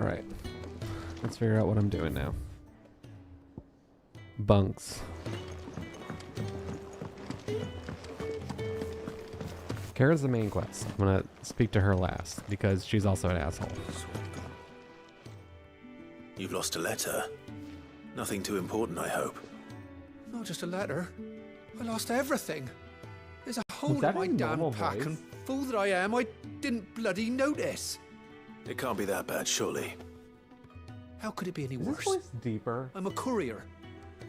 Alright. Let's figure out what I'm doing now. Bunks. Kara's the main quest. I'm gonna speak to her last because she's also an asshole. You've lost a letter. Nothing too important, I hope. Not just a letter. I lost everything. There's a hole in that my a damn normal pack, voice? and fool that I am, I didn't bloody notice. It can't be that bad, surely. How could it be any Is this worse? voice deeper? I'm a courier.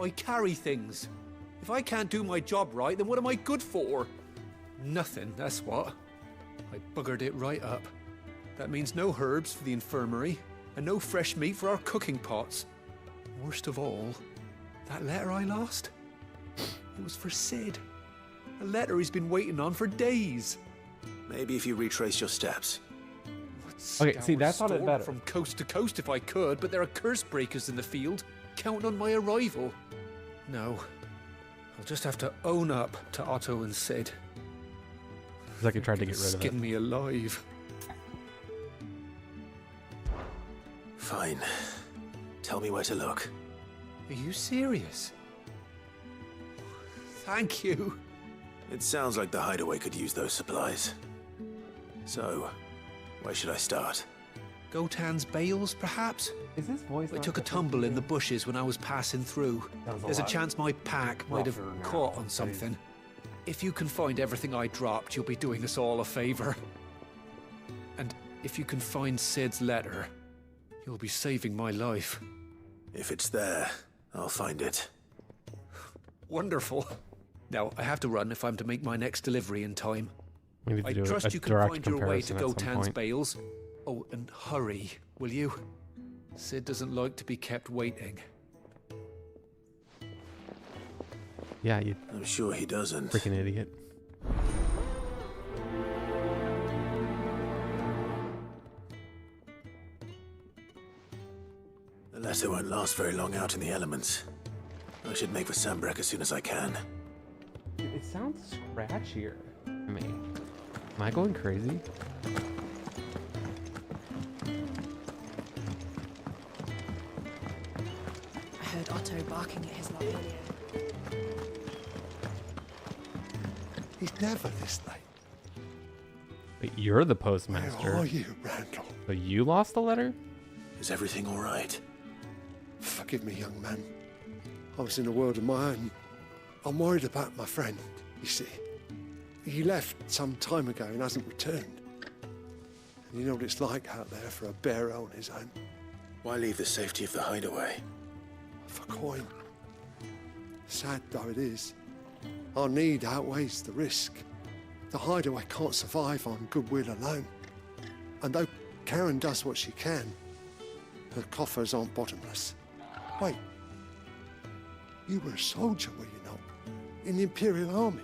I carry things. If I can't do my job right, then what am I good for? Nothing, that's what. I buggered it right up. That means no herbs for the infirmary, and no fresh meat for our cooking pots. Worst of all, that letter I lost? It was for Sid. A letter he's been waiting on for days. Maybe if you retrace your steps. Okay, see, that sounded better. From coast to coast if I could, but there are curse breakers in the field, counting on my arrival. No, I'll just have to own up to Otto and Sid. It's like he tried to get rid of it. Skin me alive. Fine. Tell me where to look. Are you serious? Thank you. It sounds like the hideaway could use those supplies. So, where should I start? Gotan's bales, perhaps? Is this voice? I not took a different tumble to in you? the bushes when I was passing through. That was a There's a lot chance my pack might have rougher now. caught on That is- something. If you can find everything I dropped, you'll be doing us all a favor. And if you can find Sid's letter, you'll be saving my life. If it's there, I'll find it. Wonderful. Now, I have to run if I'm to make my next delivery in time. We need to I do trust a you can direct find your way to comparison at some Gotan's point. bales. Oh, and hurry, will you? Sid doesn't like to be kept waiting. Yeah, you I'm sure he doesn't. freaking idiot. The letter won't last very long out in the elements. I should make for Sambrek as soon as I can. It sounds scratchier to me. Am I going crazy? I heard Otto barking at his lot earlier. He's never this late. But you're the Where postmaster. are you, Randall? So you lost the letter? Is everything all right? Forgive me, young man. I was in a world of my own. I'm worried about my friend, you see. He left some time ago and hasn't returned. And you know what it's like out there for a bearer on his own. Why leave the safety of the hideaway? For coin. Sad though it is, our need outweighs the risk. The hideaway can't survive on goodwill alone. And though Karen does what she can, her coffers aren't bottomless. Wait, you were a soldier, were you not? In the Imperial Army?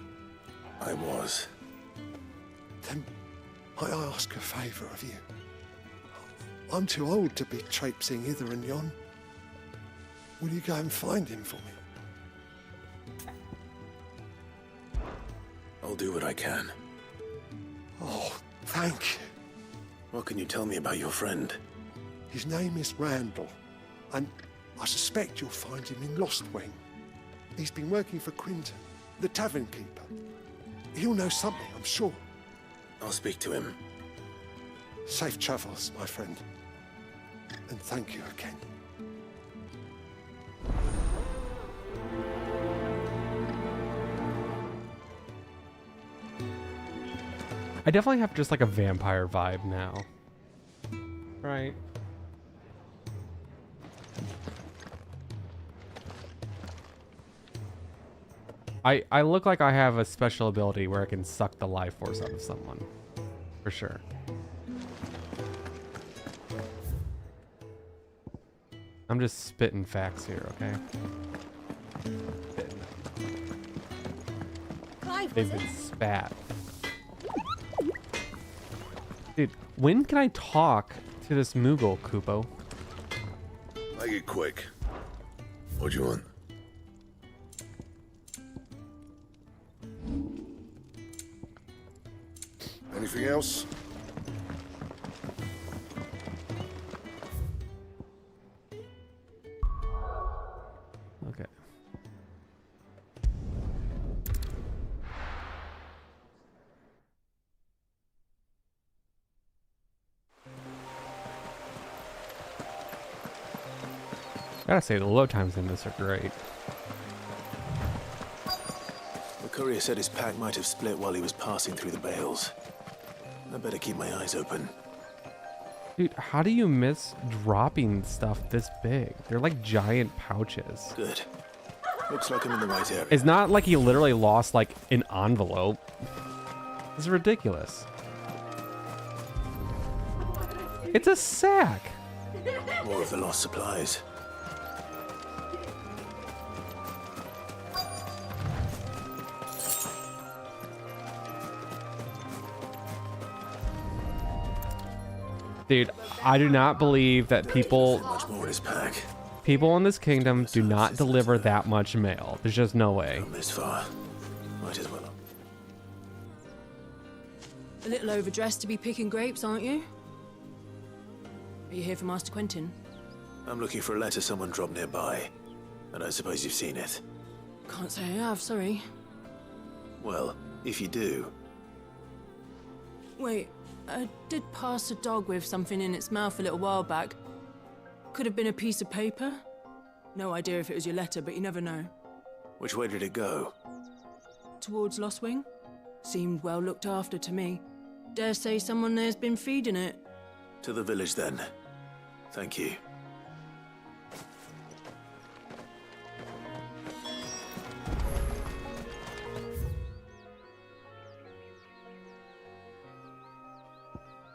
I was. Then might I ask a favour of you? I'm too old to be traipsing hither and yon. Will you go and find him for me? I'll do what I can. Oh, thank you. What can you tell me about your friend? His name is Randall, and I suspect you'll find him in Lost Wing. He's been working for Quinton, the tavern keeper. He'll know something, I'm sure. I'll speak to him. Safe travels, my friend. And thank you again. I definitely have just like a vampire vibe now. Right. I look like I have a special ability where I can suck the life force out of someone. For sure. I'm just spitting facts here, okay? Spitting them. Clive, They've was been it? spat. Dude, when can I talk to this Moogle, Kupo? Make it quick. What do you want? Anything else? Gotta say, the load times in this are great. The courier said his pack might have split while he was passing through the bales. I better keep my eyes open. Dude, how do you miss dropping stuff this big? They're like giant pouches. Good. Looks like I'm in the right area. It's not like he literally lost like an envelope. This is ridiculous. It's a sack. More of the lost supplies. Dude, I do not believe that people Much more in his pack. in this kingdom do not deliver that much mail. There's just no way. Come this far. Might as well. A little overdressed to be picking grapes, aren't you? Are you here for Master Quentin? I'm looking for a letter someone dropped nearby. And I suppose you've seen it. Can't say I have, sorry. Well, if you do, Wait, I did pass a dog with something in its mouth a little while back. Could have been a piece of paper. No idea if it was your letter, but you never know. which way did it go? Towards Lost Wing? Seemed well looked after to me. Dare say someone there's been feeding it. To the village then. Thank you.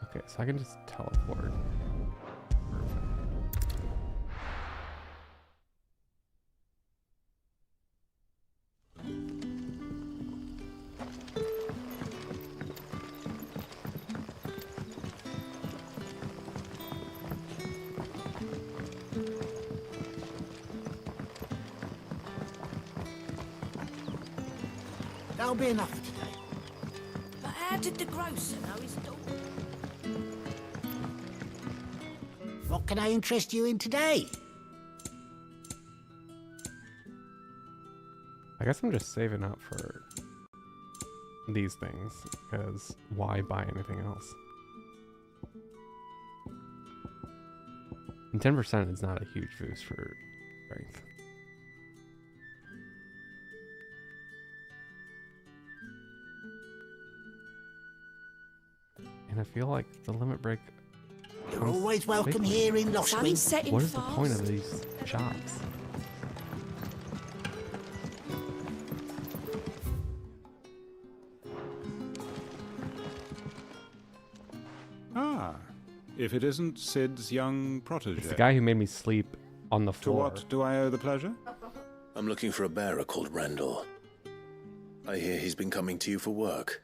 Okay, so I can just teleport. Perfect. That'll be enough for today. But how did the grocer know his dog? What can I interest you in today? I guess I'm just saving up for these things, because why buy anything else? And 10% is not a huge boost for strength. And I feel like the limit break. You're comes always welcome quickly. here in Lost Wing. Sun's setting What is the fast. point of these shops? Ah, if it isn't Sid's young protege. It's the guy who made me sleep on the To floor. what do I owe the pleasure? I'm looking for a bearer called Randall. I hear he's been coming to you for work.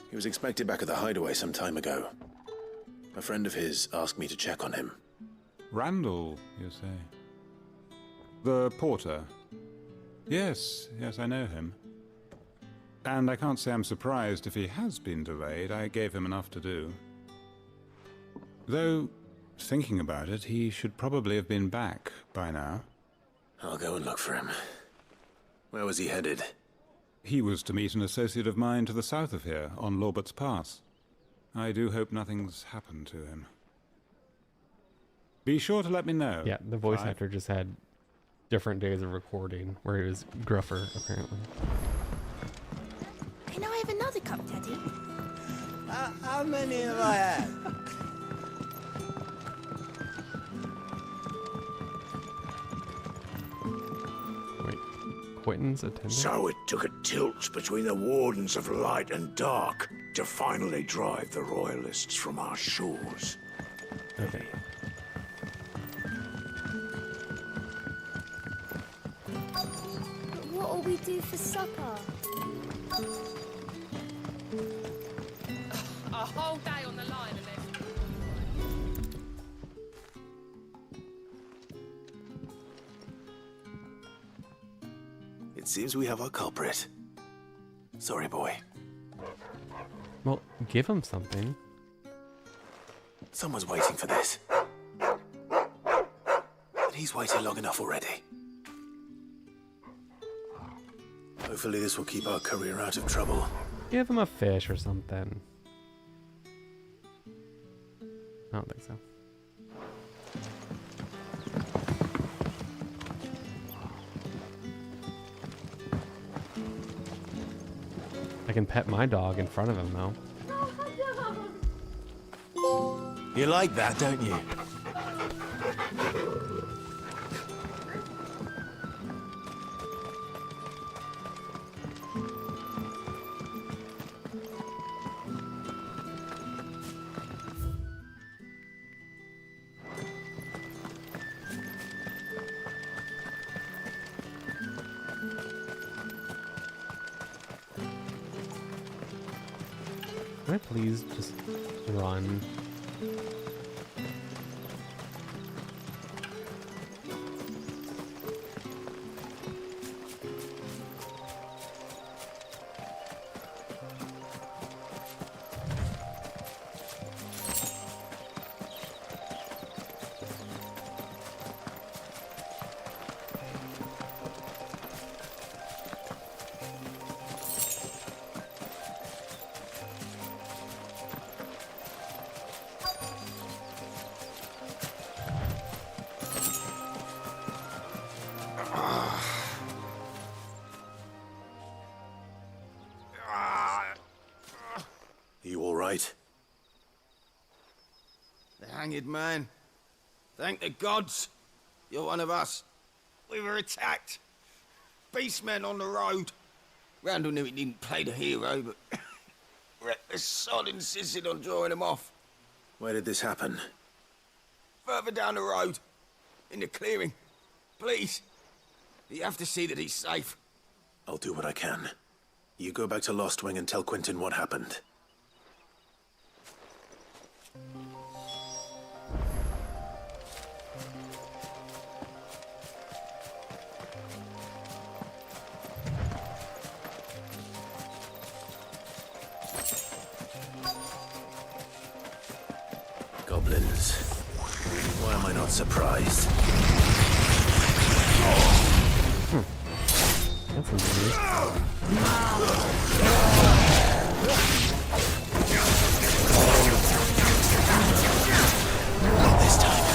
He was expected back at the hideaway some time ago. A friend of his asked me to check on him. Randall, you say? The porter? Yes, I know him. And I can't say I'm surprised if he has been delayed. I gave him enough to do. Though, thinking about it, he should probably have been back by now. I'll go and look for him. Where was he headed? He was to meet an associate of mine to the south of here, on Lorbert's Pass. I do hope nothing's happened to him. Be sure to let me know. Yeah, the voice Clive. actor just had different days of recording where he was gruffer, apparently. Can I have another cup, Daddy? How many have I had? Wait, Quentin's attendant? So it took a tilt between the Wardens of Light and Dark to finally drive the Royalists from our shores. Okay. What'll we do for supper? A whole day on the line and then... It seems we have our culprit. Sorry, boy. Well, give him something. Someone's waiting for this. And he's waited long enough already. Hopefully this will keep our courier out of trouble. Give him a fish or something. I don't think so. I can pet my dog in front of him, though. You like that, don't you? Can I please just run? You all right? The hanged man. Thank the gods. You're one of us. We were attacked. Beastmen on the road. Randall knew he didn't play the hero, but reckless sod insisted on drawing him off. Where did this happen? Further down the road. In the clearing. Please. You have to see that he's safe. I'll do what I can. You go back to Lost Wing and tell Quentin what happened. Goblins. Why am I not surprised? That's interesting. Not this time.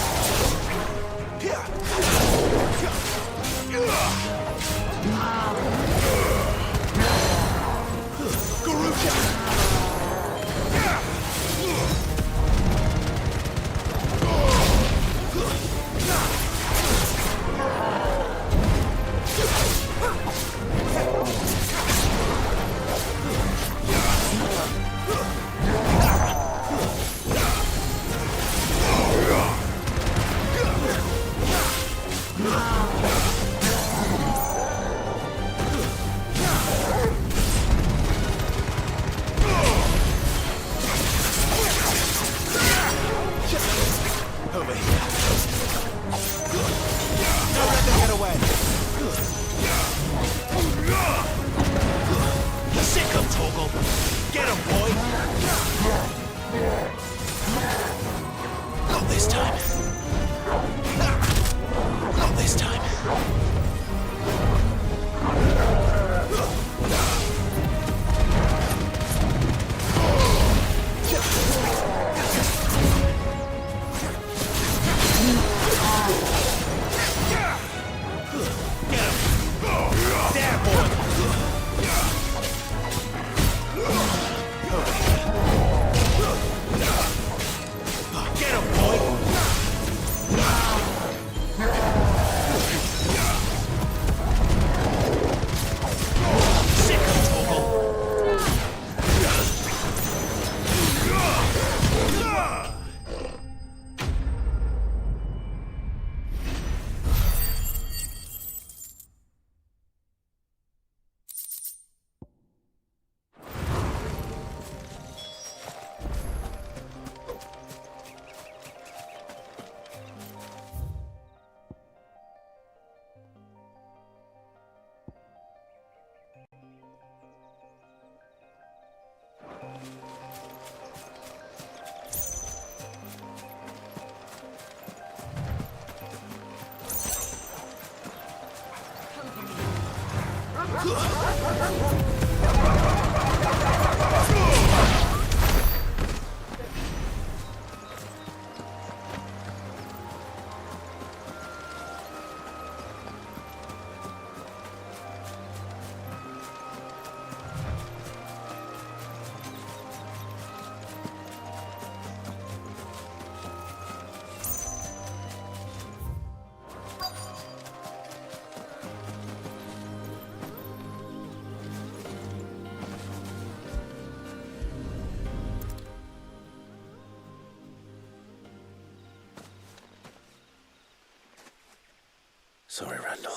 Sorry, Randall.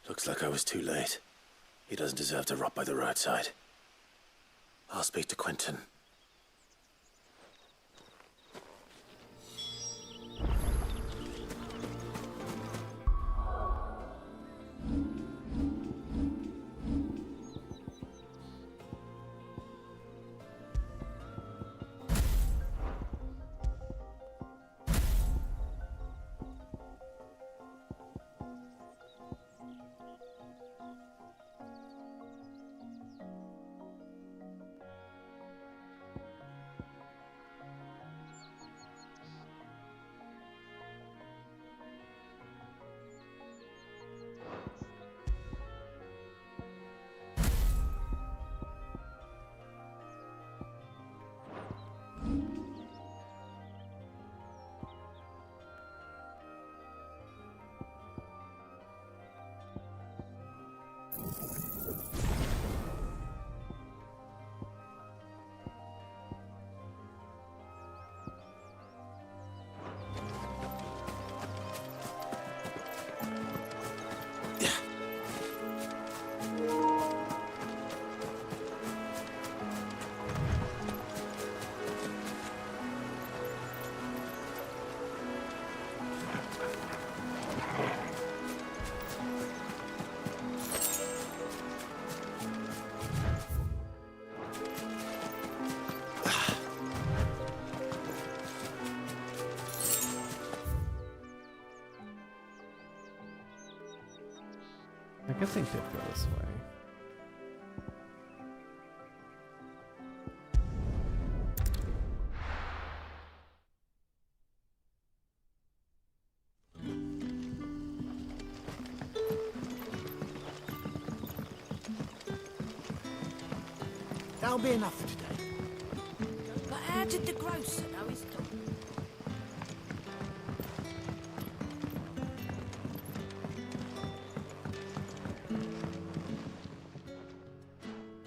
Looks like I was too late. He doesn't deserve to rot by the roadside. I'll speak to Quentin. I guess they did go this way. That'll be enough for today. But how did the grocer know his dog?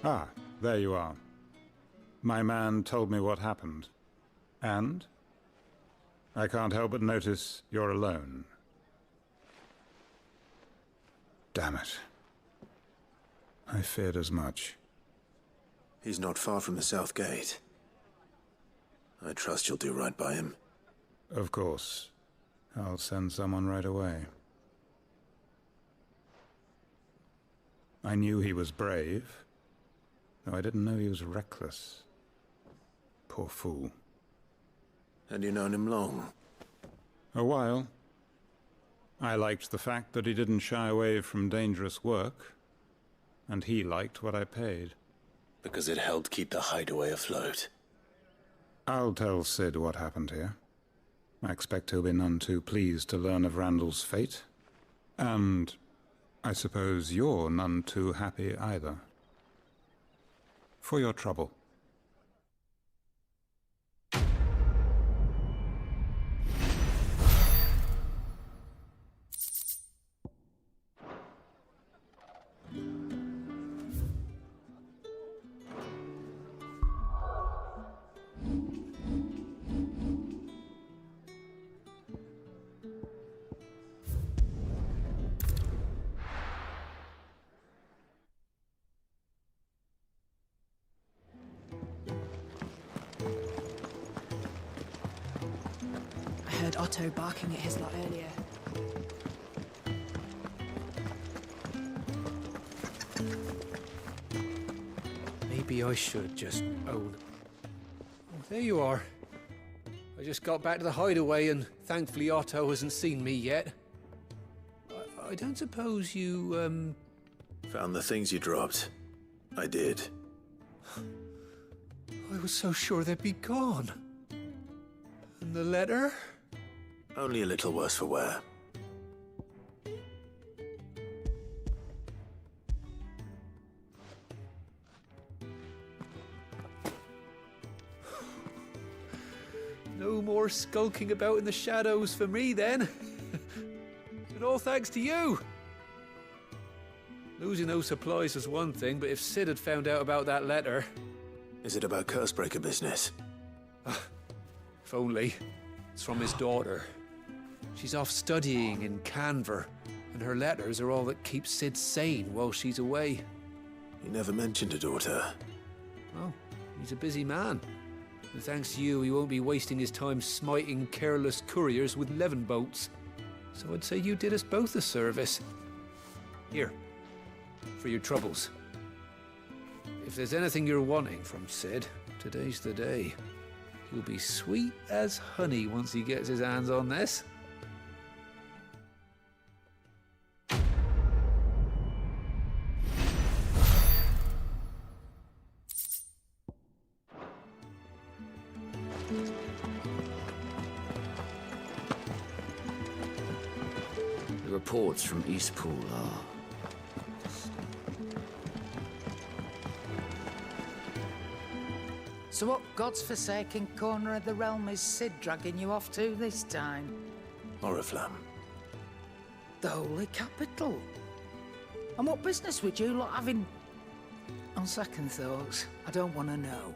Ah, there you are. My man told me what happened. And? I can't help but notice you're alone. Damn it. I feared as much. He's not far from the South Gate. I trust you'll do right by him. Of course. I'll send someone right away. I knew he was brave, though I didn't know he was reckless. Poor fool. And you known him long? A while. I liked the fact that he didn't shy away from dangerous work, and he liked what I paid. Because it helped keep the hideaway afloat. I'll tell Sid what happened here. I expect he'll be none too pleased to learn of Randall's fate. And I suppose you're none too happy either. For your trouble. I heard Otto barking at his lot earlier. Maybe I should just own. Oh, there you are. I just got back to the hideaway and thankfully Otto hasn't seen me yet. I don't suppose you, Found the things you dropped. I did. I was so sure they'd be gone. And the letter? Only a little worse for wear. No more skulking about in the shadows for me, then. And all thanks to you. Losing those supplies was one thing, but if Sid had found out about that letter... Is it about Cursebreaker business? If only. It's from his daughter. She's off studying in Canver, and her letters are all that keep Sid sane while she's away. He never mentioned a daughter. Oh, he's a busy man. And thanks to you, he won't be wasting his time smiting careless couriers with levin boats. So I'd say you did us both a service. Here, for your troubles. If there's anything you're wanting from Sid, today's the day. He'll be sweet as honey once he gets his hands on this. The reports from Eastpool are... So what God's forsaken corner of the realm is Sid dragging you off to this time? Oriflamme. The Holy Capital. And what business would you lot having... On second thoughts, I don't want to know.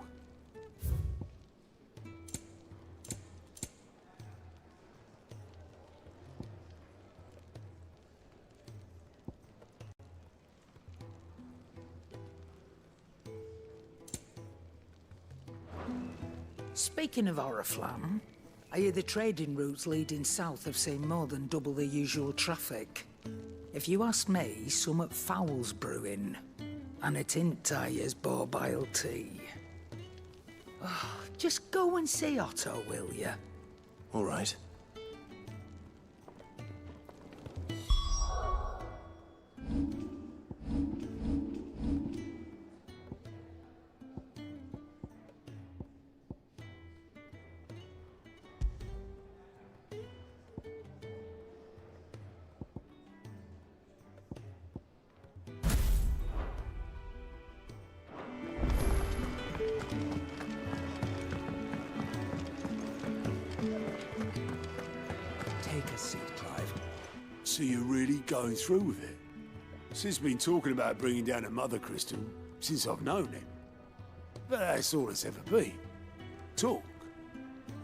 Speaking of Oriflamme, I hear the trading routes leading south have seen more than double the usual traffic. If you ask me, summat foul's brewing. And a Tintayer's borbile tea. Oh, just go and see Otto, will you? All right. Take a seat, Clive. So you're really going through with it? Sid's been talking about bringing down a mother crystal since I've known him. But that's all it's ever been. Talk.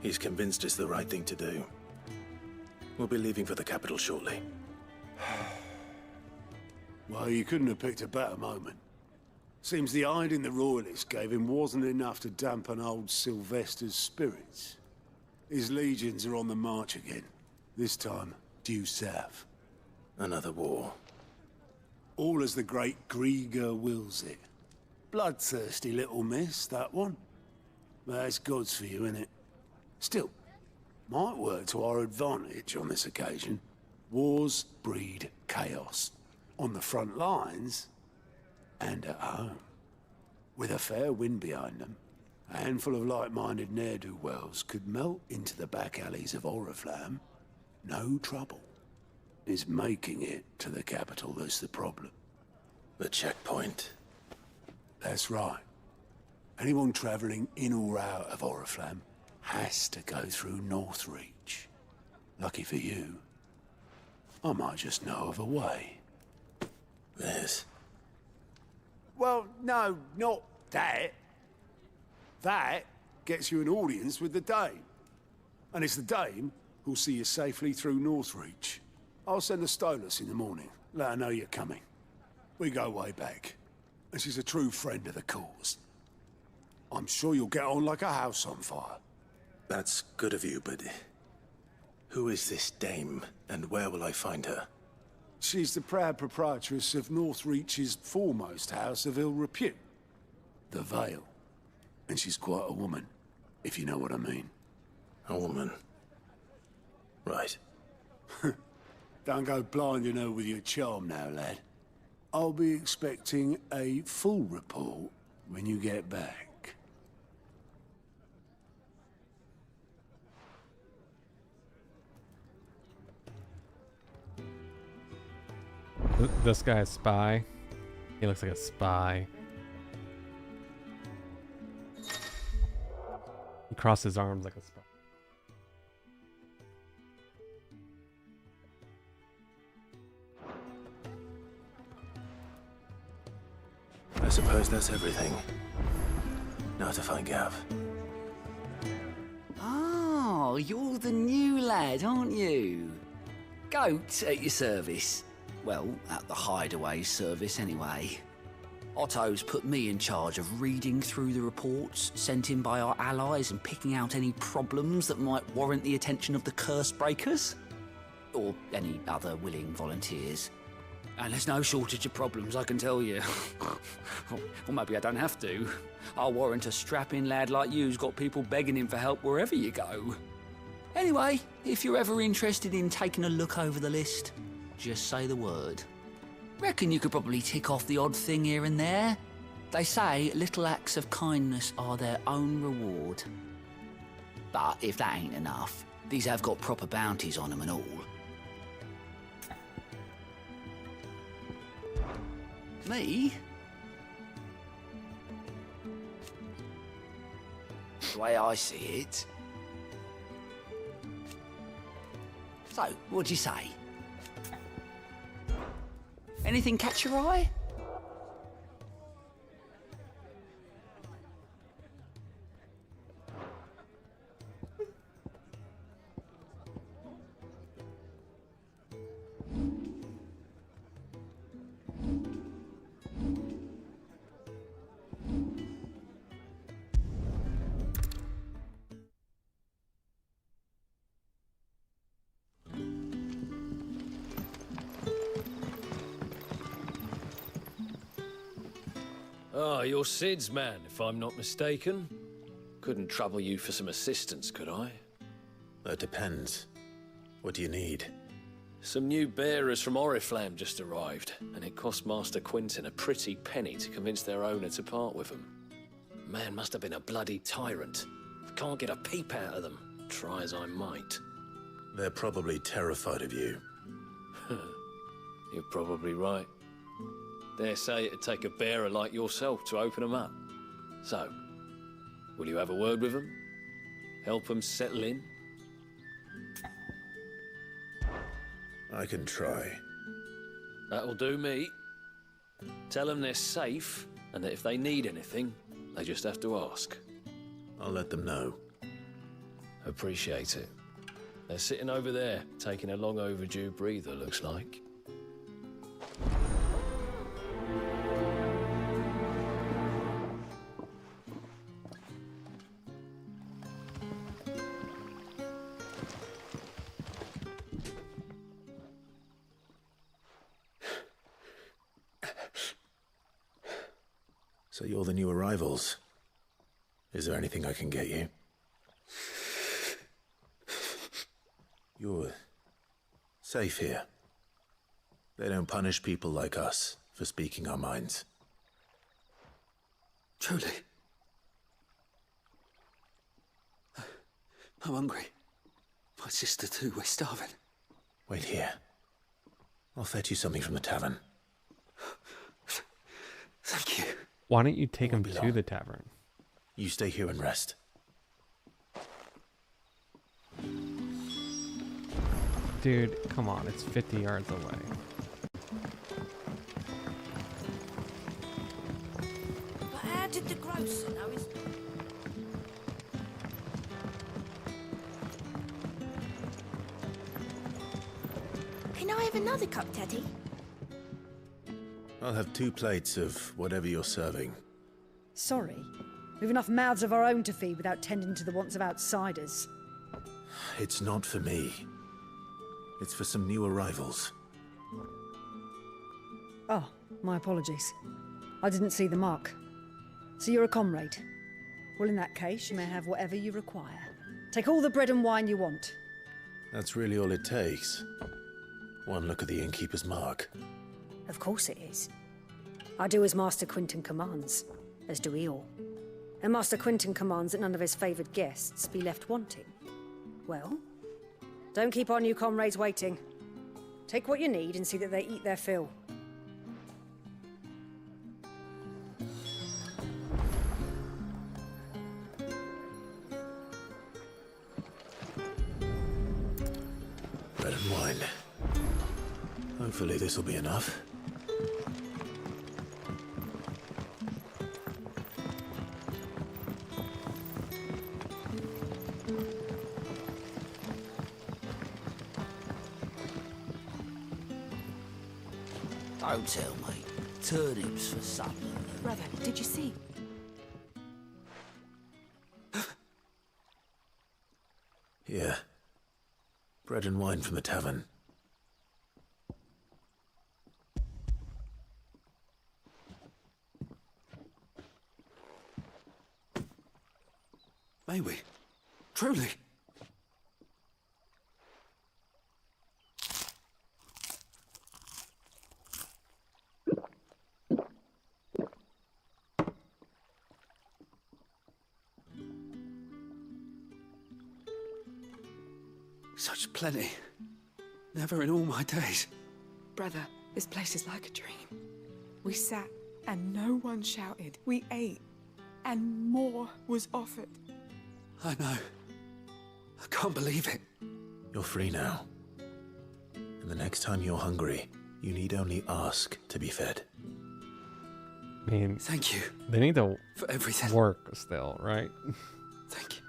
He's convinced it's the right thing to do. We'll be leaving for the capital shortly. Well, you couldn't have picked a better moment. Seems the hiding the Royalists gave him wasn't enough to dampen old Sylvester's spirits. His legions are on the march again. This time, due south. Another war. All as the great Grieger wills it. Bloodthirsty little miss, that one. But that's God's for you, innit? Still, might work to our advantage on this occasion. Wars breed chaos. On the front lines, and at home. With a fair wind behind them, a handful of like-minded ne'er-do-wells could melt into the back alleys of Oriflamme. No trouble. It's making it to the capital that's the problem. The checkpoint. That's right. Anyone travelling in or out of Oriflamme has to go through Northreach. Lucky for you, I might just know of a way. This. Well, no, not that. That gets you an audience with the Dame. And it's the Dame who'll see you safely through Northreach. I'll send a Stolas in the morning. Let her know you're coming. We go way back. And she's a true friend of the cause. I'm sure you'll get on like a house on fire. That's good of you, but... who is this Dame, and where will I find her? She's the proud proprietress of Northreach's foremost house of ill repute. The Vale. And she's quite a woman, if you know what I mean. A woman. Right. Don't go blinding her with your charm now, lad. I'll be expecting a full report when you get back. This guy is spy. He looks like a spy. He crossed his arms like a spy. I suppose that's everything. Now to find Gav. Oh, you're the new lad, aren't you? Goat at your service. Well, at the hideaway service anyway. Otto's put me in charge of reading through the reports sent in by our allies and picking out any problems that might warrant the attention of the curse breakers. Or any other willing volunteers. And there's no shortage of problems, I can tell you. Or maybe I don't have to. I'll warrant a strapping lad like you's got people begging him for help wherever you go. Anyway, if you're ever interested in taking a look over the list, just say the word. Reckon you could probably tick off the odd thing here and there. They say little acts of kindness are their own reward. But if that ain't enough, these have got proper bounties on them and all. Me? The way I see it. So, what'd you say? Anything catch your eye? Ah, you're Sid's man, if I'm not mistaken. Couldn't trouble you for some assistance, could I? That depends. What do you need? Some new bearers from Oriflamme just arrived, and it cost Master Quinton a pretty penny to convince their owner to part with them. Man must have been a bloody tyrant. Can't get a peep out of them, try as I might. They're probably terrified of you. You're probably right. Dare say it'd take a bearer like yourself to open them up. So, will you have a word with them? Help them settle in? I can try. That'll do me. Tell them they're safe, and that if they need anything, they just have to ask. I'll let them know. Appreciate it. They're sitting over there, taking a long overdue breather, looks like. So you're the new arrivals. Is there anything I can get you? You're safe here. They don't punish people like us for speaking our minds. Truly. I'm hungry. My sister too, we're starving. Wait here. I'll fetch you something from the tavern. Thank you. Why don't you take him to the tavern? You stay here and rest. Dude, come on, it's 50 yards away. But how did the grocer know his... Can I have another cup, Teddy? I'll have 2 plates of whatever you're serving. Sorry. We've enough mouths of our own to feed without tending to the wants of outsiders. It's not for me. It's for some new arrivals. Oh, my apologies. I didn't see the mark. So you're a comrade. Well, in that case, you may have whatever you require. Take all the bread and wine you want. That's really all it takes. One look at the innkeeper's mark. Of course it is. I do as Master Quinton commands, as do we all. And Master Quinton commands that none of his favoured guests be left wanting. Well, don't keep our new comrades waiting. Take what you need and see that they eat their fill. Bread and wine. Hopefully this will be enough. Don't tell me. Turnips for supper. Brother, did you see? Here. Bread and wine from the tavern. May we? Truly? Such plenty. Never in all my days. Brother, this place is like a dream. We sat and no one shouted. We ate and more was offered. I know. I can't believe it. You're free now. And the next time you're hungry, you need only ask to be fed. I mean, thank you. They need to for everything. Work still, right? Thank you.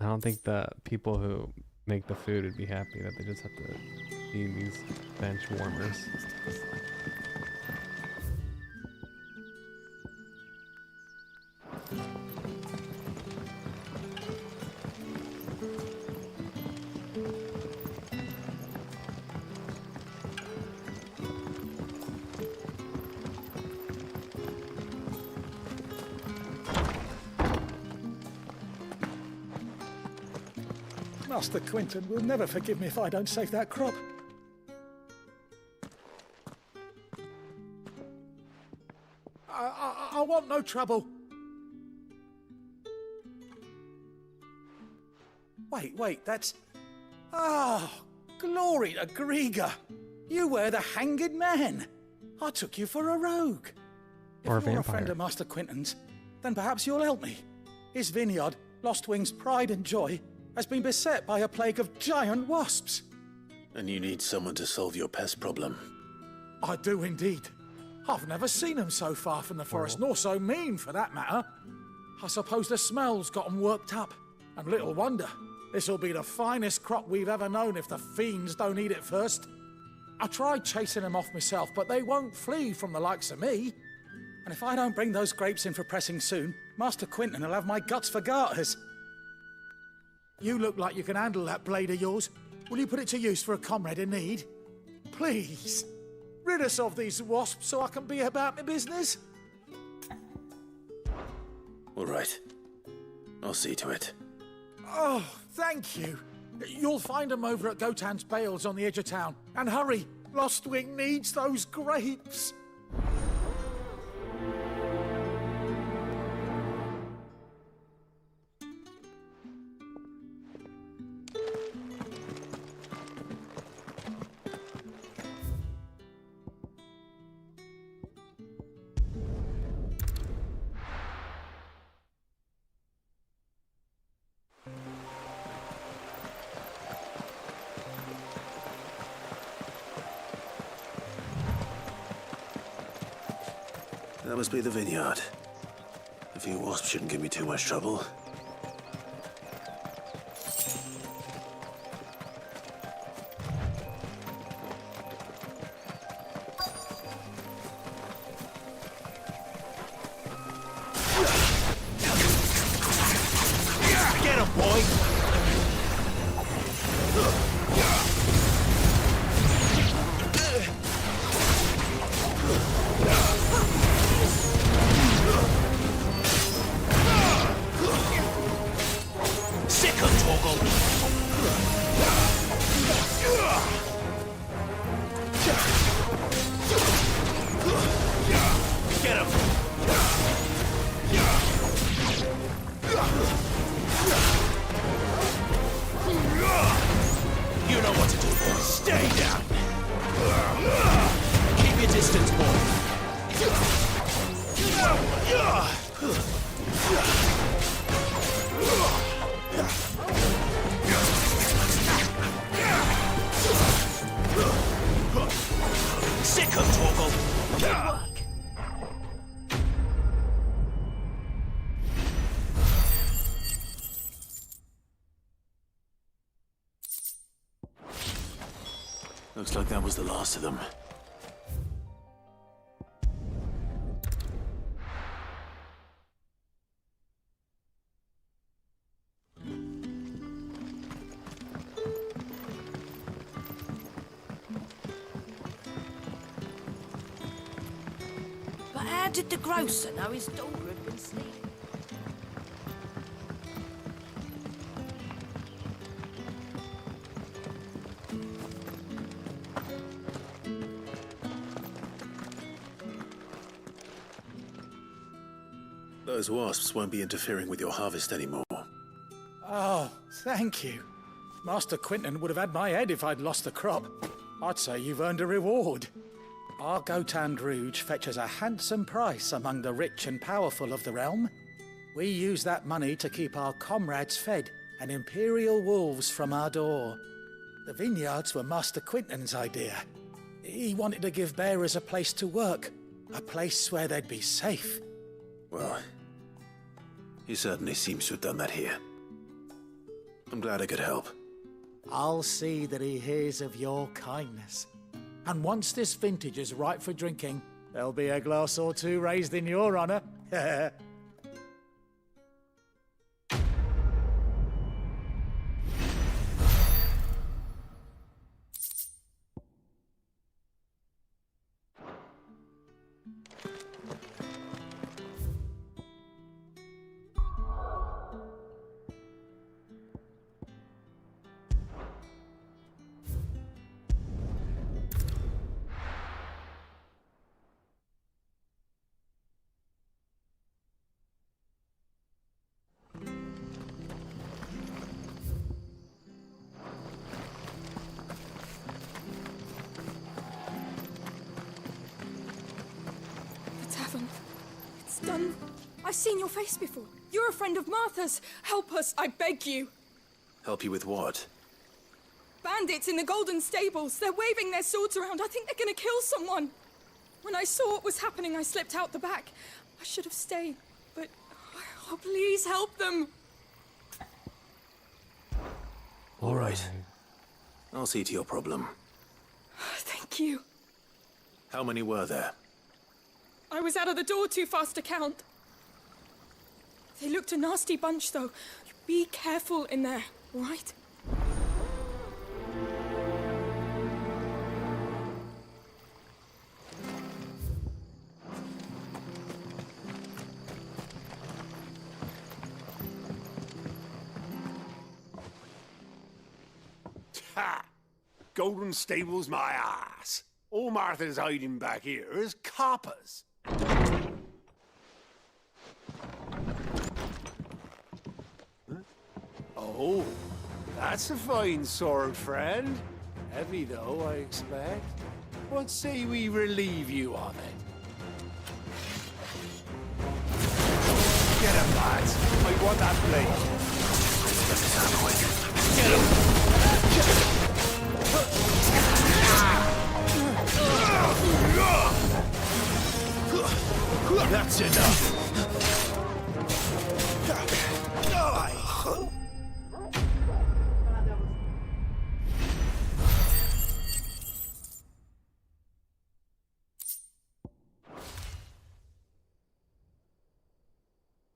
I don't think the people who make the food would be happy that they just have to feed these bench warmers. Master Quinton will never forgive me if I don't save that crop. I want no trouble. Wait, that's... Oh, glory to Grieger. You were the hanged man. I took you for a rogue. Or a if you're vampire. a friend of Master Quinton's, then perhaps you'll help me. His vineyard, Lostwing's pride and joy, has been beset by a plague of giant wasps. And you need someone to solve your pest problem. I do indeed. I've never seen them so far from the forest, nor so mean for that matter. I suppose the smell's got them worked up. And little wonder. This'll be the finest crop we've ever known if the fiends don't eat it first. I tried chasing them off myself, but they won't flee from the likes of me. And if I don't bring those grapes in for pressing soon, Master Quinton will have my guts for garters. You look like you can handle that blade of yours. Will you put it to use for a comrade in need? Please, rid us of these wasps so I can be about my business. All right. I'll see to it. Oh, thank you. You'll find them over at Gotan's Bales on the edge of town. And hurry, Lostwing needs those grapes. That must be the vineyard. A few wasps shouldn't give me too much trouble. Get him, boy! Looks like that was the last of them. But how did the grocer know his daughter had been sleeping? Those wasps won't be interfering with your harvest anymore. Oh, thank you. Master Quinton would have had my head if I'd lost the crop. I'd say you've earned a reward. Our Gotand Rouge fetches a handsome price among the rich and powerful of the realm. We use that money to keep our comrades fed and imperial wolves from our door. The vineyards were Master Quinton's idea. He wanted to give bearers a place to work, a place where they'd be safe. Well, he certainly seems to have done that here. I'm glad I could help. I'll see that he hears of your kindness. And once this vintage is ripe for drinking, there'll be a glass or two raised in your honor. It's done. I've seen your face before. You're a friend of Martha's. Help us, I beg you. Help you with what? Bandits in the Golden Stables. They're waving their swords around. I think they're gonna kill someone. When I saw what was happening, I slipped out the back. I should have stayed, but... Oh, please help them. All right. I'll see to your problem. Thank you. How many were there? I was out of the door too fast to count. They looked a nasty bunch, though. Be careful in there, all right? Ha! Golden Stables, my ass. All Martha's hiding back here is coppers. Huh? Oh, that's a fine sword, friend. Heavy, though, I expect. What say we relieve you of it? Get him, lads. I want that blade. Let this out quick. Get him! That's enough.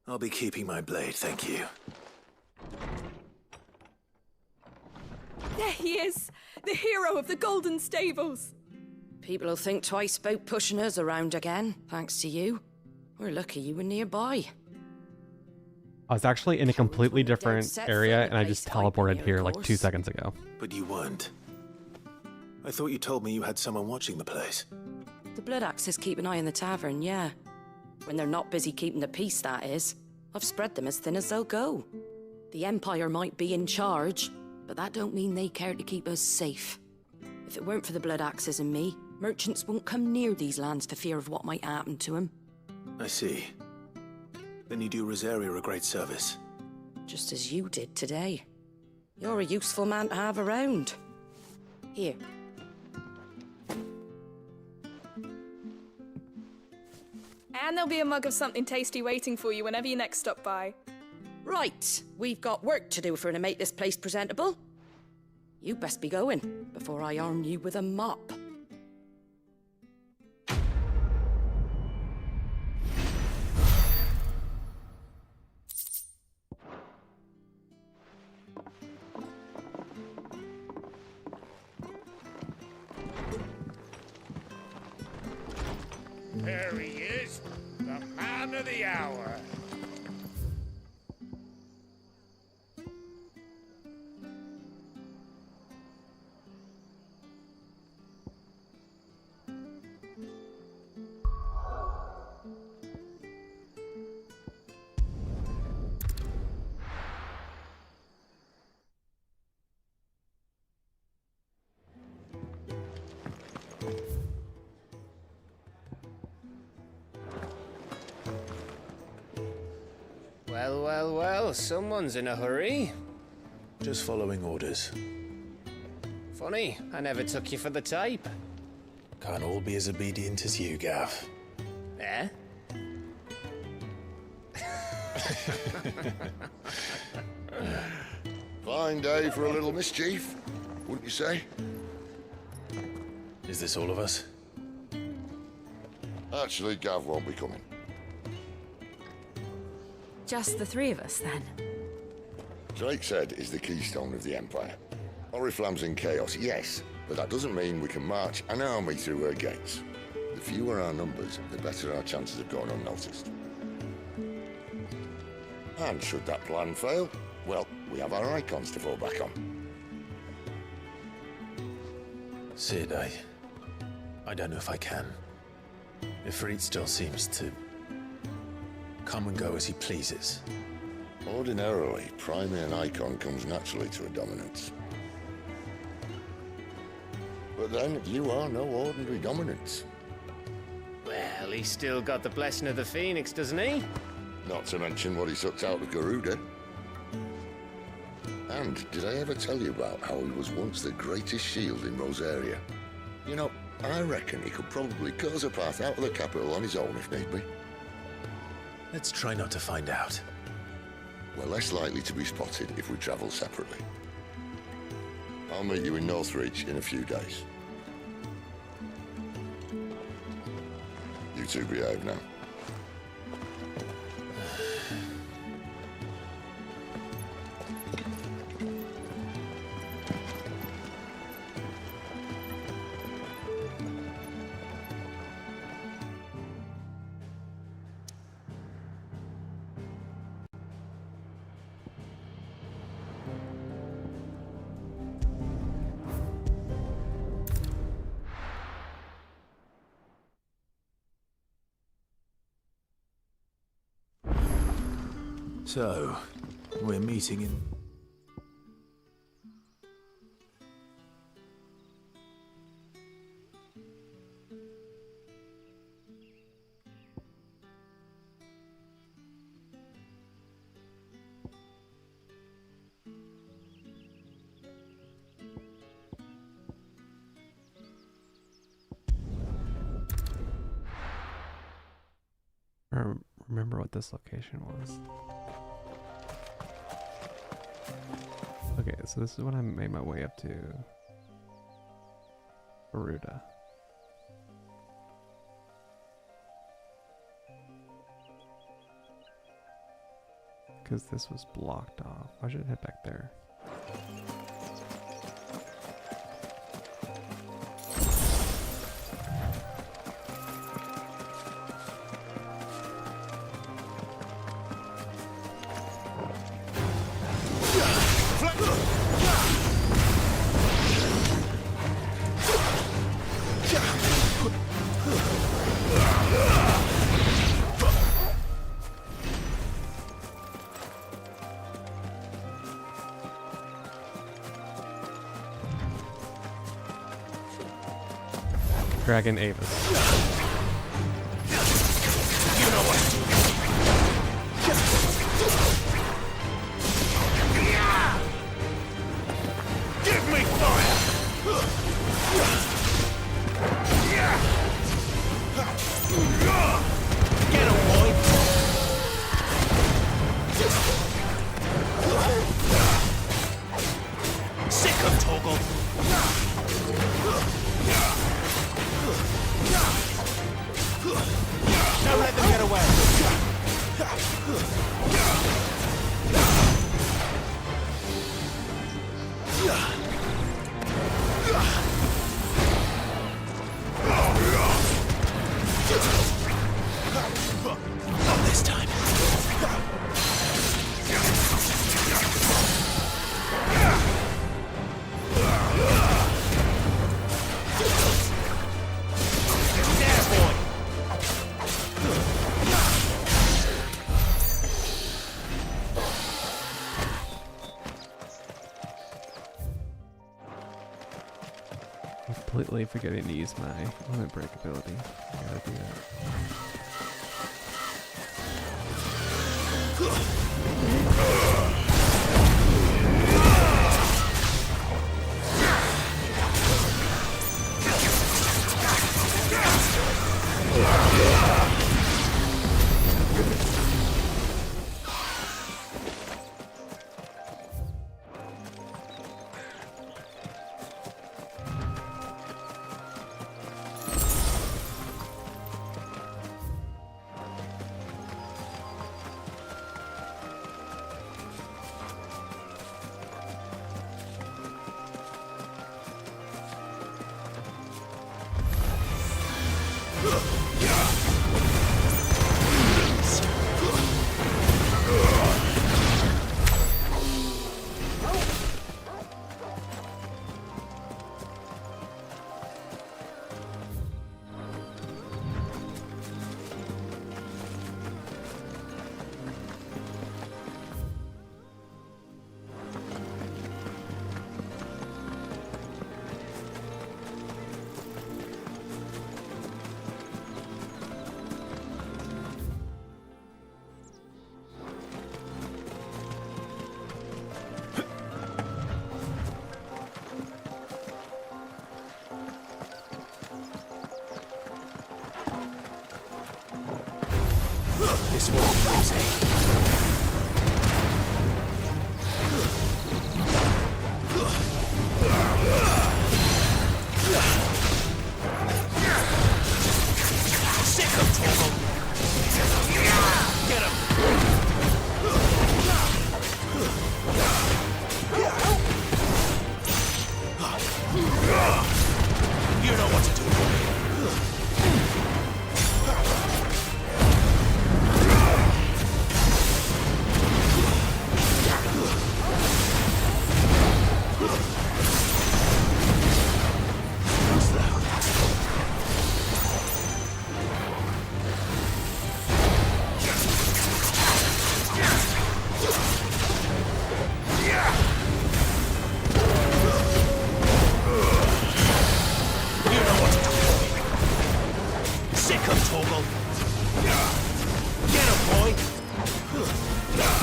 I'll be keeping my blade, thank you. There he is, the hero of the Golden Stables. People will think twice about pushing us around again, thanks to you. We're lucky you were nearby. I was actually in a completely different area, and I just teleported here like 2 seconds ago. But you weren't. I thought you told me you had someone watching the place. The Blood Axes keep an eye on the tavern, yeah. When they're not busy keeping the peace, that is. I've spread them as thin as they'll go. The Empire might be in charge, but that don't mean they care to keep us safe. If it weren't for the Blood Axes and me, merchants won't come near these lands for fear of what might happen to them. I see. Then you do Rosaria a great service. Just as you did today. You're a useful man to have around. Here. And there'll be a mug of something tasty waiting for you whenever you next stop by. Right, we've got work to do for to make this place presentable. You best be going before I arm you with a mop. There he is, the man of the hour. Well, well, well, someone's in a hurry. Just following orders. Funny, I never took you for the type. Can't all be as obedient as you, Gav. Eh? Fine day for a little mischief, wouldn't you say? Is this all of us? Actually, Gav won't be coming. Just the three of us, then? Drake said is the keystone of the Empire. Oriflamme's in chaos, yes, but that doesn't mean we can march an army through her gates. The fewer our numbers, the better our chances of going unnoticed. And should that plan fail, well, we have our icons to fall back on. Sid, I don't know if I can. Ifrit still seems to come and go as he pleases. Ordinarily, priming an icon comes naturally to a dominance. But then, you are no ordinary dominance. Well, he's still got the blessing of the Phoenix, doesn't he? Not to mention what he sucked out of Garuda. And did I ever tell you about how he was once the greatest shield in Rosaria? You know, I reckon he could probably cut us a path out of the capital on his own if need be. Let's try not to find out. We're less likely to be spotted if we travel separately. I'll meet you in Northreach in a few days. You two behave now. So, we're meeting in... I remember what this location was. Okay, so this is when I made my way up to Garuda. Because this was blocked off. I should head back there. Dragon Avis. You know what? Give me fire! Get him, boy! Sick of Toggle! completely forgetting to use my limit break ability. Gotta do that. This won't be easy.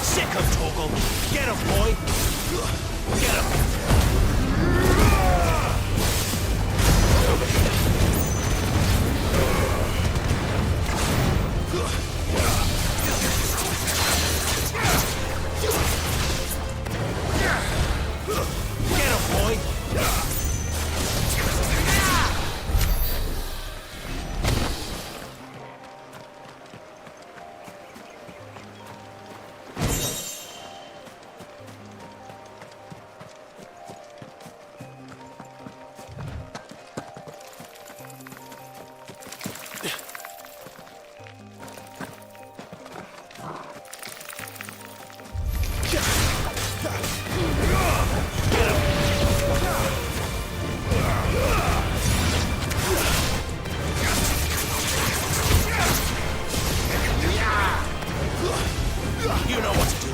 Sick of trouble. Get him. You know what to do.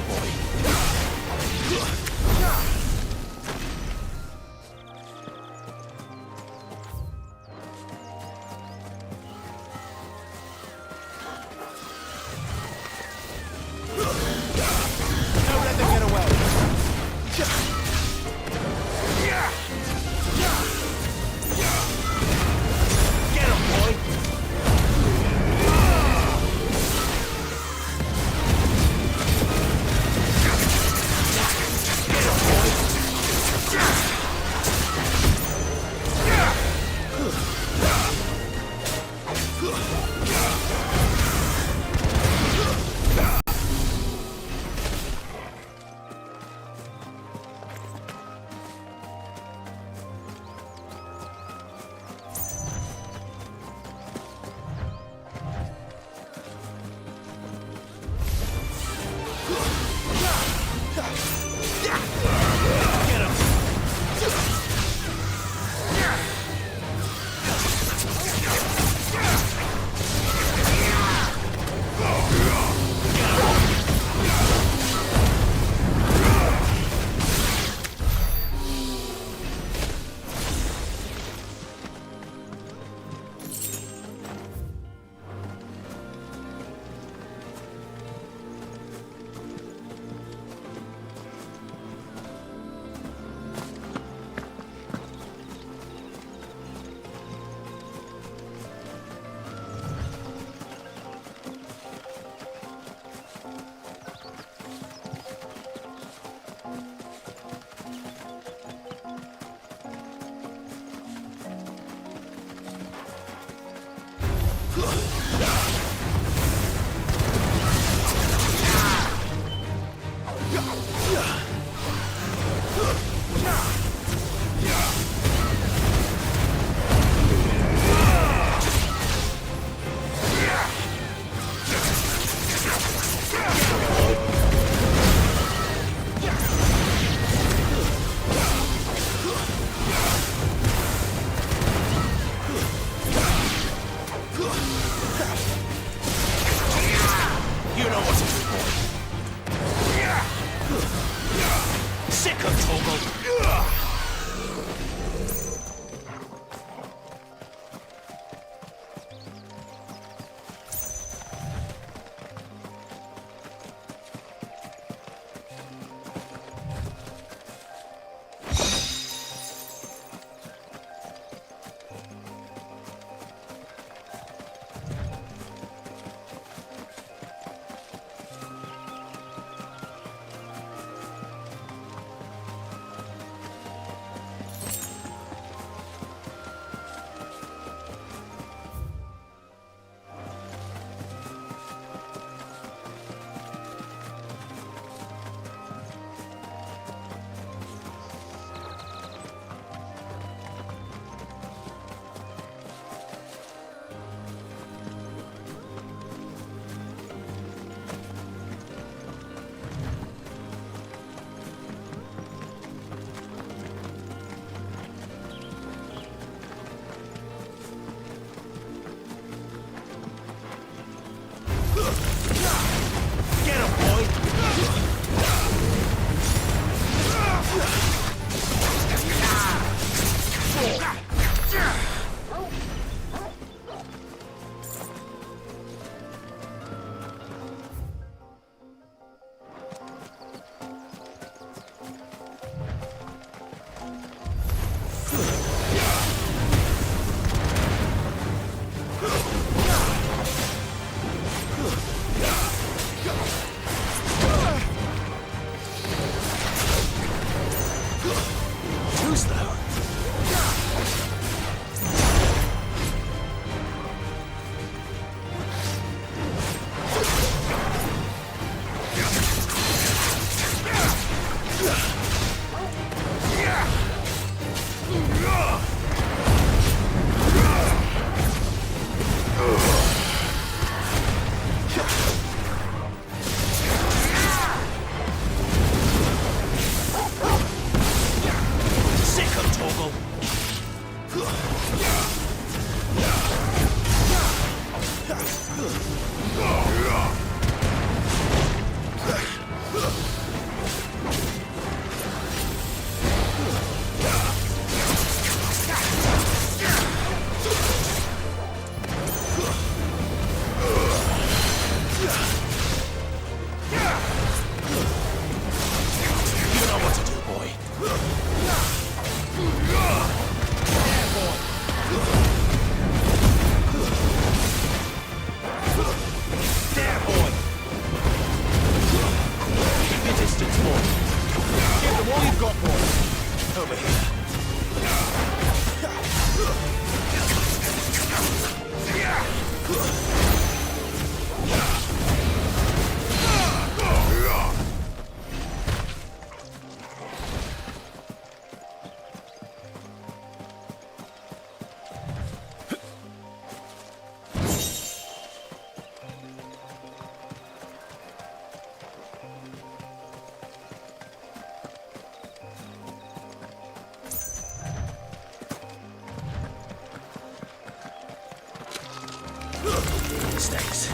Mistakes.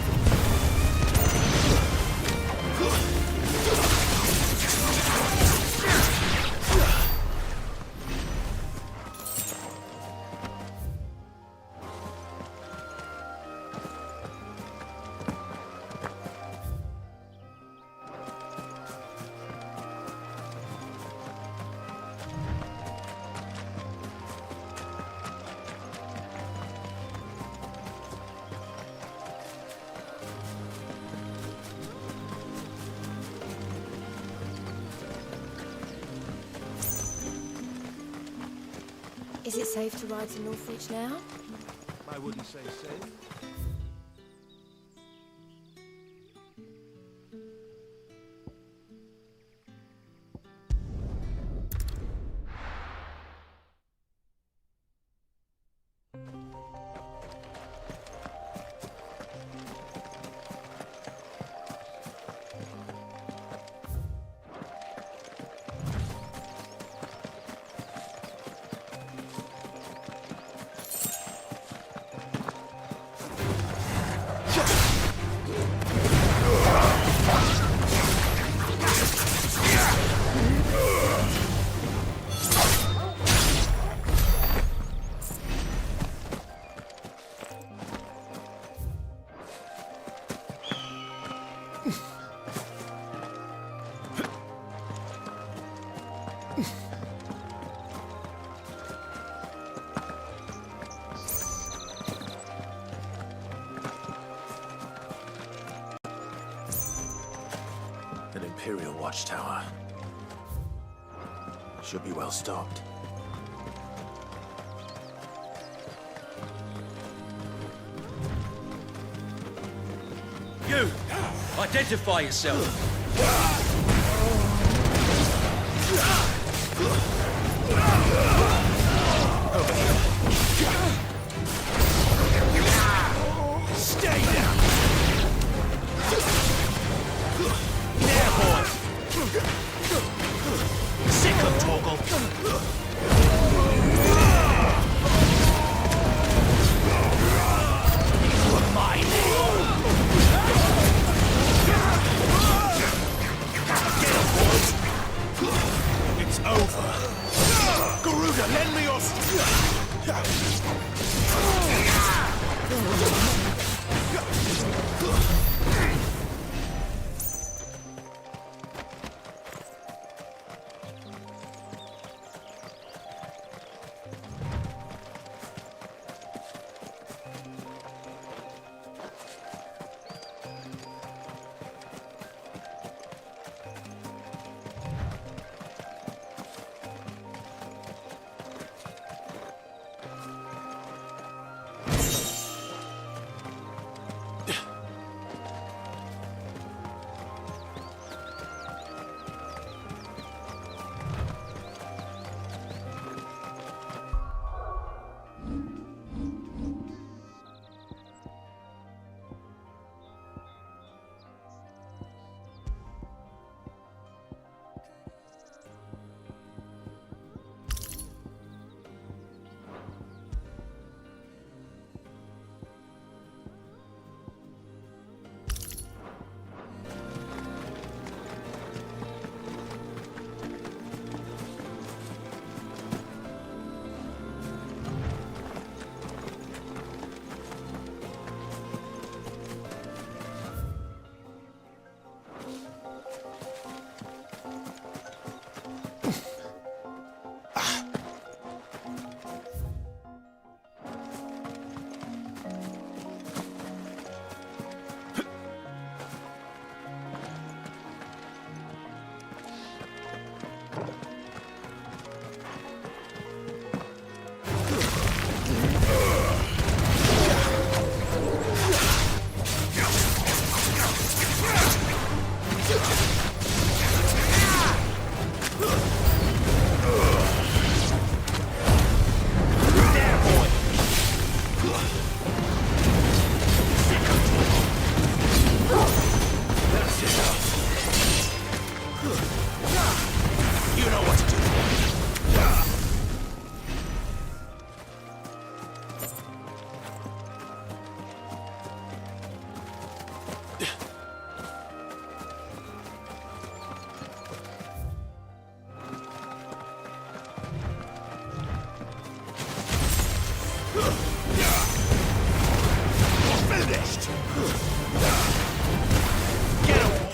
Is it safe to ride to Northreach now? I wouldn't say safe. An Imperial watchtower. Should be well stocked. You! Identify yourself! Stay down! There, boy! Sick of Torgal! You are mine! Get up, boys! It's over! Garuda, lend me your Finished! Get away!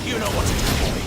You know what to do, boy.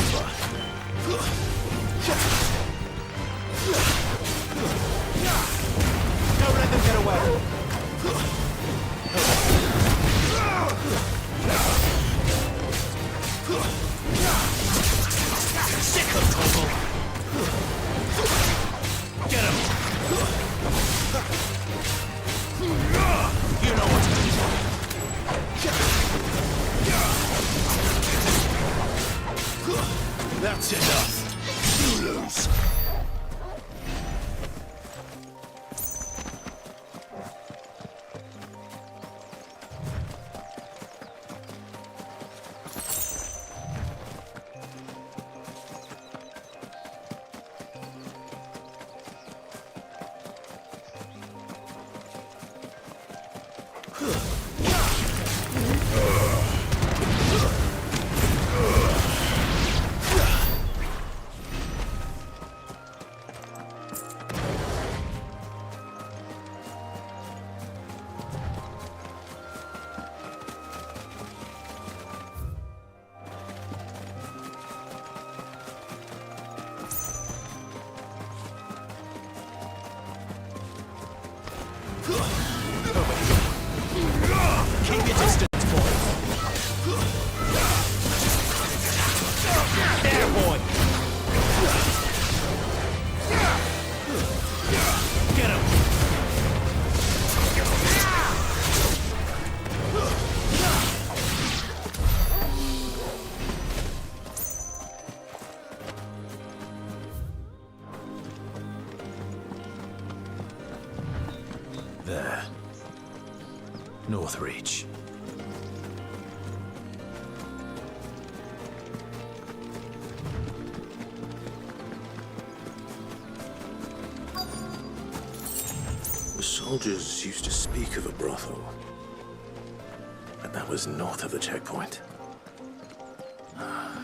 over. Don't let them get away. Sick of trouble. Get him. You know what to do. That's enough. You lose. Keep your distance, boy. There, boy. Get him. There. Northreach. The soldiers used to speak of a brothel. But that was north of the checkpoint. I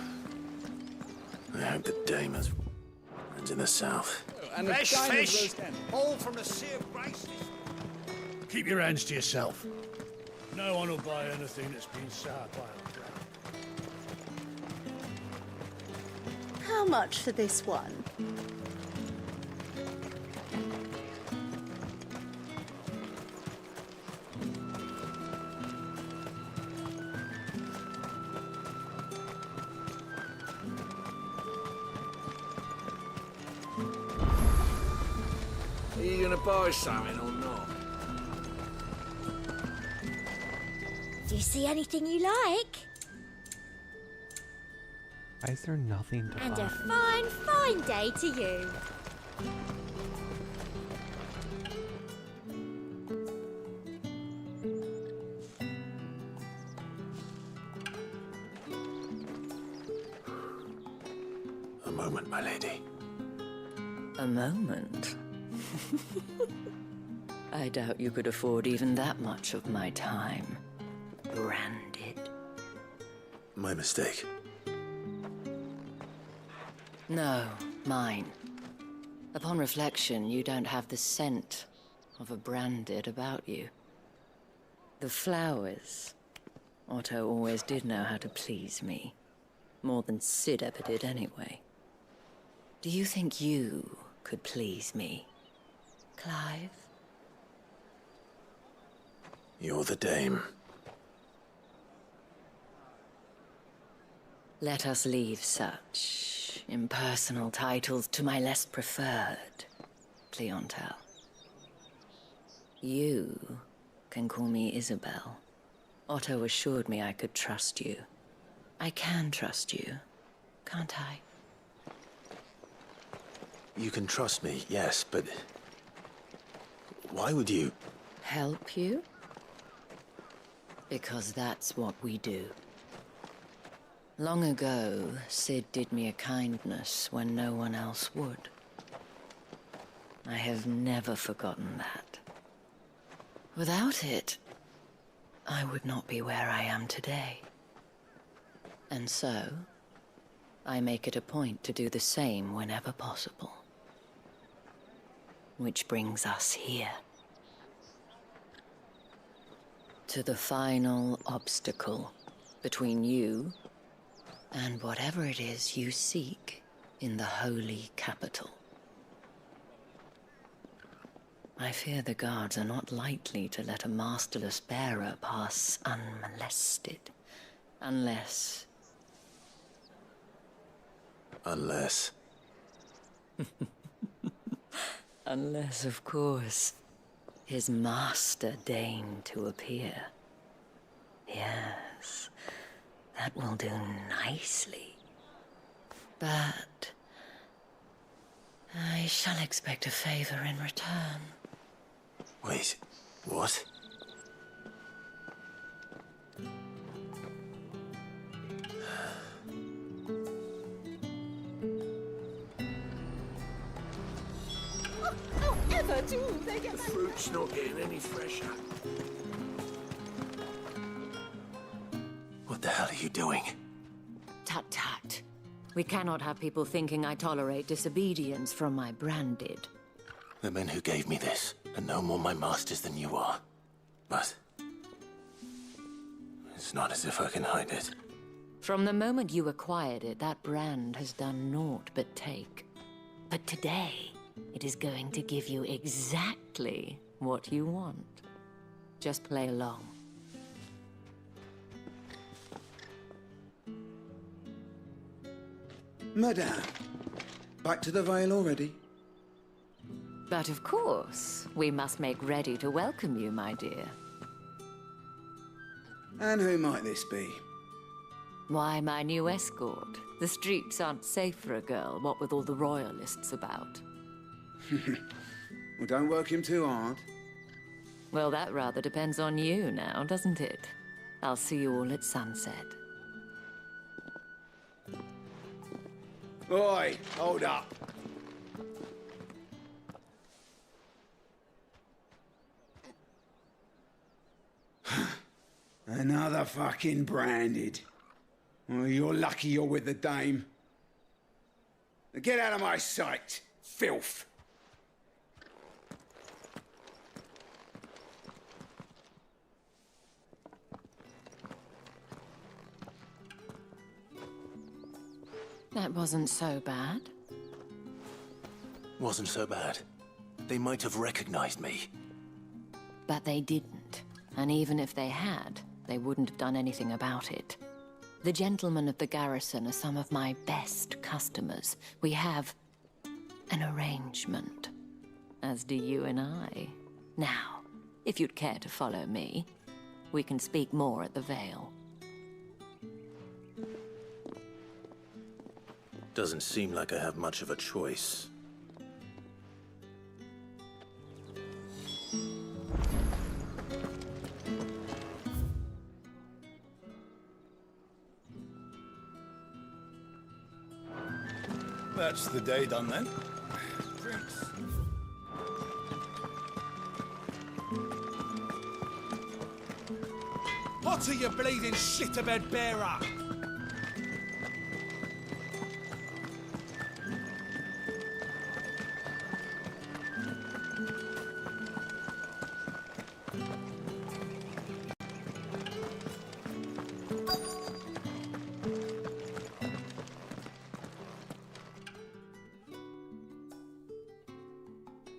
hope the dame has friends in the south. And Fresh fish, all from the Sea of Grace. Keep your hands to yourself. No one will buy anything that's been soured by a How much for this one? Are you gonna buy something or not? Do you see anything you like? Why is there nothing to And buy? a fine, fine day to you. A moment, my lady. A moment? I doubt you could afford even that much of my time. Branded. My mistake. No, mine. Upon reflection, you don't have the scent of a branded about you. The flowers. Otto always did know how to please me. More than Sid ever did anyway. Do you think you could please me, Clive? You're the dame. Let us leave such impersonal titles to my less preferred clientele. You can call me Isabel. Otto assured me I could trust you. I can trust you, can't I? You can trust me, yes, but why would you? Help you? Because that's what we do. Long ago, Sid did me a kindness when no one else would. I have never forgotten that. Without it, I would not be where I am today. And so, I make it a point to do the same whenever possible. Which brings us here. To the final obstacle between you And whatever it is you seek in the holy capital. I fear the guards are not likely to let a masterless bearer pass unmolested. Unless... Unless... Unless, of course, his master deigned to appear. Yes, that will do nicely. But... I shall expect a favor in return. Wait, what? Ever do they get The fruit's not getting any fresher. What the hell are you doing? Tut tut. We cannot have people thinking I tolerate disobedience from my branded. The men who gave me this are no more my masters than you are. But... it's not as if I can hide it. From the moment you acquired it, that brand has done naught but take. But today, it is going to give you exactly what you want. Just play along. Madame, back to the Vale already? But of course, we must make ready to welcome you, my dear. And who might this be? Why, my new escort. The streets aren't safe for a girl, what with all the royalists about. Well, don't work him too hard. Well, that rather depends on you now, doesn't it? I'll see you all at sunset. Oi, hold up. Another fucking branded. Well, you're lucky you're with the dame. Now get out of my sight, filth. That wasn't so bad. Wasn't so bad. They might have recognized me. But they didn't. And even if they had, they wouldn't have done anything about it. The gentlemen of the garrison are some of my best customers. We have an arrangement, as do you and I. Now, if you'd care to follow me, we can speak more at the Vale. Doesn't seem like I have much of a choice. That's the day done then. Drinks. What are you bleeding shit-a-bed bearer?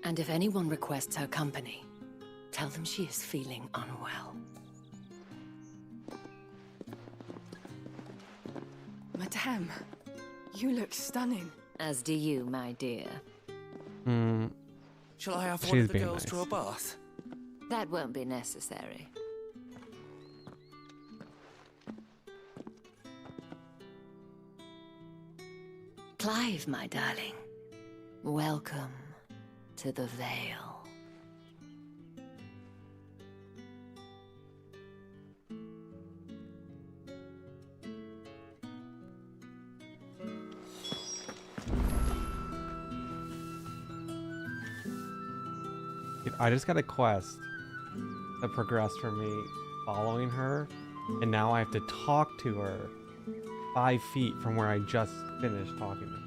And if anyone requests her company, tell them she is feeling unwell. Madame, you look stunning. As do you, my dear. Shall I have She's one of the being girls nice. to a bath? That won't be necessary. Clive, my darling. Welcome to the Vale. I just got a quest that progressed for me following her, and now I have to talk to her 5 feet from where I just finished talking to her.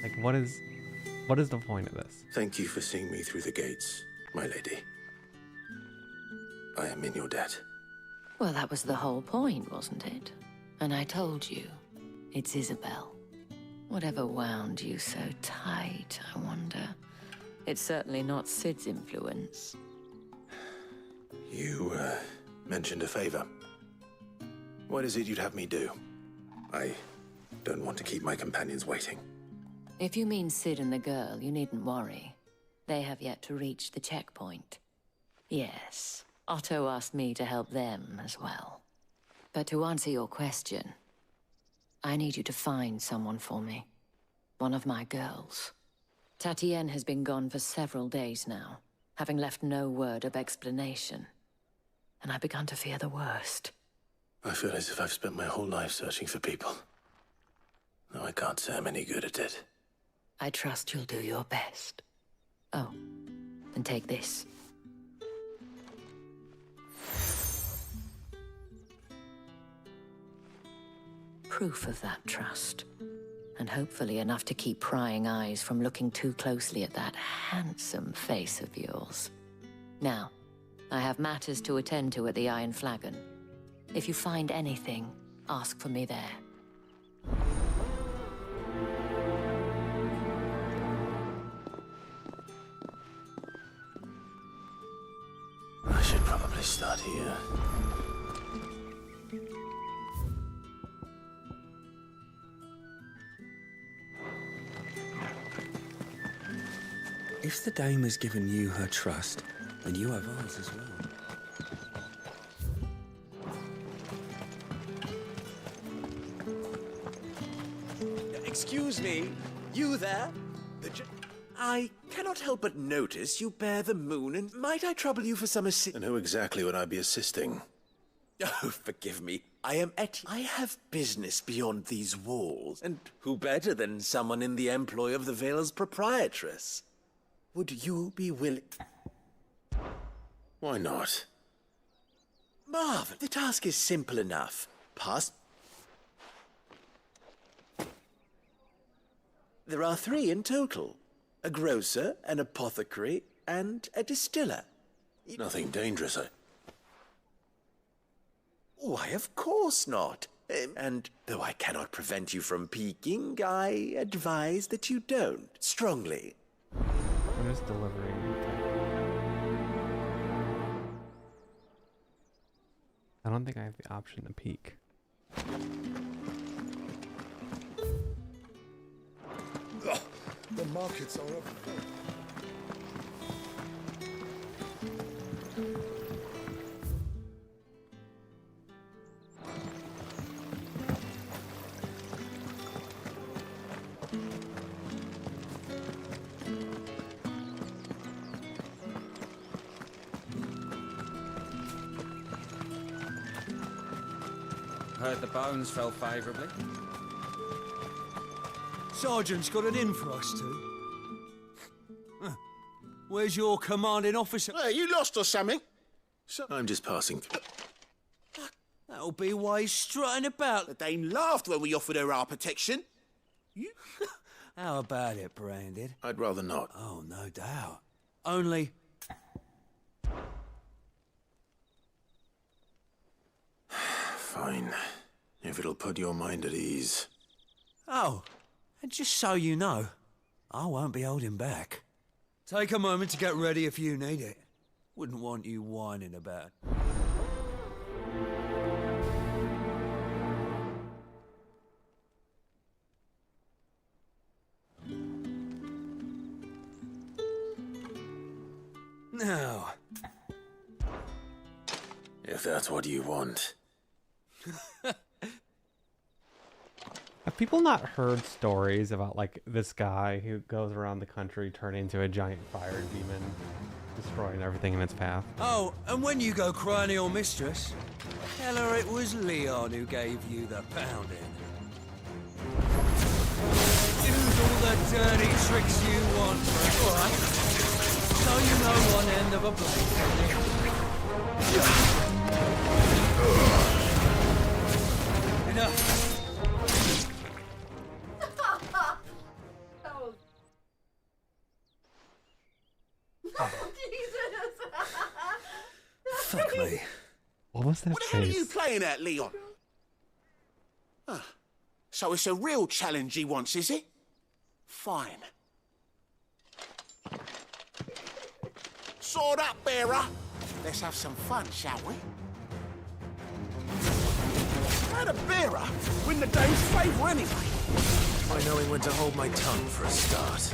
Like, what is the point of this? Thank you for seeing me through the gates, my lady. I am in your debt. Well, that was the whole point, wasn't it? And I told you, it's Isabel. Whatever wound you so tight, I wonder. It's certainly not Sid's influence. You, mentioned a favor. What is it you'd have me do? I don't want to keep my companions waiting. If you mean Sid and the girl, you needn't worry. They have yet to reach the checkpoint. Yes, Otto asked me to help them as well. But to answer your question, I need you to find someone for me. One of my girls. Tatienne has been gone for several days now, having left no word of explanation. And I've begun to fear the worst. I feel as if I've spent my whole life searching for people. No, I can't say I'm any good at it. I trust you'll do your best. Oh, and take this. Proof of that trust. And hopefully enough to keep prying eyes from looking too closely at that handsome face of yours. Now, I have matters to attend to at the Iron Flagon. If you find anything, ask for me there. I should probably start here. If the dame has given you her trust, then you have ours as well. Excuse me, you there? I cannot help but notice you bear the moon, and might I trouble you for some And who exactly would I be assisting? Oh, forgive me. I am Etty. I have business beyond these walls, and who better than someone in the employ of the Vale's proprietress? Would you be willing? Why not? Marvin, the task is simple enough. There are 3 in total. A grocer, an apothecary, and a distiller. Nothing dangerous, Why, of course not. And though I cannot prevent you from peeking, I advise that you don't. Strongly. I'm just delivering. I don't think I have the option to peek. The markets are open. Heard the bones fell favourably. Sergeant's got an in for us two. Where's your commanding officer? Hey, you lost or something? I'm just passing through. That'll be why he's strutting about. The dame laughed when we offered her our protection. How about it, Branded? I'd rather not. Oh, no doubt. Only... Fine. If it'll put your mind at ease. Oh, and just so you know, I won't be holding back. Take a moment to get ready if you need it. Wouldn't want you whining about. Now. If that's what you want. Have people not heard stories about, like, this guy who goes around the country turning into a giant fire demon, destroying everything in its path? Oh, and when you go crying to your mistress, tell her it was Leon who gave you the pounding. Use all the dirty tricks you want, alright? So you know one end of a blade. Enough. What was that What the hell are face? you playing at, Leon? So it's a real challenge he wants, is it? Fine. Sword up, bearer. Let's have some fun, shall we? How'd a bearer win the dame's favour anyway? By knowing when to hold my tongue for a start.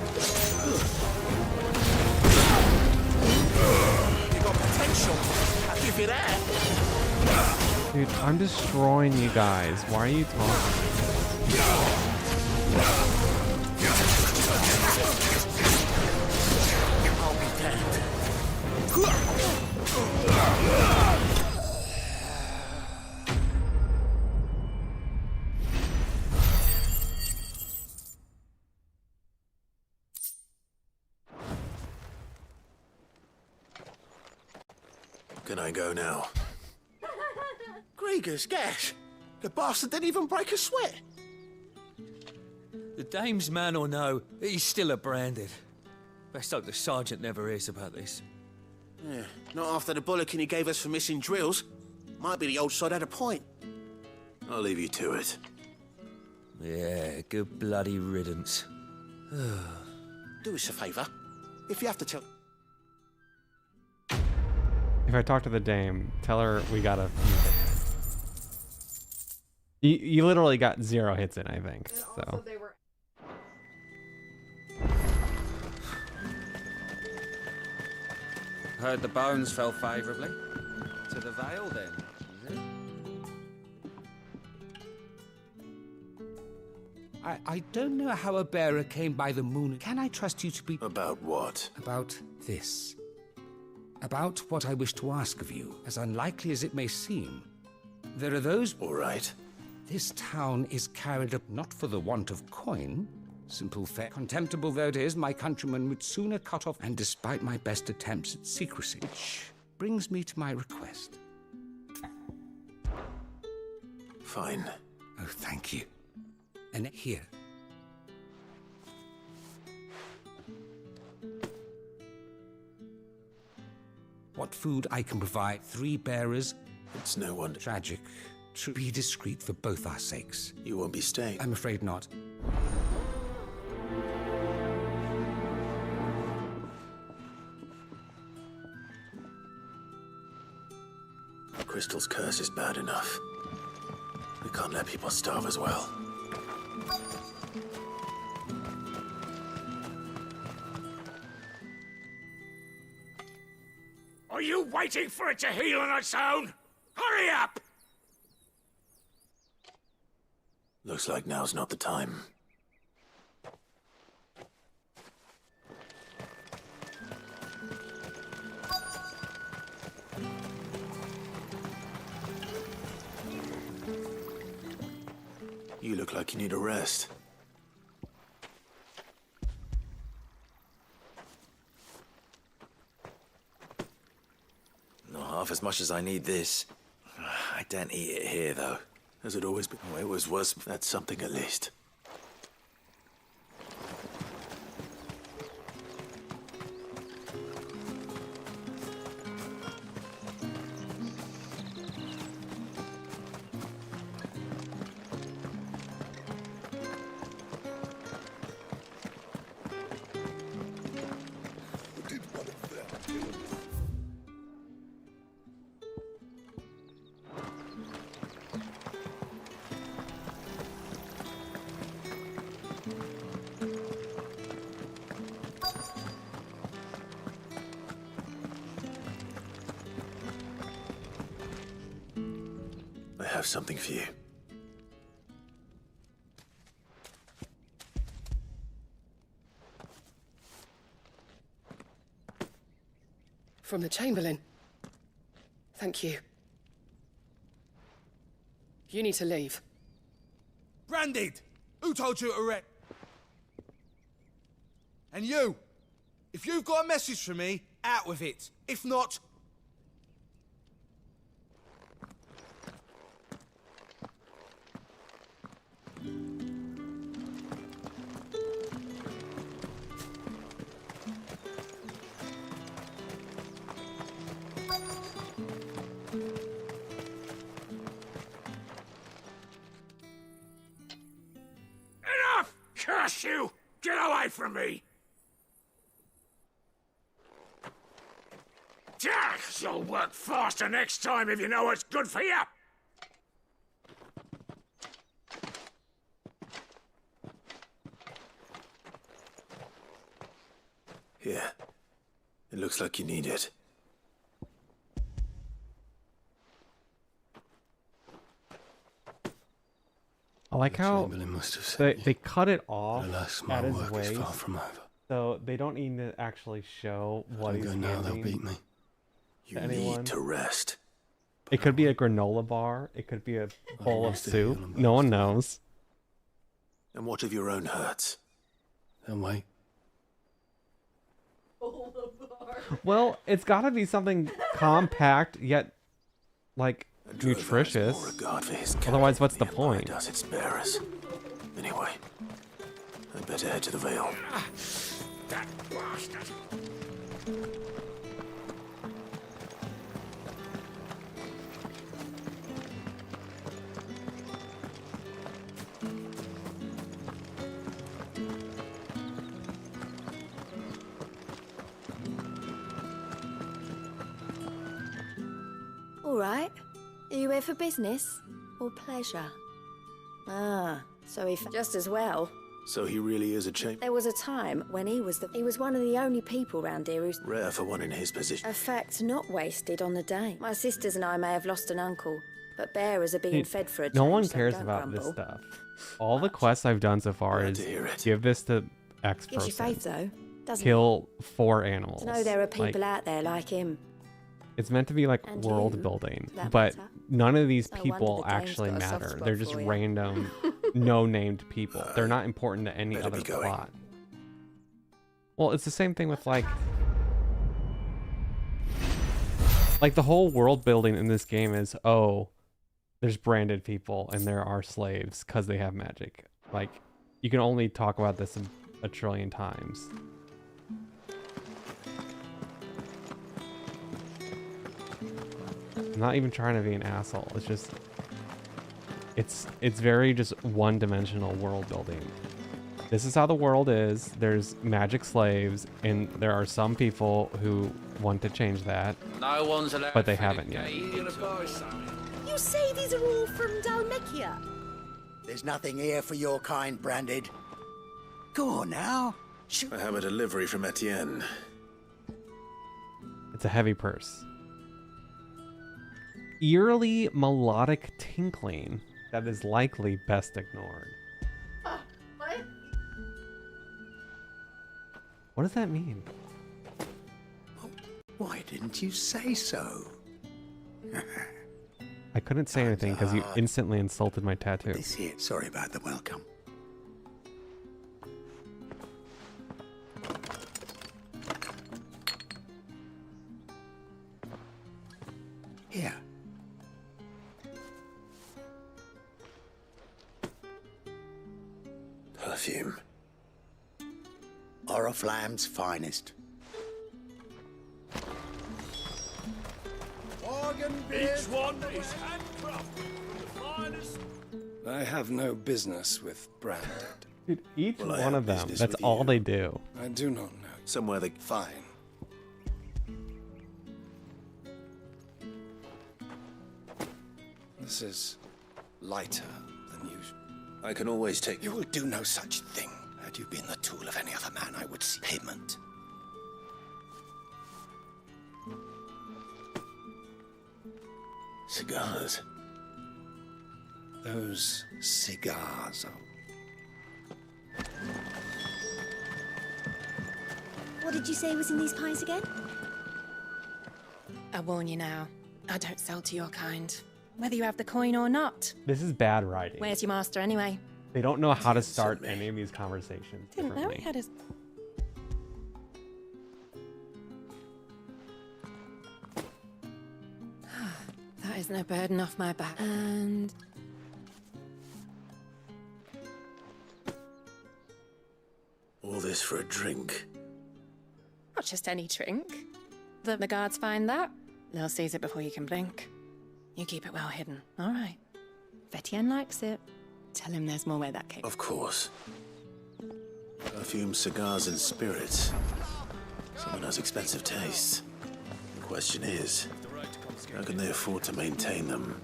You got potential. I'll give you that. Dude, I'm destroying you guys. Why are you talking? I'll be damned. Can I go now? Grieger's gas. The bastard didn't even break a sweat. The dame's man or no, he's still a branded. Best hope the sergeant never hears about this. Yeah, not after the bullocking he gave us for missing drills. Might be the old sod had a point. I'll leave you to it. Yeah, good bloody riddance. Do us a favour. If you have to tell... If I talk to the dame, tell her we got a few hits. You literally got 0 hits in, I think. So. Heard the bones fell favourably. To the Vale, then, is it? I don't know how a bearer came by the moon. Can I trust you to be... About what? About this. About what I wish to ask of you, as unlikely as it may seem. There are those... All right. This town is carried up not for the want of coin. Simple fare. Contemptible though it is, my countrymen would sooner cut off, and despite my best attempts at secrecy, which brings me to my request. Fine. Oh, thank you. And here. What food I can provide 3 bearers. It's no wonder. Tragic. To be discreet for both our sakes. You won't be staying. I'm afraid not. Crystal's curse is bad enough. We can't let people starve as well. Are you waiting for it to heal on its own? Hurry up! Looks like now's not the time. You look like you need a rest. Not half as much as I need this. I don't eat it here, though. Has it always been? Oh, it was worse. That's something at least. I have something for you. From the Chamberlain. Thank you. You need to leave. Branded! Who told you to wreck? And you! If you've got a message for me, out with it. If not... Curse you! Get away from me! You'll work faster next time if you know what's good for you! Here. It looks like you need it. I like how they cut it off at his work is waist, far from over. so they don't need to actually show what he's handing to anyone. Need to rest. It could be a granola bar. It could be a bowl of soup. No one knows. And what of your own hurts? Then wait. Well, it's got to be something compact yet, like, nutritious. Otherwise, what's the point? Does its bearers. Anyway, I'd better head to the Vale. That bastard! All right. Are you here for business or pleasure? Ah, so just as well. So he really is a champ. There was a time when he was one of the only people round here who's Rare for one in his position. a fact not wasted on the day. My sisters and I may have lost an uncle, but bearers are being Dude, fed for a no change, one so cares don't about grumble. this stuff. All the quests I've done so far is give this to X Gives you person, faith though, doesn't kill 4 it? animals. To know there are Like, people out there like him. it's meant to be like And world you, building, that but matter? none of these No wonder people the dame's actually got a soft matter. spot They're just for you. random, no-named people. They're not important to any better other be going. plot. Well, it's the same thing with like the whole world building in this game is, oh, there's branded people and there are slaves because they have magic. Like, you can only talk about this a trillion times. I'm not even trying to be an asshole. It's just, it's very just one-dimensional world building. This is how the world is. There's magic slaves, and there are some people who want to change that, No one's allowed but they for the haven't yet. gate. You say these are all from Dalmekia? There's nothing here for your kind, Branded. Go on now. I have a delivery from Etienne. It's a heavy purse. Eerily melodic tinkling that is likely best ignored. What does that mean? Why didn't you say so? I couldn't say anything because you instantly insulted my tattoo. This here. Sorry about the welcome. Here. Perfume. Oriflamme's finest. Each one is handcrafted from the finest. I have no business with Branded. Dude, each Well, I one have of them, business that's with all you. they do. I do not know. Somewhere they... Fine. This is lighter than usual. I can always take... You will do no such thing. Had you been the tool of any other man, I would see payment. Cigars. Those cigars are... What did you say was in these pies again? I warn you now, I don't sell to your kind. Whether you have the coin or not. This is bad writing. Where's your master anyway? They don't know how to start any of these conversations Didn't know he differently. had his... That is no burden off my back. And... All this for a drink. not just any drink. The guards find that, they'll seize it before you can blink. You keep it well hidden, all right. Etienne likes it. Tell him there's more where that came. Of course. Perfume, cigars, and spirits. Someone has expensive tastes. The question is, how can they afford to maintain them?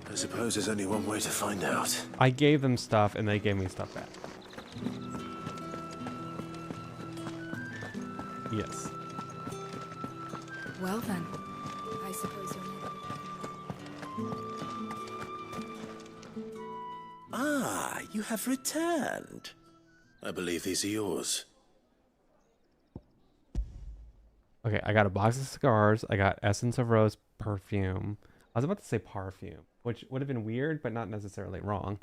I suppose there's only one way to find out. I gave them stuff and they gave me stuff back. Yes. Well then, I suppose you're Ah, you have returned. I believe these are yours. Okay, I got a box of cigars. I got Essence of Rose perfume. I was about to say parfum, which would have been weird, but not necessarily wrong.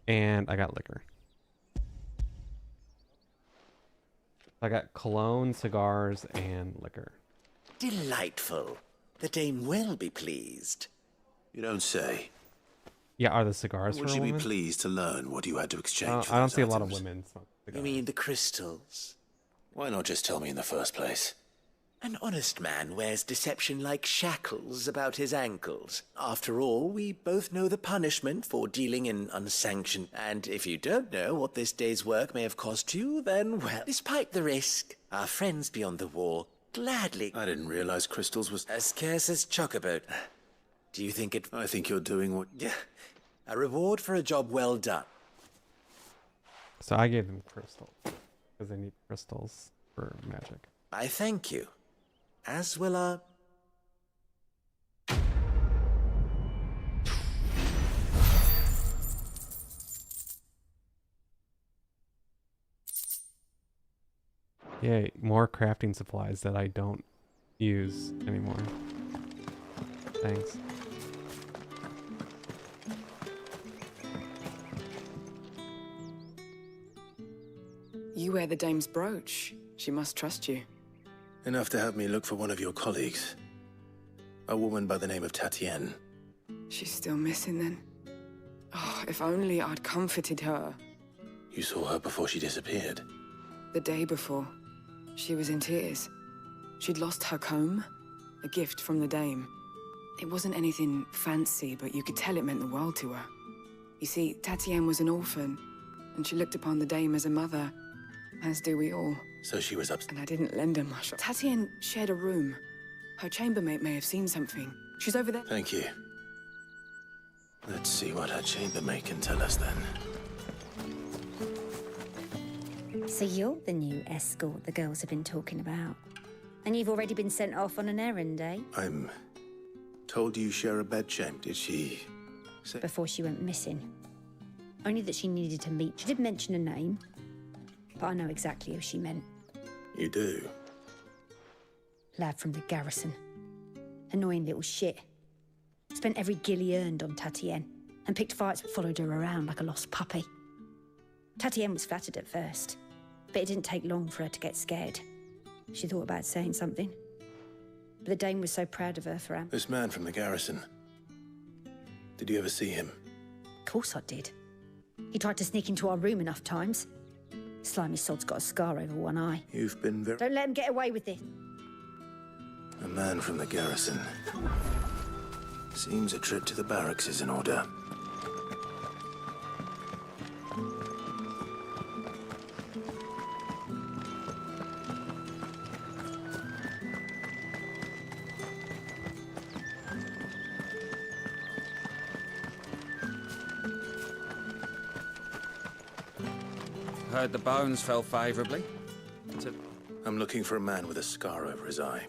And I got liquor. I got cologne, cigars, and liquor. Delightful. The dame will be pleased. You don't say. Yeah, are the cigars Would for a you be woman? pleased to learn what you had to exchange for I don't those see a lot of items? women smoke You cigars. mean the crystals? Why not just tell me in the first place? An honest man wears deception like shackles about his ankles. After all, we both know the punishment for dealing in unsanctioned. And if you don't know what this day's work may have cost you, then, well, despite the risk, our friends beyond the wall gladly... I didn't realize crystals was... As scarce as chocoboat. Do you think it... I think you're doing what... Yeah. A reward for a job well done. So I gave them crystals because they need crystals for magic. I thank you. As will our... Yay, more crafting supplies that I don't use anymore. Thanks. You wear the dame's brooch. She must trust you. Enough to have me look for one of your colleagues. A woman by the name of Tatienne. She's still missing then. Oh, if only I'd comforted her. You saw her before she disappeared. The day before, she was in tears. She'd lost her comb, a gift from the dame. It wasn't anything fancy, but you could tell it meant the world to her. You see, Tatienne was an orphan, and she looked upon the dame as a mother, as do we all. So she was upset. And I didn't lend her much. Tatienne shared a room. Her chambermaid may have seen something. She's over there. Thank you. Let's see what her chambermaid can tell us then. So you're the new escort the girls have been talking about. And you've already been sent off on an errand, eh? I'm told you share a bedchamber. Did she say? Before she went missing. Only that she needed to meet. She did mention a name, but I know exactly who she meant. You do? Lad from the garrison. Annoying little shit. Spent every gil he earned on Tatienne, and picked fights that followed her around like a lost puppy. Tatienne was flattered at first, but it didn't take long for her to get scared. She thought about saying something, but the dame was so proud of her for him. This man from the garrison. Did you ever see him? Of course I did. He tried to sneak into our room enough times. Slimy sod's got a scar over one eye. You've been very... Don't let him get away with this. A man from the garrison. Seems a trip to the barracks is in order. Heard the bones fell favourably. I'm looking for a man with a scar over his eye.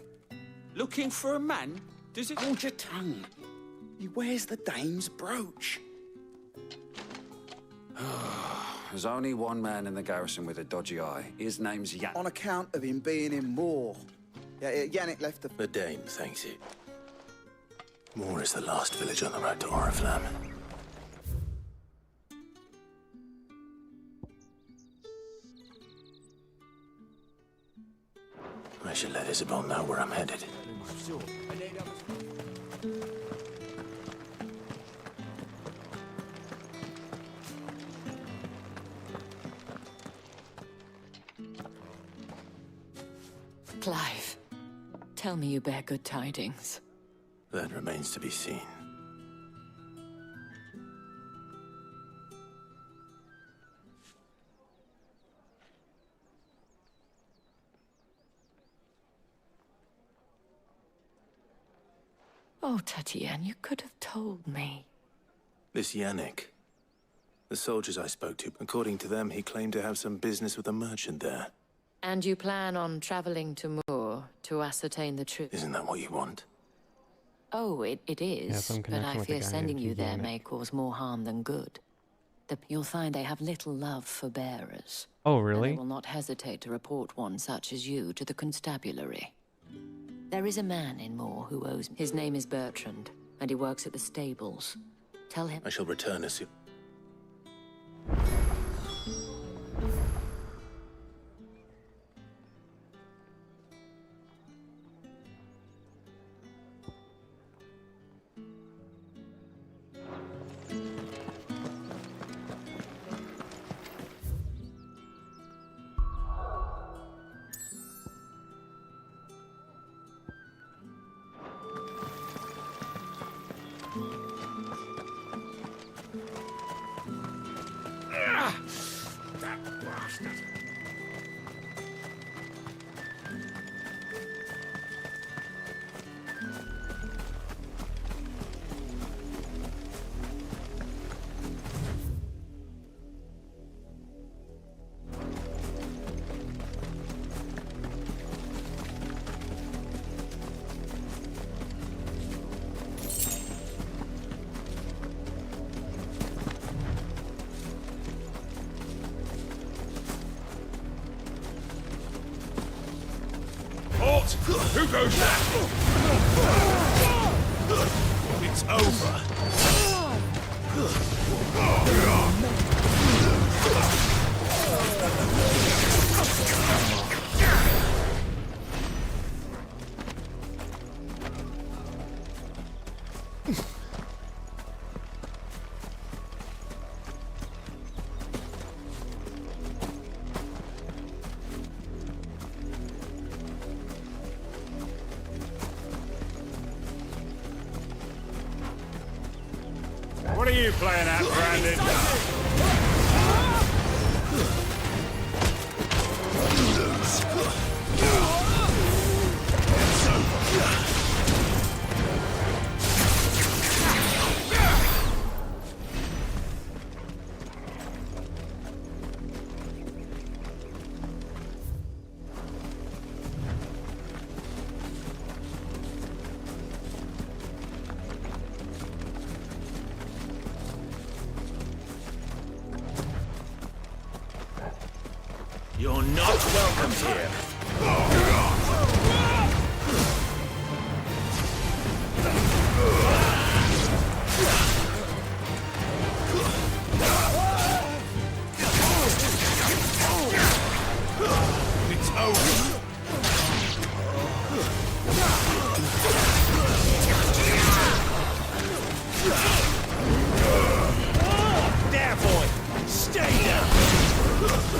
Looking for a man? Does it... Hold your tongue. He wears the dame's brooch. There's only one man in the garrison with a dodgy eye. His name's Yannick. On account of him being in Moor. Yeah, Yannick left the... The dame thanks you. Moor is the last village on the road to Oriflamme. I should let Isabel know where I'm headed. Clive, tell me you bear good tidings. That remains to be seen. Oh, Tatienne, you could have told me. This Yannick. The soldiers I spoke to, according to them, he claimed to have some business with a merchant there. And you plan on traveling to Moor to ascertain the truth? Isn't that what you want? Oh, it is, some but connection I with the fear guy sending named you there Yannick. may cause more harm than good. You'll find they have little love for bearers. Oh, And really? they will not hesitate to report one such as you to the constabulary. There is a man in Moor who owes me. His name is Bertrand, and he works at the stables. Tell him... I shall return as soon. That bastard. Halt! Who goes there? It's over. What are you playing at, Brandon? You're not welcome here. It's over. There, boy. Stay down.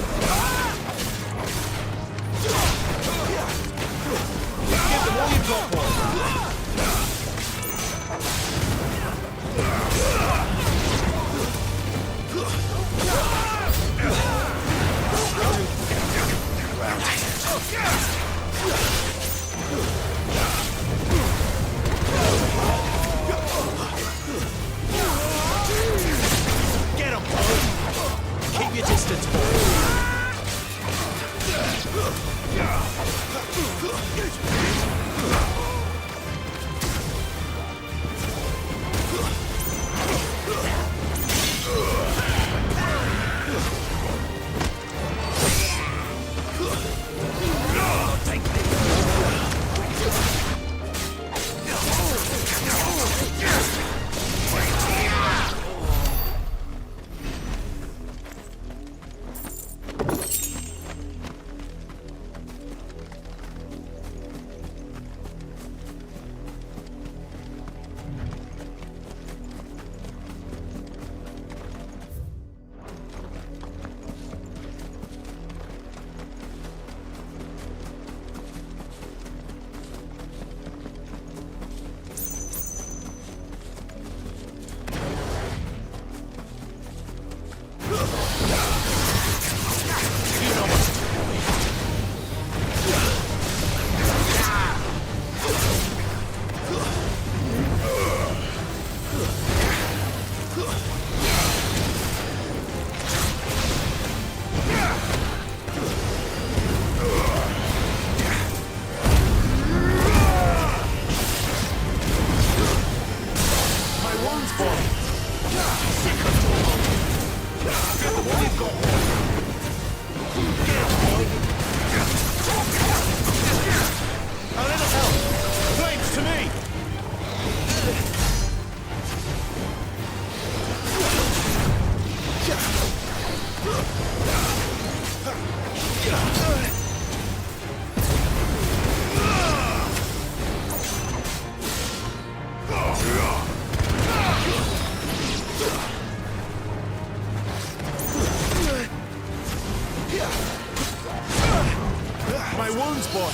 My wounds, boy.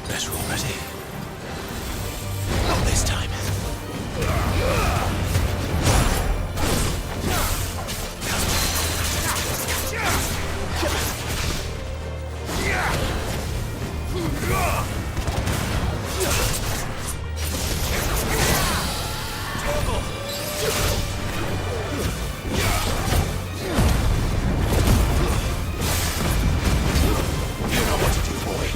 Better already. Not this time. You know what to do, boy.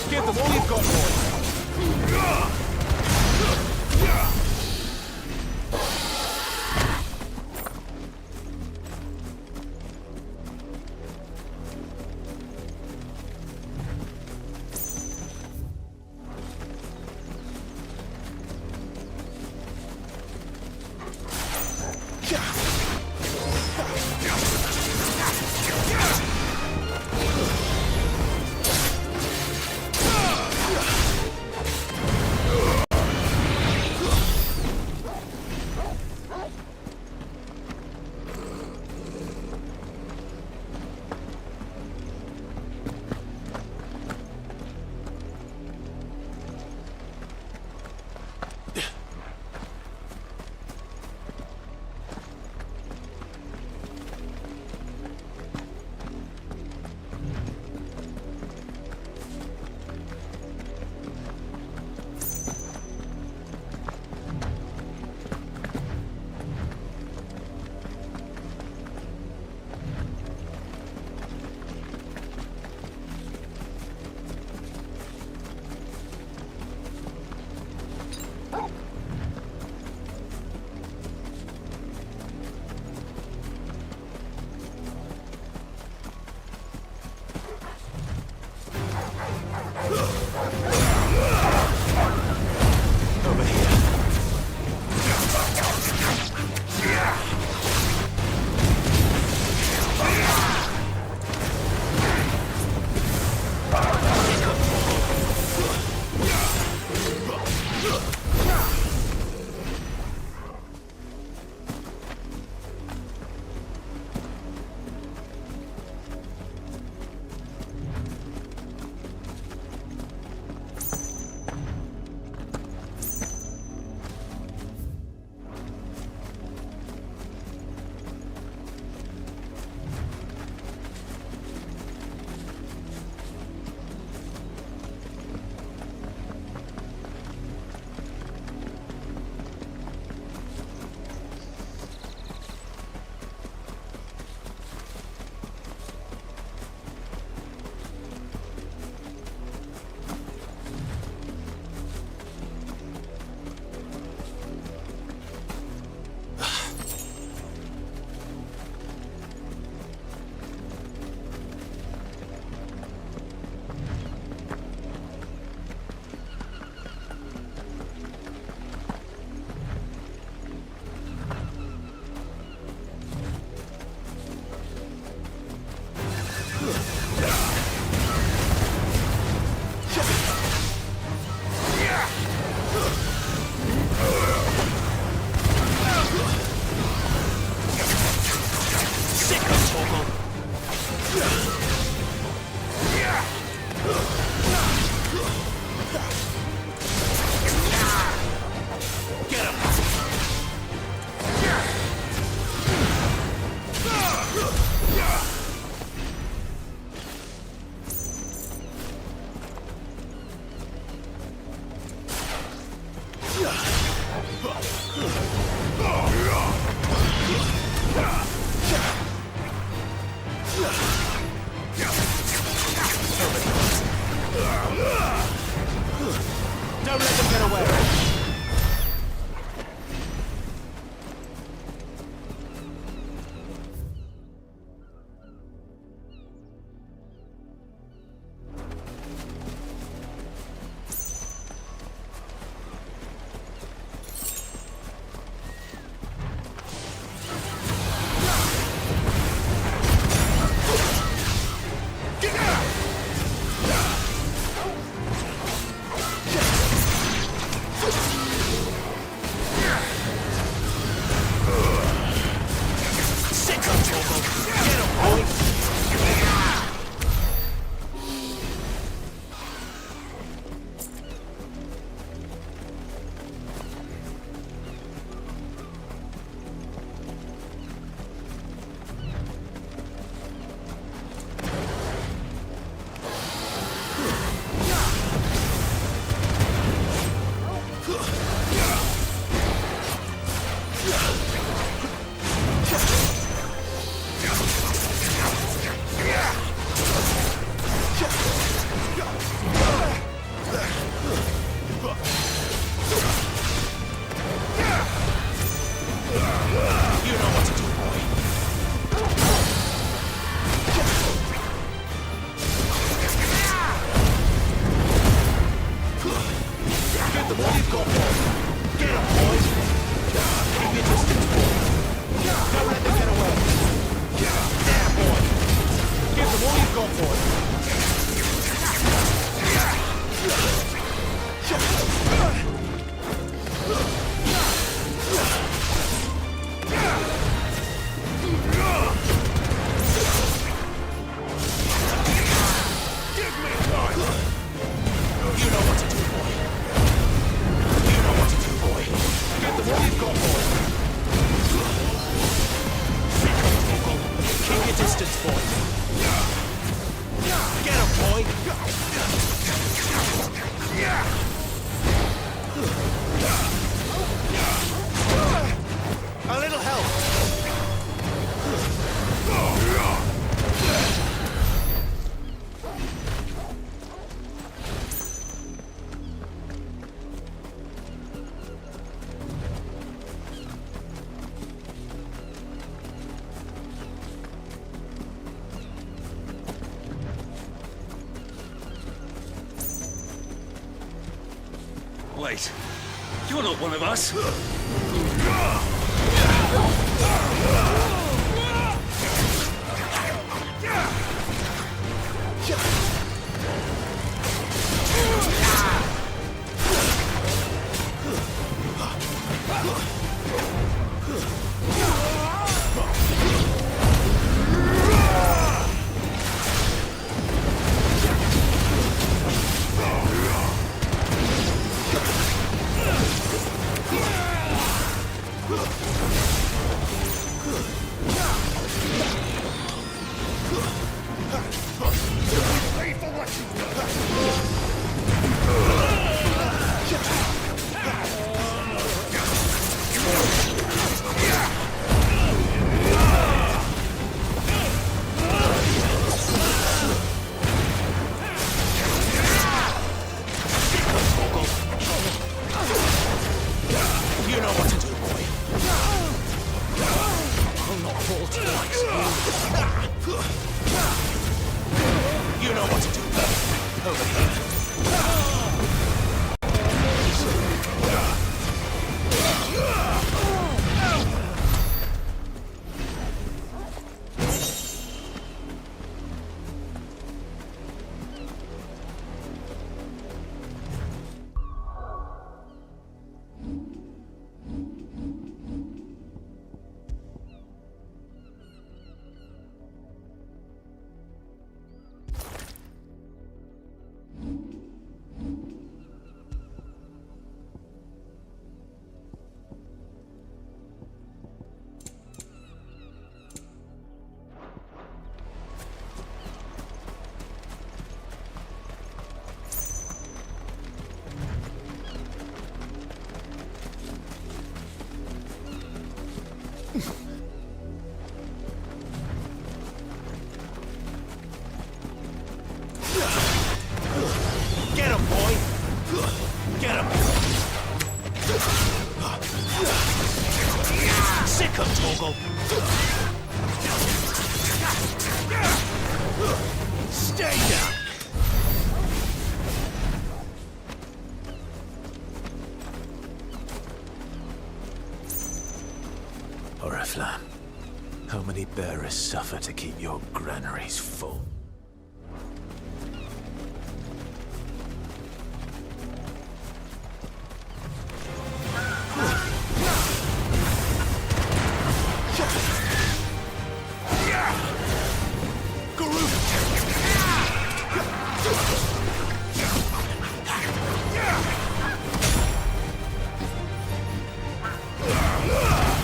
Give them all you've got, boy. Give them all you've got, boy. Get up, boys. Keep your distance, boy. Don't let them get away. There, boy. Give them all you've got, boy. Give me time. You know what to do, boy. You know what to do, boy. Give them all you've got, boy. Keep your distance, boy. Get him, boy. A little help. Wait, you're not one of us. You know what to do, boy. I'll not fall twice. You know what to do. Over here. Get him, boy! Get him! Sick him, Toggle! Stay down! Oriflamme, how many bearers suffer to keep your granaries full?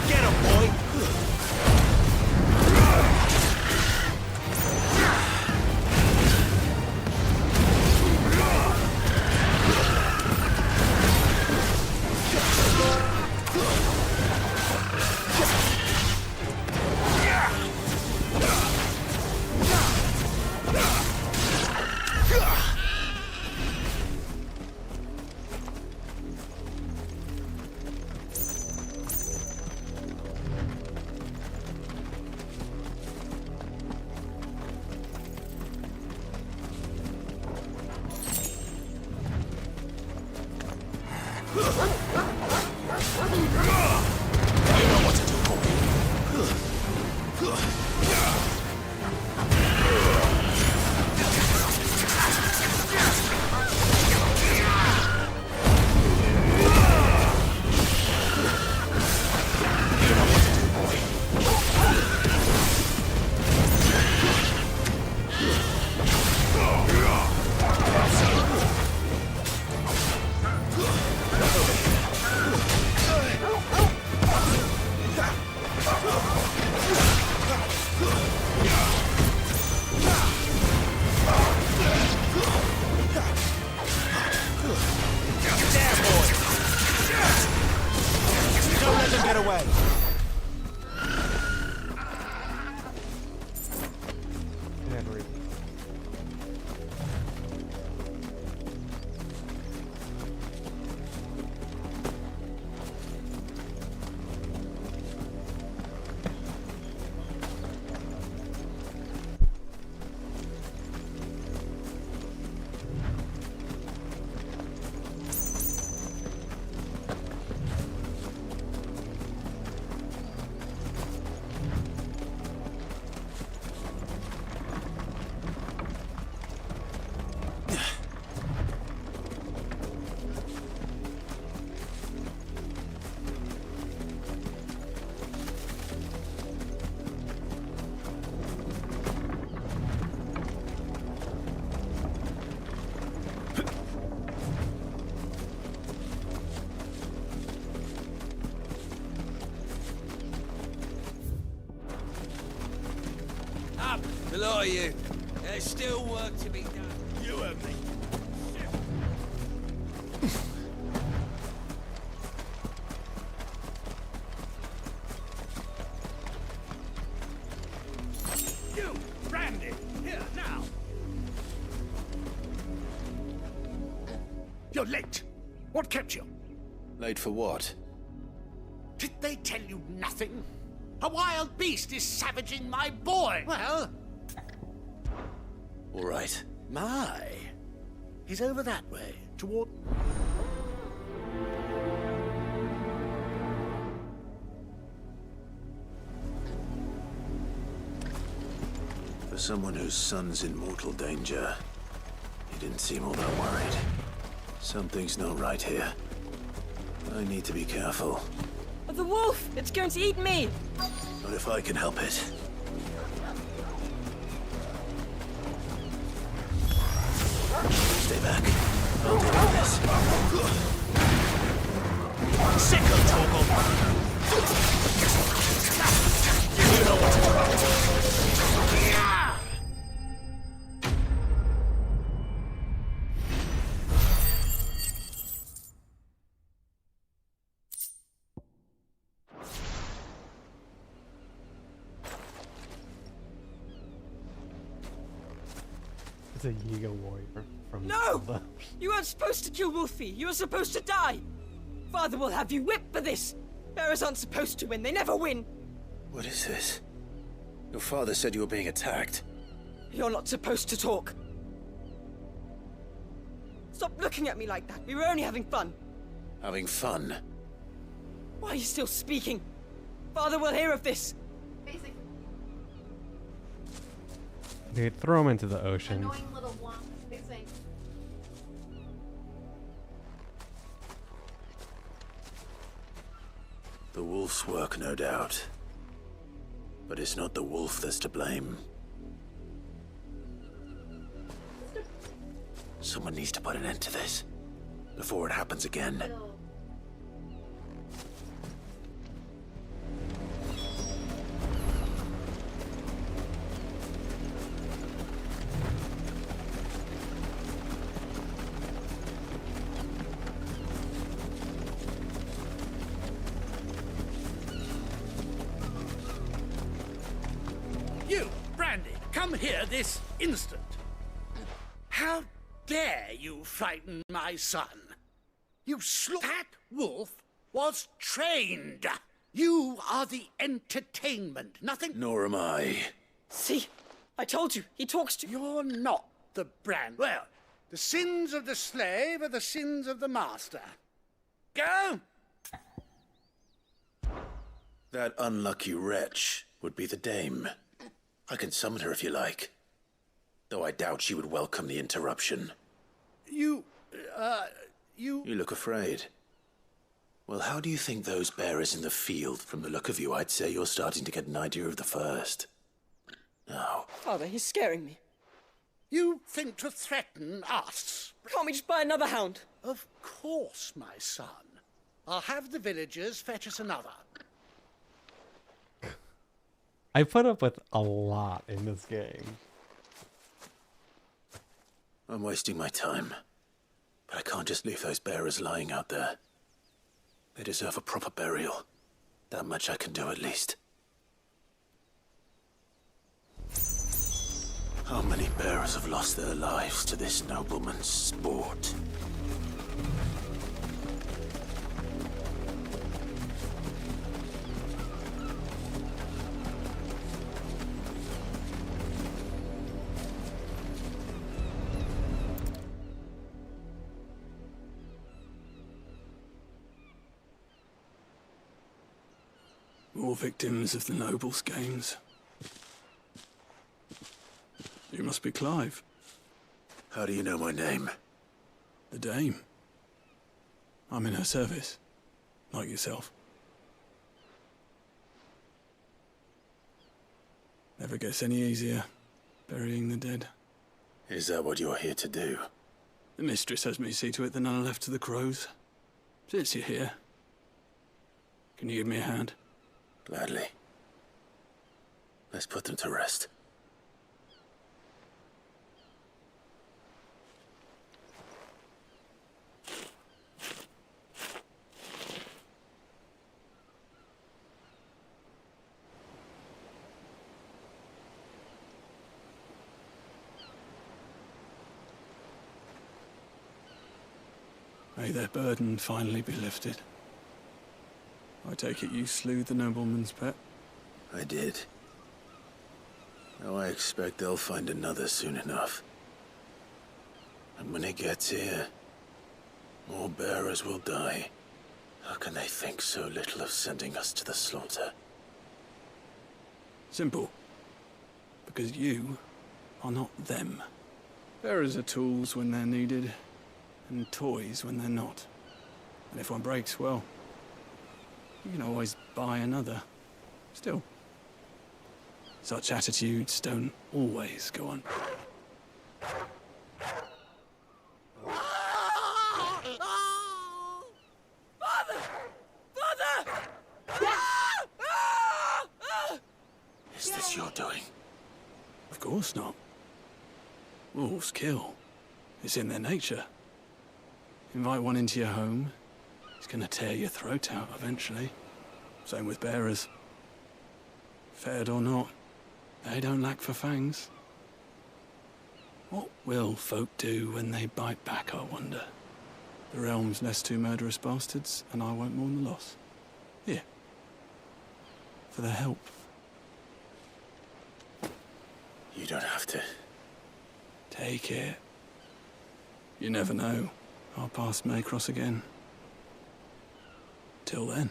Get him, boy! what to do, boy. Don't let them get away. Never. Up, below you. There's still work to be done. You and me. You, Brandy, here, now. You're late. What kept you? Late for what? Did they tell you nothing? A wild beast is savaging my boy. Well, All right. my. He's over that way, toward... For someone whose son's in mortal danger, he didn't seem all that worried. Something's not right here. I need to be careful. The wolf! It's going to eat me! Not if I can help it. Stay back. I'll deal with this. Sickle, Torgal! You know what to do. It's a Yiga warrior from No! Zelda. You weren't supposed to kill Wolfie! You were supposed to die! Father will have you whipped for this! Bearers aren't supposed to win, they never win! What is this? Your father said you were being attacked. You're not supposed to talk. Stop looking at me like that. We were only having fun. Having fun? Why are you still speaking? Father will hear of this. Dude, throw him into the ocean. The wolf's work, no doubt. But it's not the wolf that's to blame. Someone needs to put an end to this before it happens again. You, Brandy, come here this instant. How dare you frighten my son? You That wolf was trained. You are the entertainment, nothing... Nor am I. See? I told you, he talks to... You're not the brand. Well, the sins of the slave are the sins of the master. Go! That unlucky wretch would be the dame. I can summon her if you like. Though I doubt she would welcome the interruption. You look afraid. Well, how do you think those bearers in the field? From the look of you, I'd say you're starting to get an idea of the first. Now. Father, he's scaring me. You think to threaten us? Can't we just buy another hound? Of course, my son. I'll have the villagers fetch us another. I put up with a lot in this game. I'm wasting my time. But I can't just leave those bearers lying out there. They deserve a proper burial. That much I can do at least. How many bearers have lost their lives to this nobleman's sport? More victims of the nobles' games. You must be Clive. How do you know my name? The Dame. I'm in her service, like yourself. Never gets any easier, burying the dead. Is that what you're here to do? The mistress has me see to it that none are left to the crows. Since you're here, can you give me a hand? Gladly. Let's put them to rest. May their burden finally be lifted. I take it you slew the nobleman's pet? I did. Now I expect they'll find another soon enough. And when it gets here, more bearers will die. How can they think so little of sending us to the slaughter? Simple. Because you are not them. Bearers are tools when they're needed, and toys when they're not. And if one breaks, well, you can always buy another. Still, such attitudes don't always go on. Father! Father! Is this your doing? Of course not. Wolves kill. It's in their nature. Invite one into your home, he's gonna tear your throat out eventually. Same with bearers. Fed or not, they don't lack for fangs. What will folk do when they bite back, I wonder? The realm's less two murderous bastards, and I won't mourn the loss. Here. For their help. You don't have to. Take it. You never know. Our paths may cross again. Till then.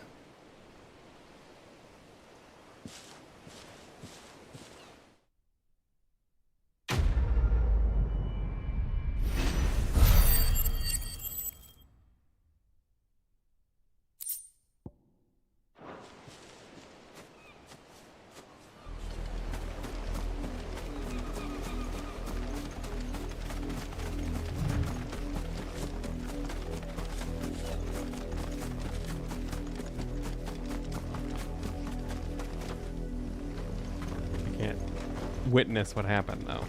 Witness what happened though.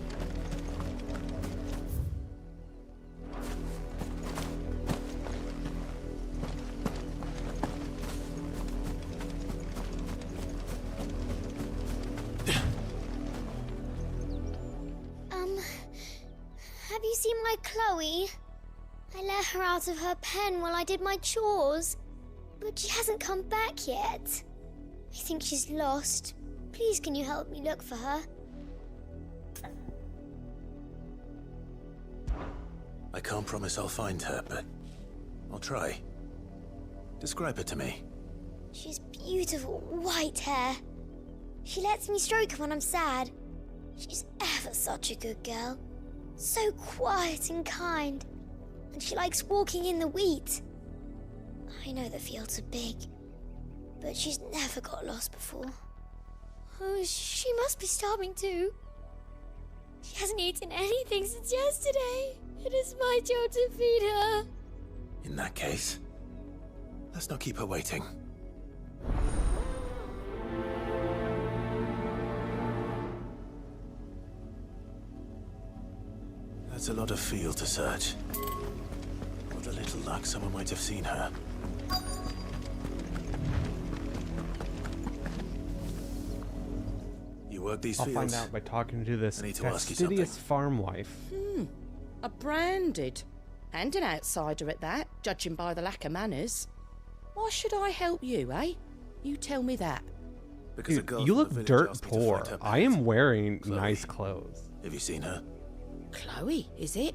Have you seen my Chloe? I let her out of her pen while I did my chores, but she hasn't come back yet. I think she's lost. Please, can you help me look for her? I can't promise I'll find her, but I'll try. Describe her to me. She's beautiful white hair. She lets me stroke her when I'm sad. She's ever such a good girl. So quiet and kind. And she likes walking in the wheat. I know the fields are big, but she's never got lost before. Oh, she must be starving too. She hasn't eaten anything since yesterday. It is my job to feed her. In that case, let's not keep her waiting. That's a lot of field to search. With a little luck, someone might have seen her. You work these I'll fields? find out by talking to this I need to ask you fastidious farm wife. A branded. And an outsider at that, judging by the lack of manners. Why should I help you, eh? You tell me that. Because Dude, you look dirt poor. I am wearing nice clothes. Have you seen her? Chloe, is it?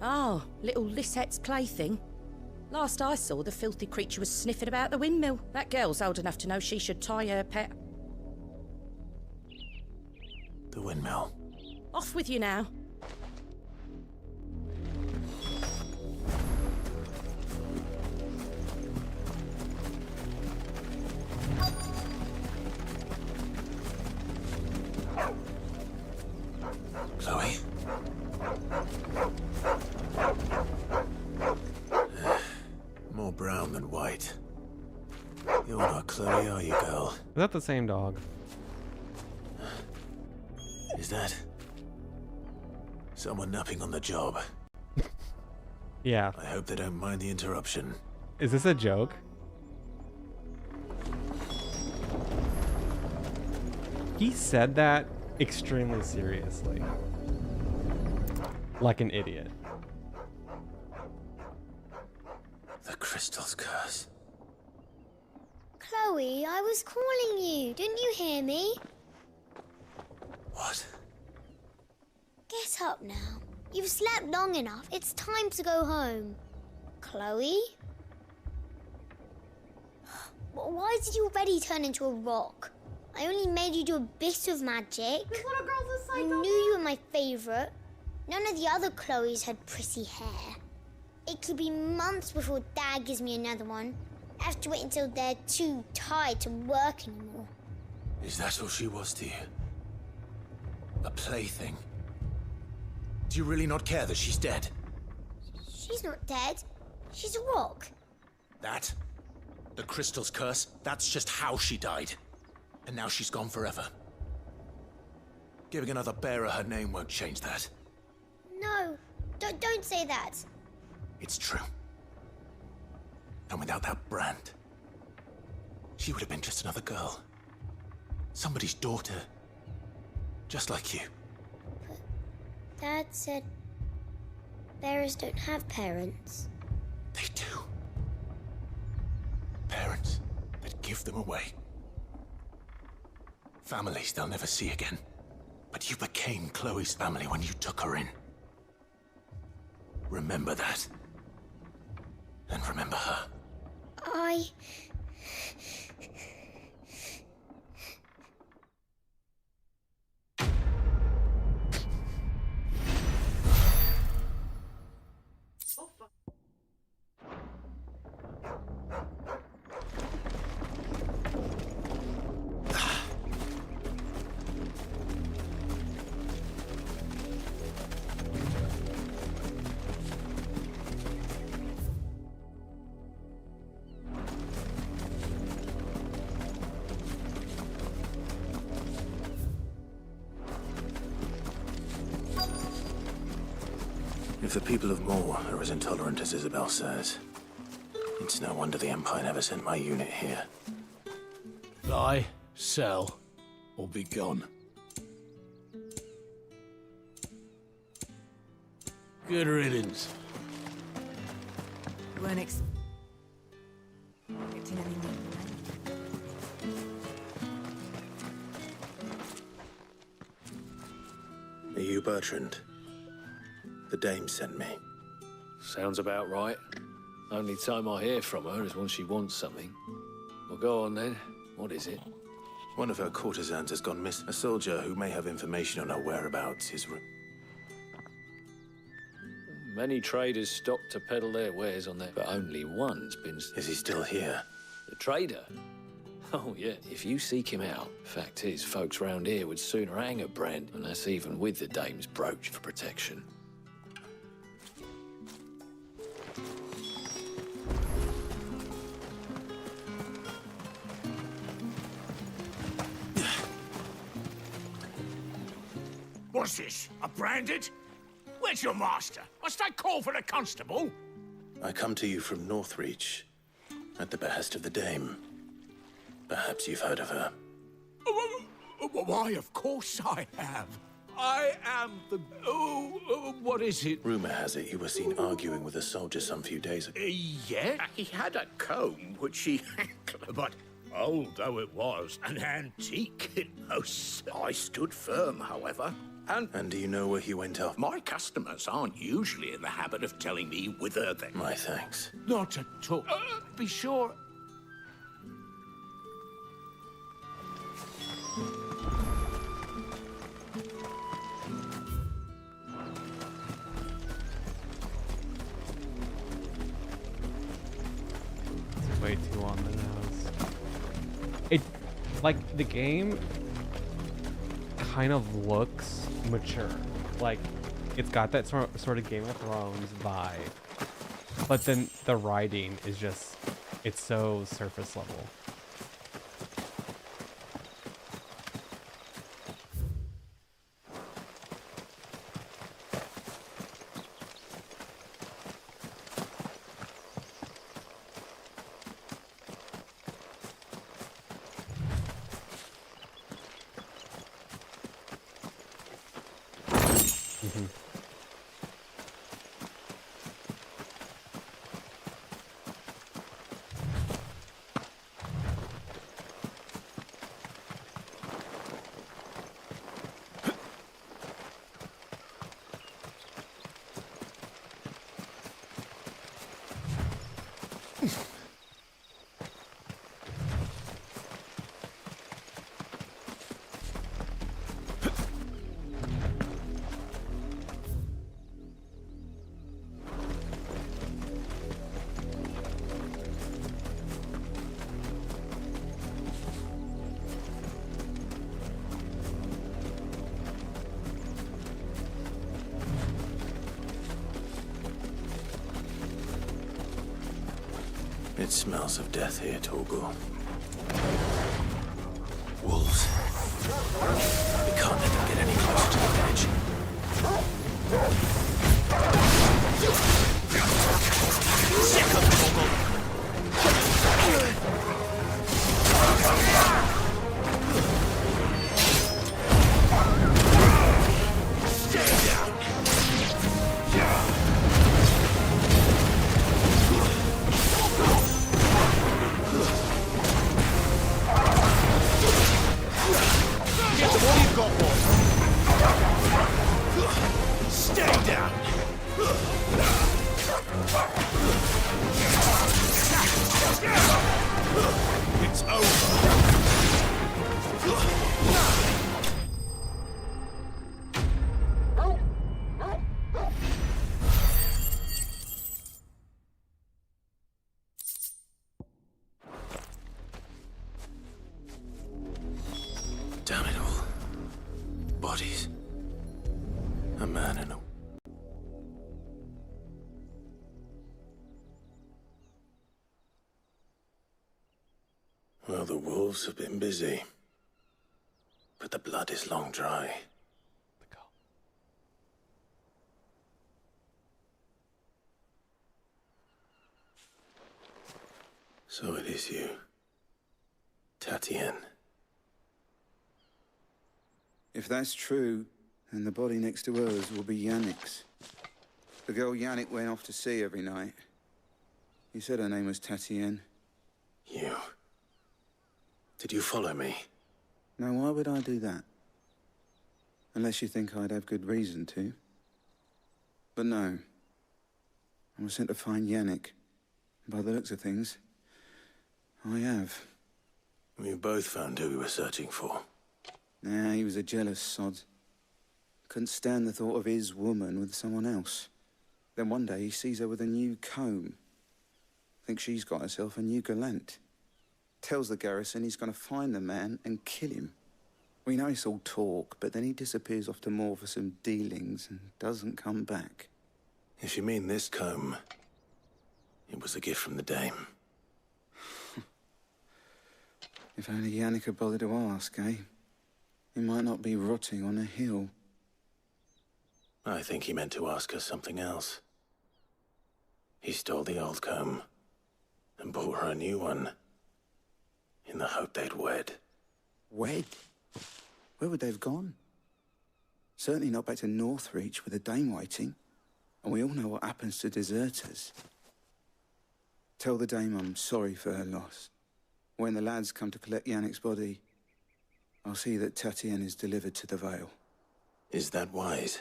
Oh, little Lisette's plaything. Last I saw, the filthy creature was sniffing about the windmill. That girl's old enough to know she should tie her pet. The windmill. Off with you now. Chloe? More brown than white. You're not Chloe, are you, girl? Is that the same dog? Is that someone napping on the job? Yeah. I hope they don't mind the interruption. Is this a joke? He said that extremely seriously. Like an idiot. The crystal's curse. Chloe, I was calling you. Didn't you hear me? What? Get up now. You've slept long enough. It's time to go home. Chloe? Why did you already turn into a rock? I only made you do a bit of magic. I knew you were my favourite. None of the other Chloes had pretty hair. It could be months before Dad gives me another one. I have to wait until they're too tired to work anymore. Is that all she was to you? A plaything? Do you really not care that she's dead? She's not dead. She's a rock. That? The crystal's curse? That's just how she died. And now she's gone forever. Giving another bearer her name won't change that. No, don't say that. It's true. And without that brand, she would have been just another girl. Somebody's daughter. Just like you. Dad said bearers don't have parents. They do. Parents that give them away. Families they'll never see again. But you became Chloe's family when you took her in. Remember that. And remember her. If the people of Moor are as intolerant as Isabel says, it's no wonder the Empire never sent my unit here. Buy, sell, or be gone. Good riddance. You weren't expecting any more. Are you Bertrand? The dame sent me. Sounds about right. Only time I hear from her is when she wants something. Well, go on then. What is it? One of her courtesans has gone missing. A soldier who may have information on her whereabouts is... Many traders stop to peddle their wares on there, but only one's been... Is he still here? The trader? Oh, yeah. If you seek him out, fact is, folks round here would sooner hang a brand, and that's even with the dame's brooch for protection. What's this? A branded? Where's your master? Must I call for a constable? I come to you from Northreach, at the behest of the dame. Perhaps you've heard of her. Why, of course I have. I am the... what is it? Rumor has it you were seen arguing with a soldier some few days ago. Yeah, he had a comb which he... but old though it was, an antique it most... I stood firm, however. And do you know where he went off? My customers aren't usually in the habit of telling me whither they... My thanks. Not at all. Be sure... It's way too on the nose. It, like, the game kind of looks mature. Like, it's got that sort of Game of Thrones vibe. But then the writing is just, it's so surface level. It smells of death here, Torgal. Wolves. We can't let them get any closer to the edge. Sick of Torgal! It's over. Damn it all. Bodies. A man and a... Well, the wolves have been busy. But the blood is long dry. So it is you, Tatienne. If that's true, then the body next to hers will be Yannick's. The girl Yannick went off to sea every night. He said her name was Tatienne. You... Did you follow me? Now, why would I do that? Unless you think I'd have good reason to. But no. I was sent to find Yannick. By the looks of things, I have. We both found who we were searching for. Nah, he was a jealous sod. Couldn't stand the thought of his woman with someone else. Then one day he sees her with a new comb. Thinks she's got herself a new gallant. Tells the garrison he's going to find the man and kill him. We know it's all talk, but then he disappears off to Moor for some dealings and doesn't come back. If you mean this comb, it was a gift from the dame. If only Yannick had bothered to ask, eh? He might not be rotting on a hill. I think he meant to ask her something else. He stole the old comb and bought her a new one in the hope they'd wed. Wed? Where would they have gone? Certainly not back to Northreach with a dame waiting. And we all know what happens to deserters. Tell the dame I'm sorry for her loss. When the lads come to collect Yannick's body, I'll see that Tatienne is delivered to the Vale. Is that wise?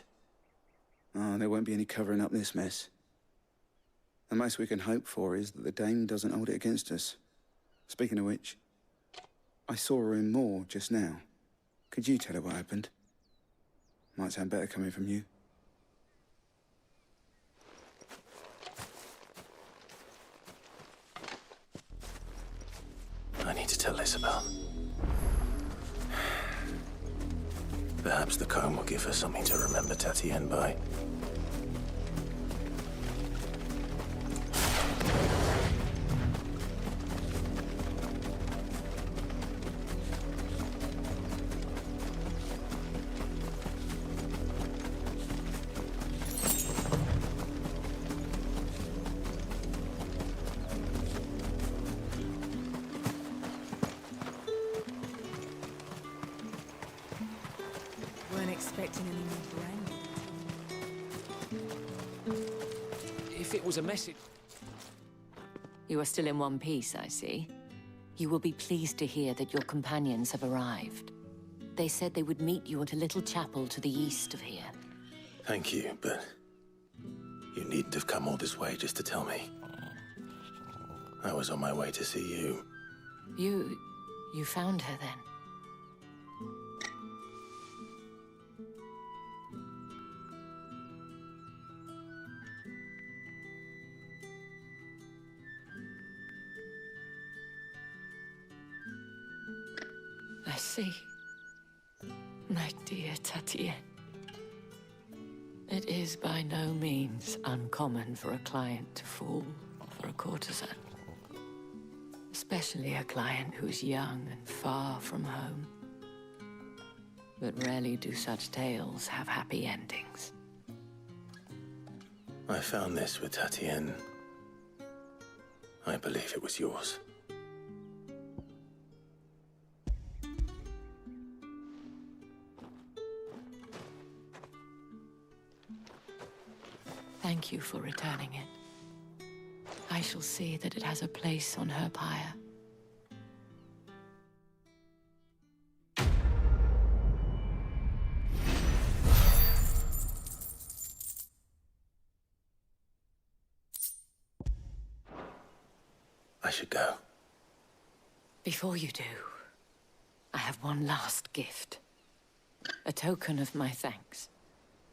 Oh, there won't be any covering up this mess. The most we can hope for is that the dame doesn't hold it against us. Speaking of which, I saw her in Moor just now. Could you tell her what happened? Might sound better coming from you. I need to tell Isabel. Perhaps the comb will give her something to remember Tatienne by. Weren't expecting any more brand. If it was a message... You are still in one piece, I see. You will be pleased to hear that your companions have arrived. They said they would meet you at a little chapel to the east of here. Thank you, but you needn't have come all this way just to tell me. I was on my way to see you. You found her then? I see. My dear Tatienne. It is by no means uncommon for a client to fall for a courtesan. Especially a client who's young and far from home. But rarely do such tales have happy endings. I found this with Tatienne. I believe it was yours. Thank you for returning it. I shall see that it has a place on her pyre. I should go. Before you do, I have one last gift. A token of my thanks.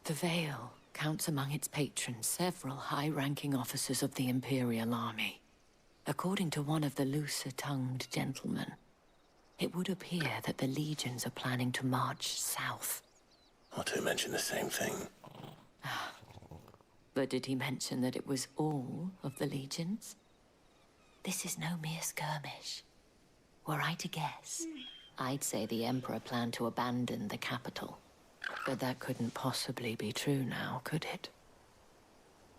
The Vale counts among its patrons several high-ranking officers of the Imperial Army. According to one of the looser-tongued gentlemen, it would appear that the legions are planning to march south. Or to mention the same thing. But did he mention that it was all of the legions? This is no mere skirmish. Were I to guess, I'd say the Emperor planned to abandon the capital. But that couldn't possibly be true now, could it?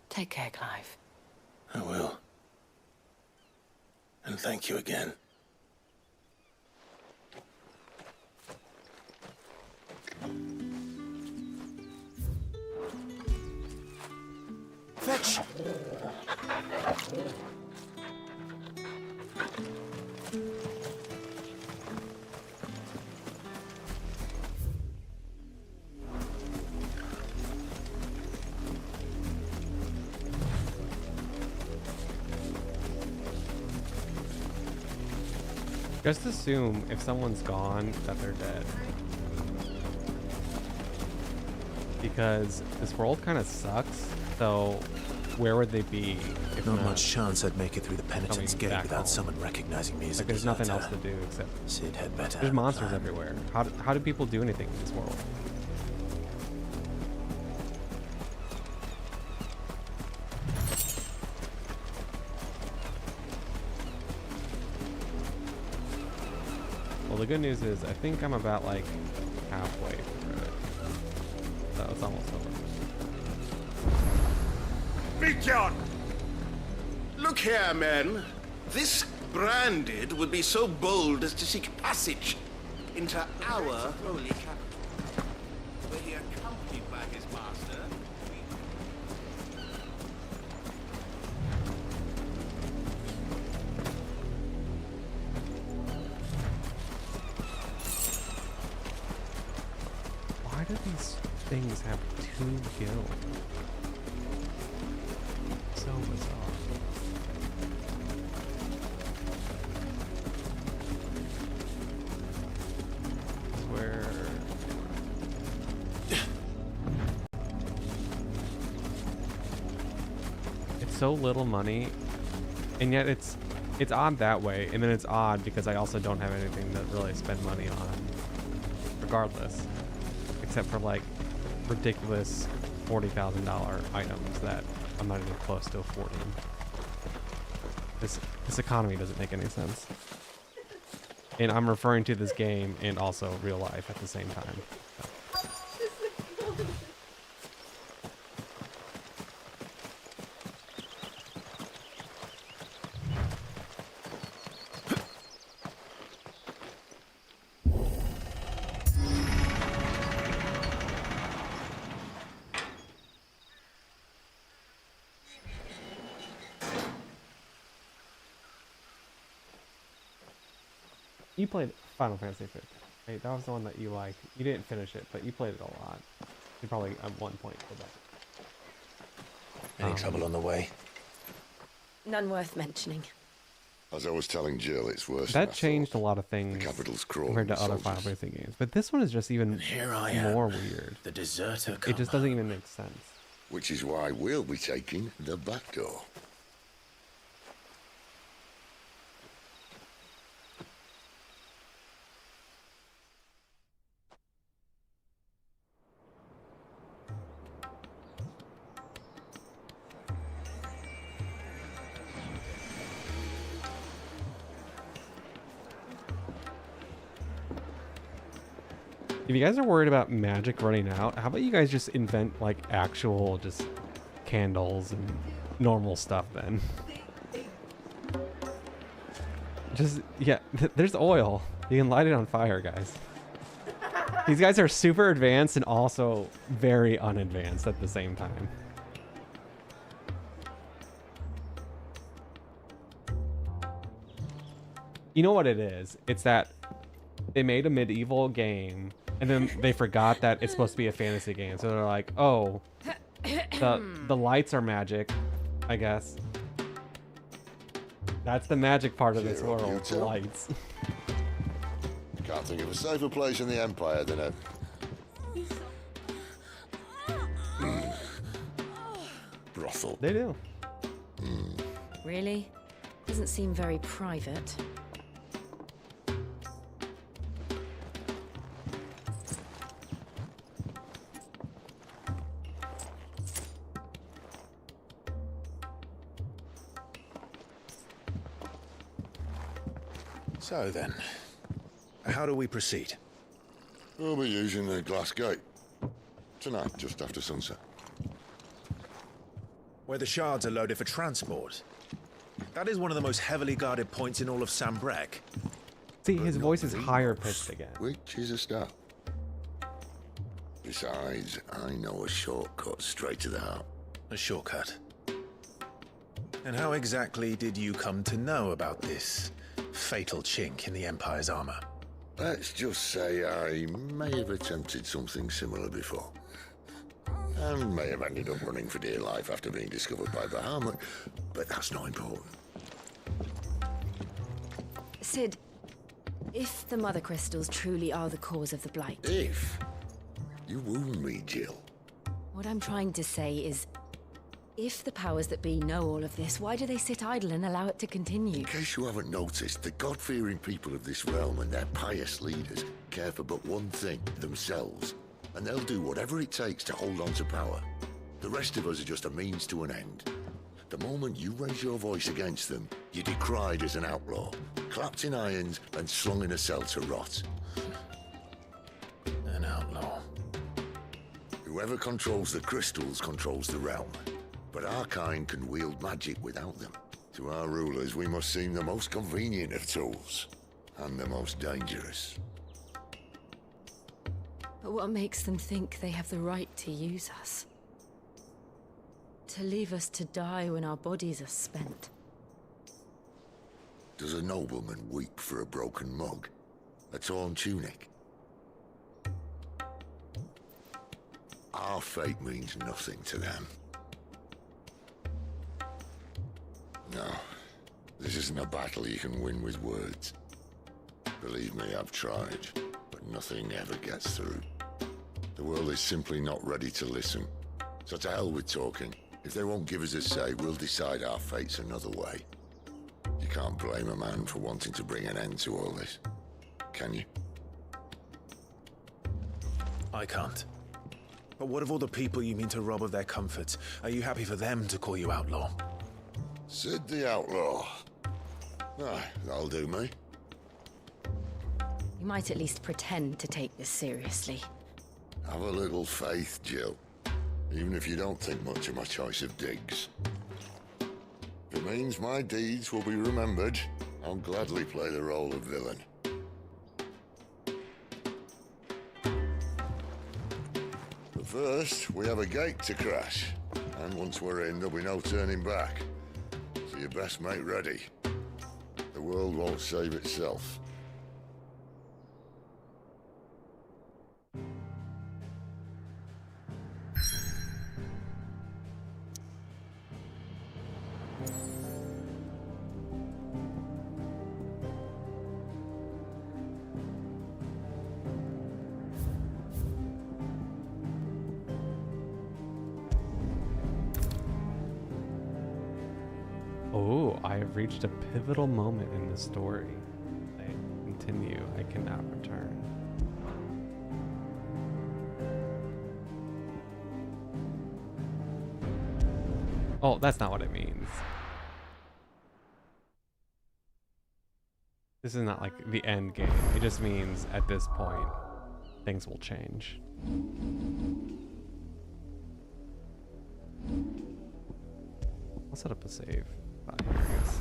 Take care, Clive. I will. And thank you again. Fetch! Just assume if someone's gone that they're dead. Because this world kind of sucks, so where would they be if Not much chance I'd make it through the penitence coming gate back without home? someone recognizing me as Like a there's nothing else deserter. to do except Sid had better. there's monsters everywhere. How do people do anything in this world? Well, the good news is I think I'm about like halfway through it, so it's almost over. Be John! Look here, men. This branded would be so bold as to seek passage into our holy capital, where he accompanied by his master. Why do these things have 2 gills? So bizarre. Where it's so little money, and yet it's odd that way, and then it's odd because I also don't have anything to really spend money on, regardless, except for like ridiculous $40,000 items that I'm not even close to affording. This economy doesn't make any sense. And I'm referring to this game and also real life at the same time. You played Final Fantasy 15. Right? That was the one that you liked. You didn't finish it, but you played it a lot. You probably at one point did that. Any trouble on the way? None worth mentioning. As I was telling Jill, it's worse than I That changed a lot of things The capital's crawling compared to with other soldiers. Final Fantasy games. But this one is just even Here I am, more weird. the deserter It just doesn't even make sense. Which is why we'll be taking the back door. If you guys are worried about magic running out, how about you guys just invent like actual just candles and normal stuff then? Just, yeah, there's oil. You can light it on fire, guys. These guys are super advanced and also very unadvanced at the same time. You know what it is? It's that they made a medieval game and then they forgot that it's supposed to be a fantasy game. So they're like, oh, the lights are magic, I guess. That's the magic part of this Cheer up, world, you the two. lights. Can't think of a safer place in the Empire than a... brothel. They do. Really? Doesn't seem very private. So then, how do we proceed? We'll be using the glass gate. Tonight, just after sunset. Where the shards are loaded for transport. That is one of the most heavily guarded points in all of Sambrek. See, his voice is higher pitched again. Which is a start. Besides, I know a shortcut straight to the heart. A shortcut. And how exactly did you come to know about this fatal chink in the Empire's armor? Let's just say I may have attempted something similar before. And may have ended up running for dear life after being discovered by Bahamut, but that's not important. Sid, If the Mother Crystals truly are the cause of the blight... If? You wound me, Jill. What I'm trying to say is... if the powers that be know all of this, why do they sit idle and allow it to continue? In case you haven't noticed, the God-fearing people of this realm and their pious leaders care for but one thing, themselves. And they'll do whatever it takes to hold on to power. The rest of us are just a means to an end. The moment you raise your voice against them, you're decried as an outlaw, clapped in irons and slung in a cell to rot. An outlaw. Whoever controls the crystals controls the realm. But our kind can wield magic without them. To our rulers, we must seem the most convenient of tools, and the most dangerous. But what makes them think they have the right to use us? To leave us to die when our bodies are spent? Does a nobleman weep for a broken mug? A torn tunic? Our fate means nothing to them. No, this isn't a battle you can win with words. Believe me, I've tried, but nothing ever gets through. The world is simply not ready to listen. So to hell with talking. If they won't give us a say, we'll decide our fates another way. You can't blame a man for wanting to bring an end to all this, can you? I can't. But what of all the people you mean to rob of their comforts? Are you happy for them to call you outlaw? Sid the Outlaw. Ah, that'll do me. You might at least pretend to take this seriously. Have a little faith, Jill. Even if you don't think much of my choice of digs. If it means my deeds will be remembered, I'll gladly play the role of villain. But first, we have a gate to crash. And once we're in, there'll be no turning back. So you best make ready. The world won't save itself. Oh, I have reached a pivotal moment in the story. I continue. I cannot return. Oh, that's not what it means. This is not like the end game. It just means at this point, things will change. I'll set up a save. I guess.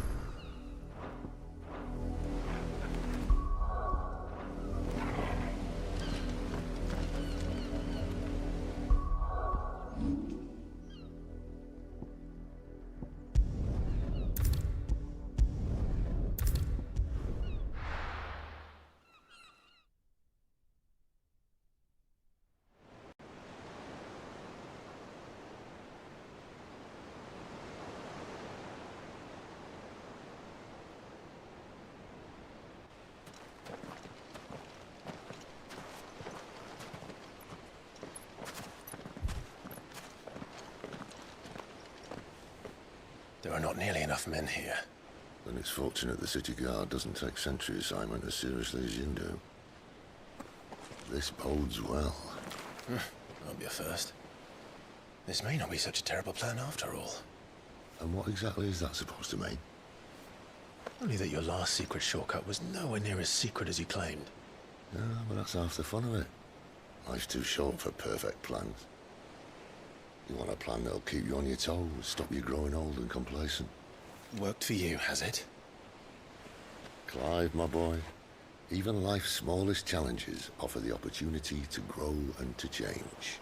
There are not nearly enough men here. Then it's fortunate the city guard doesn't take sentry assignment as seriously as you do. This bodes well. Won't be a first. This may not be such a terrible plan after all. And what exactly is that supposed to mean? Only that your last secret shortcut was nowhere near as secret as you claimed. Yeah, but that's half the fun of it. Life's too short for perfect plans. You want a plan that'll keep you on your toes, stop you growing old and complacent. Worked for you, has it? Clive, my boy, even life's smallest challenges offer the opportunity to grow and to change.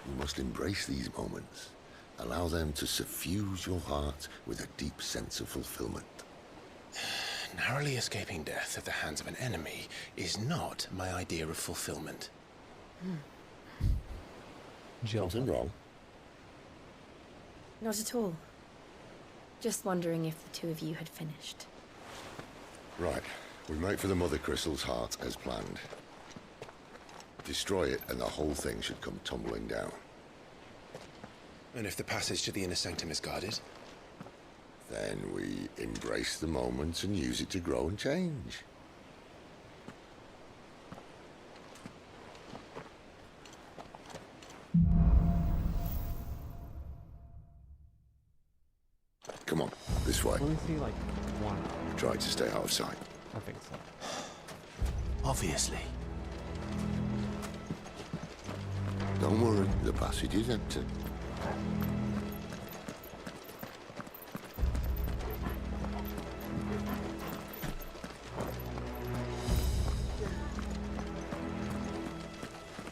You must embrace these moments. Allow them to suffuse your heart with a deep sense of fulfillment. Narrowly escaping death at the hands of an enemy is not my idea of fulfillment. Jill. Something wrong? Not at all. Just wondering if the two of you had finished. Right. We make for the Mother Crystal's heart as planned. Destroy it and the whole thing should come tumbling down. And if the passage to the inner sanctum is guarded? Then we embrace the moment and use it to grow and change. Come on, this way. Let me see, like, one. Try to stay out of sight. I think so. Obviously. Don't worry, the passage is empty.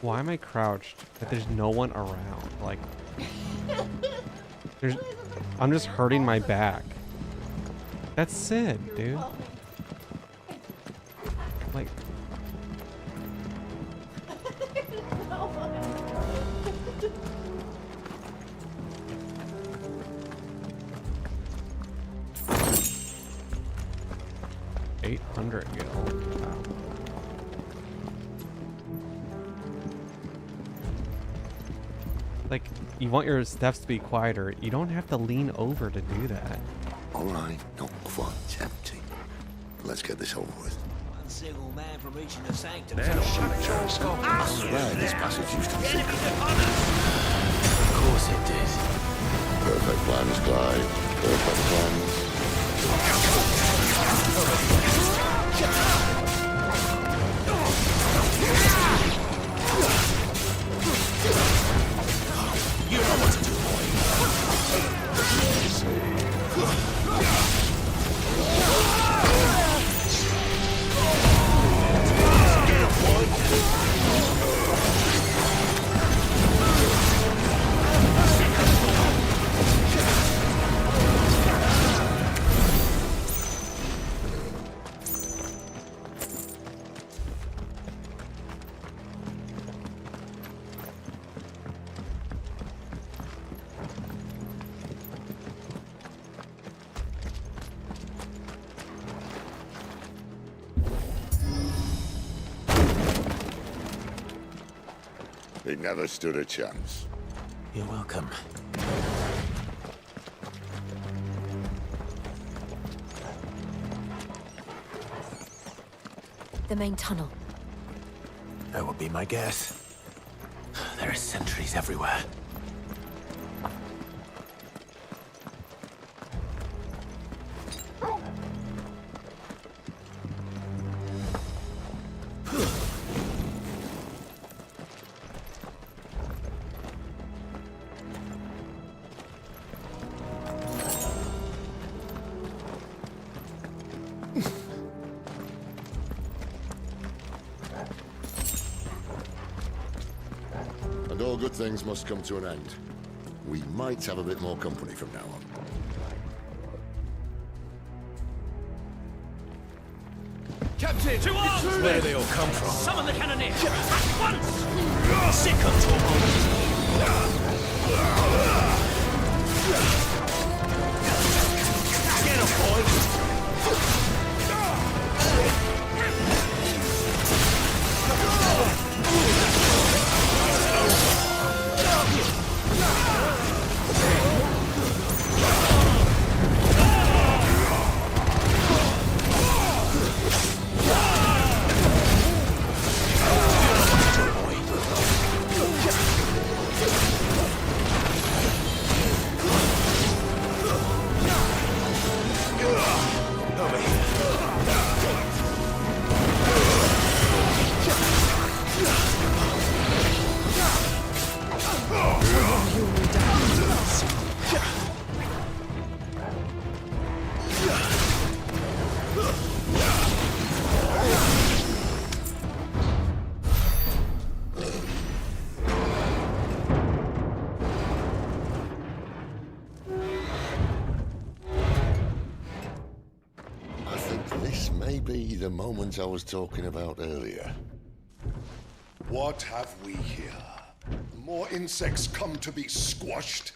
Why am I crouched? That there's no one around. Like, I'm just hurting my back. That's Sid, dude. Like. $800 gil. Wow. Like, you want your steps to be quieter. You don't have to lean over to do that. All right, not quite empty. Let's get this over with. One single man from reaching the sanctum. Glad this passage used to be secret. Of course it did. Perfect plans, Clive. Perfect plans. You know what to do, boy. He never stood a chance. You're welcome. The main tunnel. That would be my guess. There are sentries everywhere. And all good things must come to an end. We might have a bit more company from now on. Captain! To arms! Where do they all come from? Summon the cannoneers! At once! Sick of Get him, boys! Maybe the moment I was talking about earlier. What have we here? More insects come to be squashed?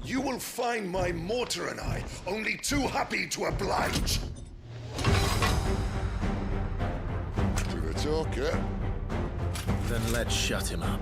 You will find my mortar and I only too happy to oblige. talker. Then let's shut him up.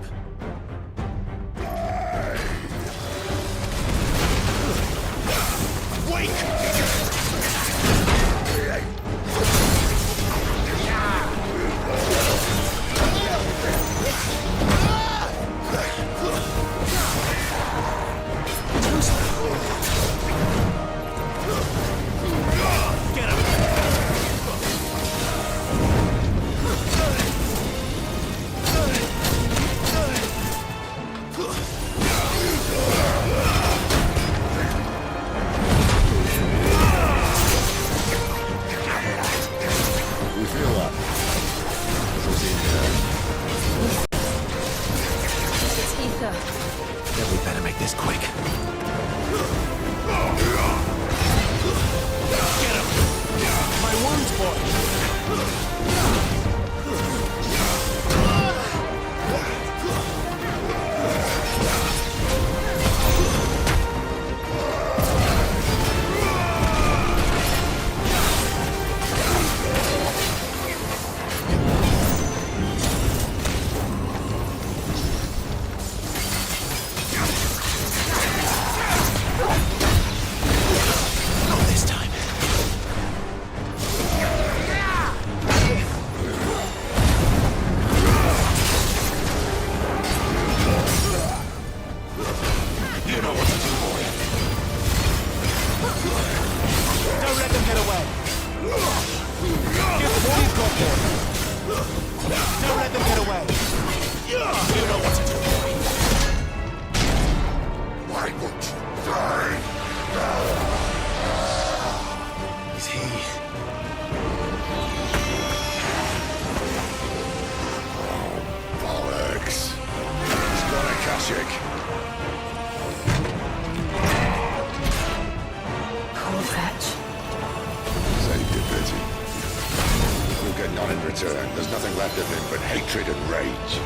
There's nothing left of him but hatred and rage.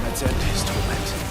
Let's end his torment.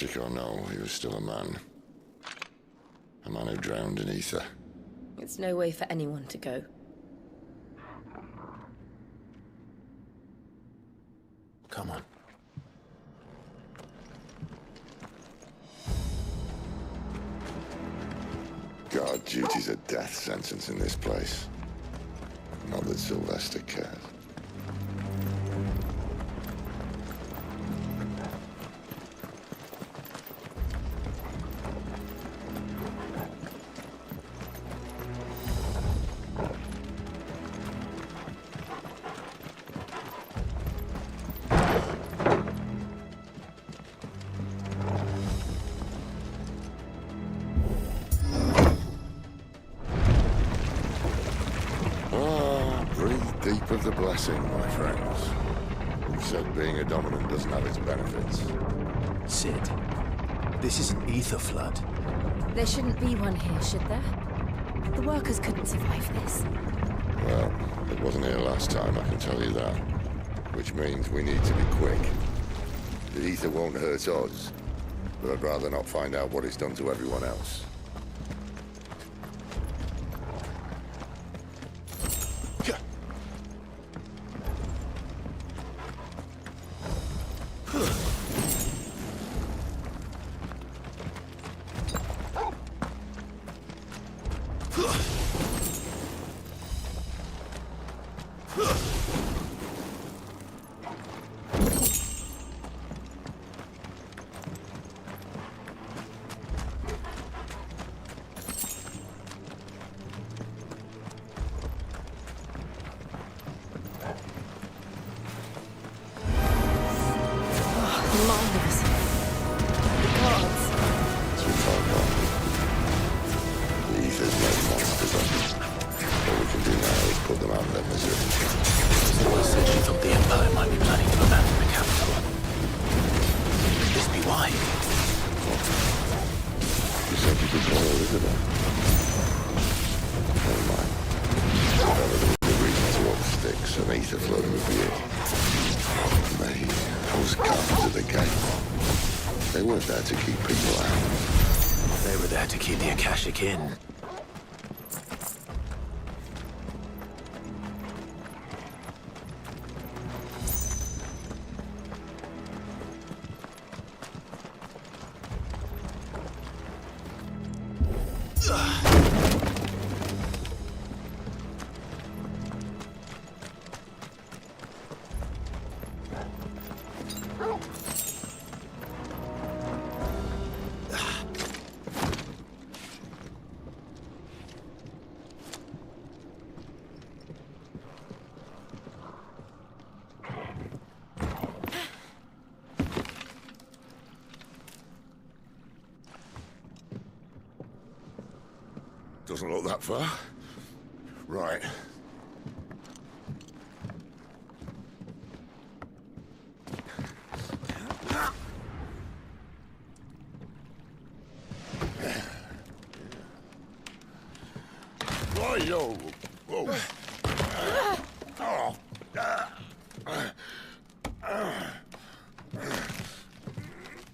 Sick or no, he was still a man. A man who drowned in ether. It's no way for anyone to go. Come on. Guard duty's a death sentence in this place. Not that Sylvester cares. Deep of the blessing, my friends. Who said being a dominant doesn't have its benefits? Sid, this is an ether flood. There shouldn't be one here, should there? The workers couldn't survive this. Well, it wasn't here last time, I can tell you that. Which means we need to be quick. The ether won't hurt us, but I'd rather not find out what it's done to everyone else. They weren't there to keep people out. They were there to keep the Akashic in. Doesn't look that far. Right. Whoa, whoa.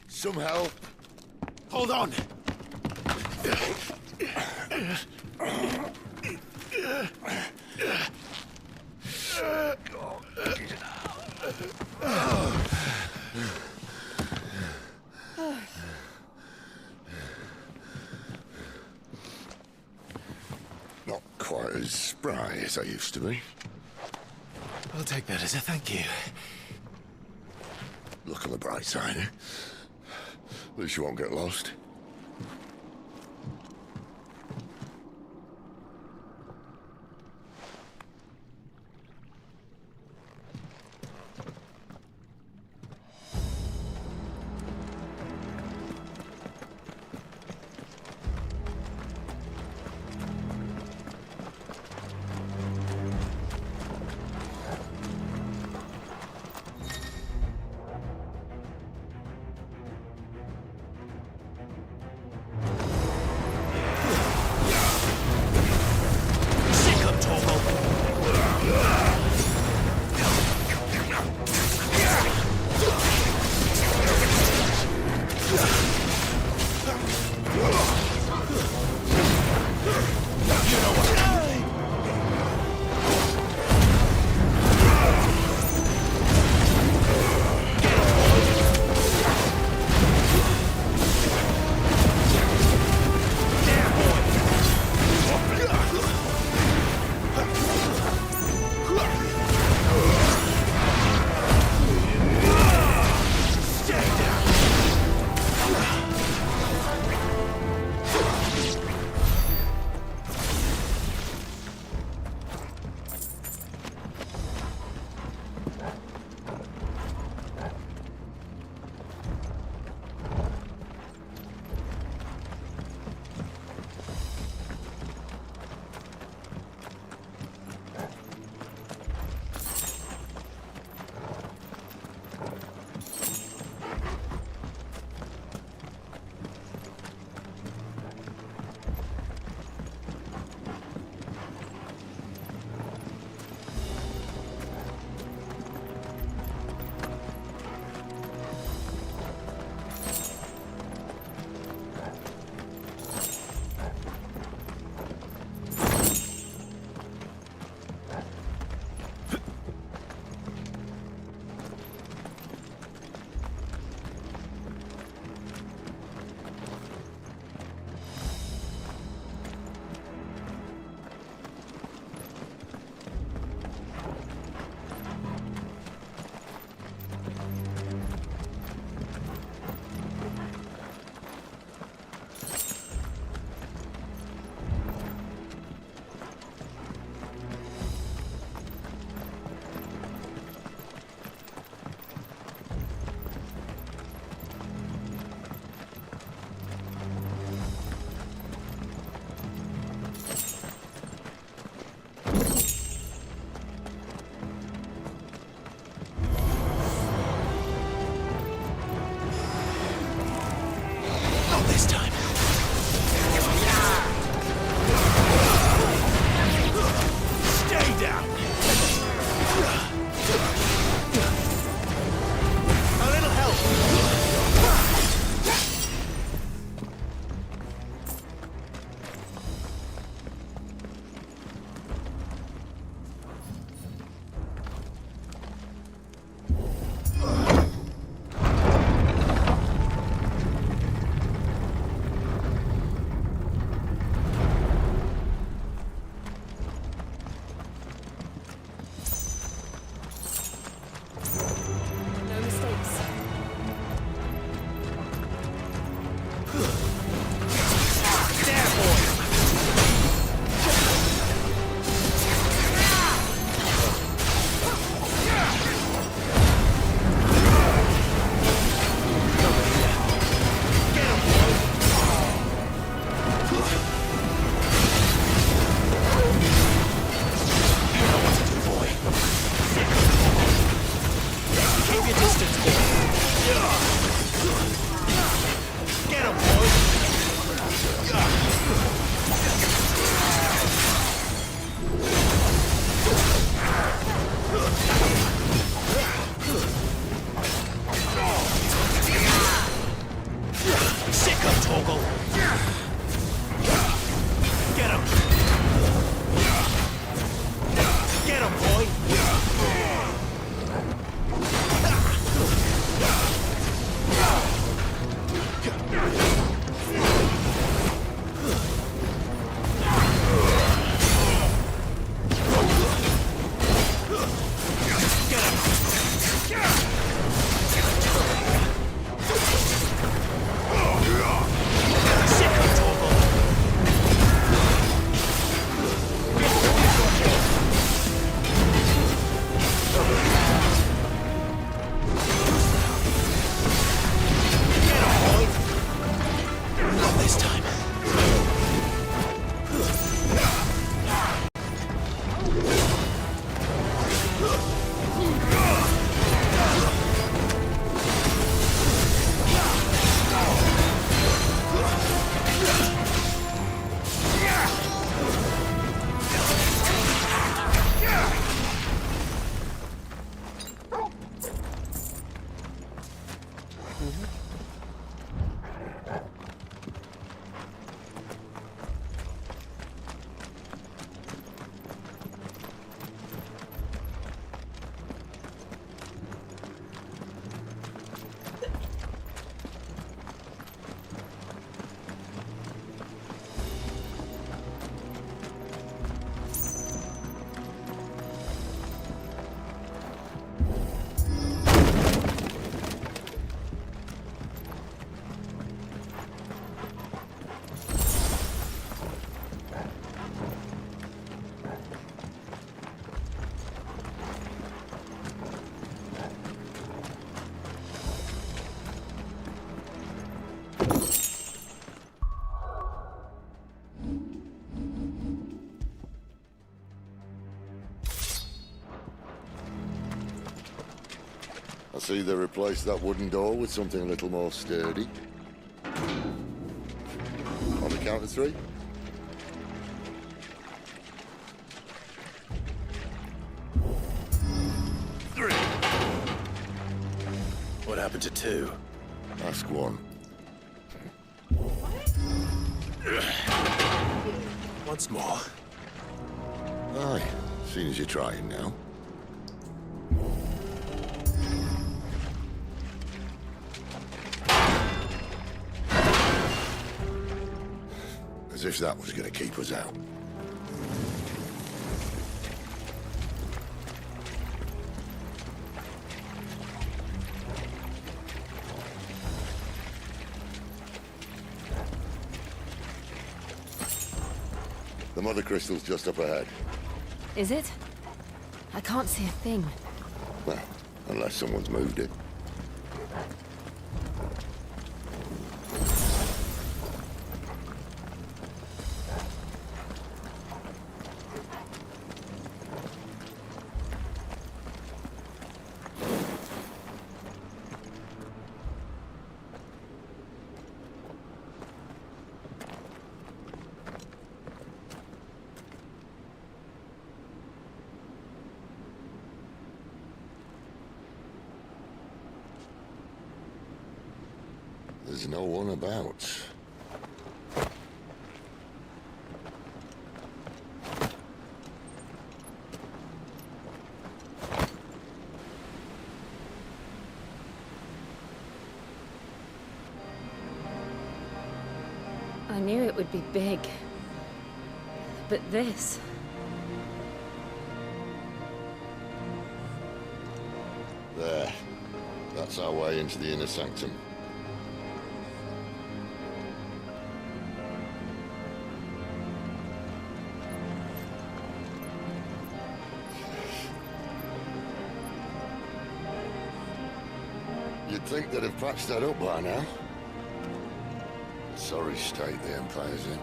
Some help. Hold on. Not quite as spry as I used to be. I'll take that as a thank you. Look on the bright side, eh? At least you won't get lost. I see they replaced that wooden door with something a little more sturdy. On the count of 3. What happened to 2? Ask 1. Once more. Aye, seeing as you're trying now. As if that was going to keep us out. The mother crystal's just up ahead. Is it? I can't see a thing. Well, unless someone's moved it. There's no one about. I knew it would be big. But this... There. That's our way into the inner sanctum. You'd think they'd have patched that up by now. Sorry state the Empire's in.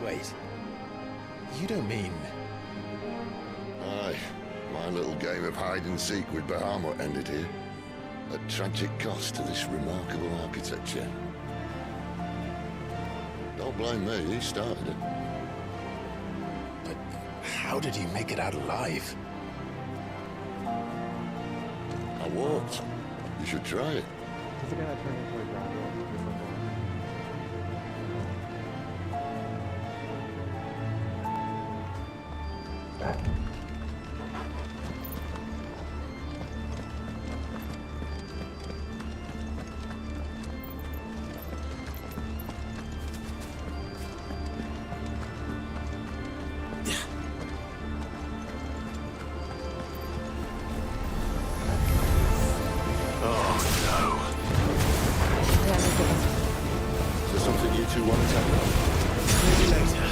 Wait. You don't mean... Aye. My little game of hide-and-seek with Bahamut ended here. At tragic cost to this remarkable architecture. Don't blame me, he started it. But how did he make it out alive? I walked. You should try it. Is it gonna turn into a ground war? Is there something you two want to take on? Maybe later.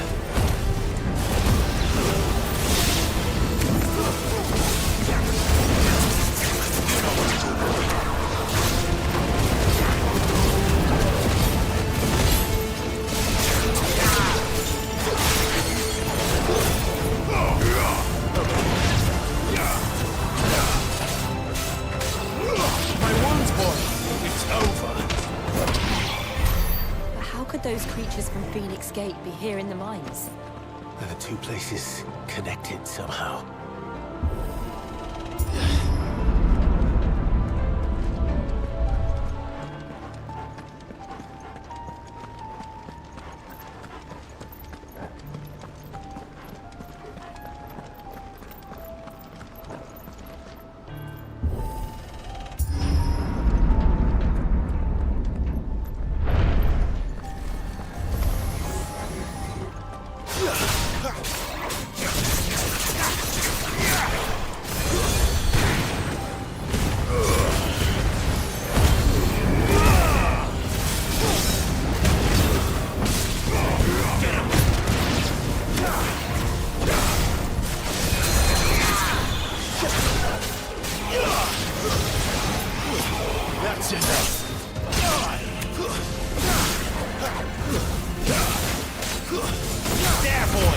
My wound's boy. It's over. How could those creatures from Phoenix Gate be here in the mines? Are the two places connected somehow? That's enough. There, boy.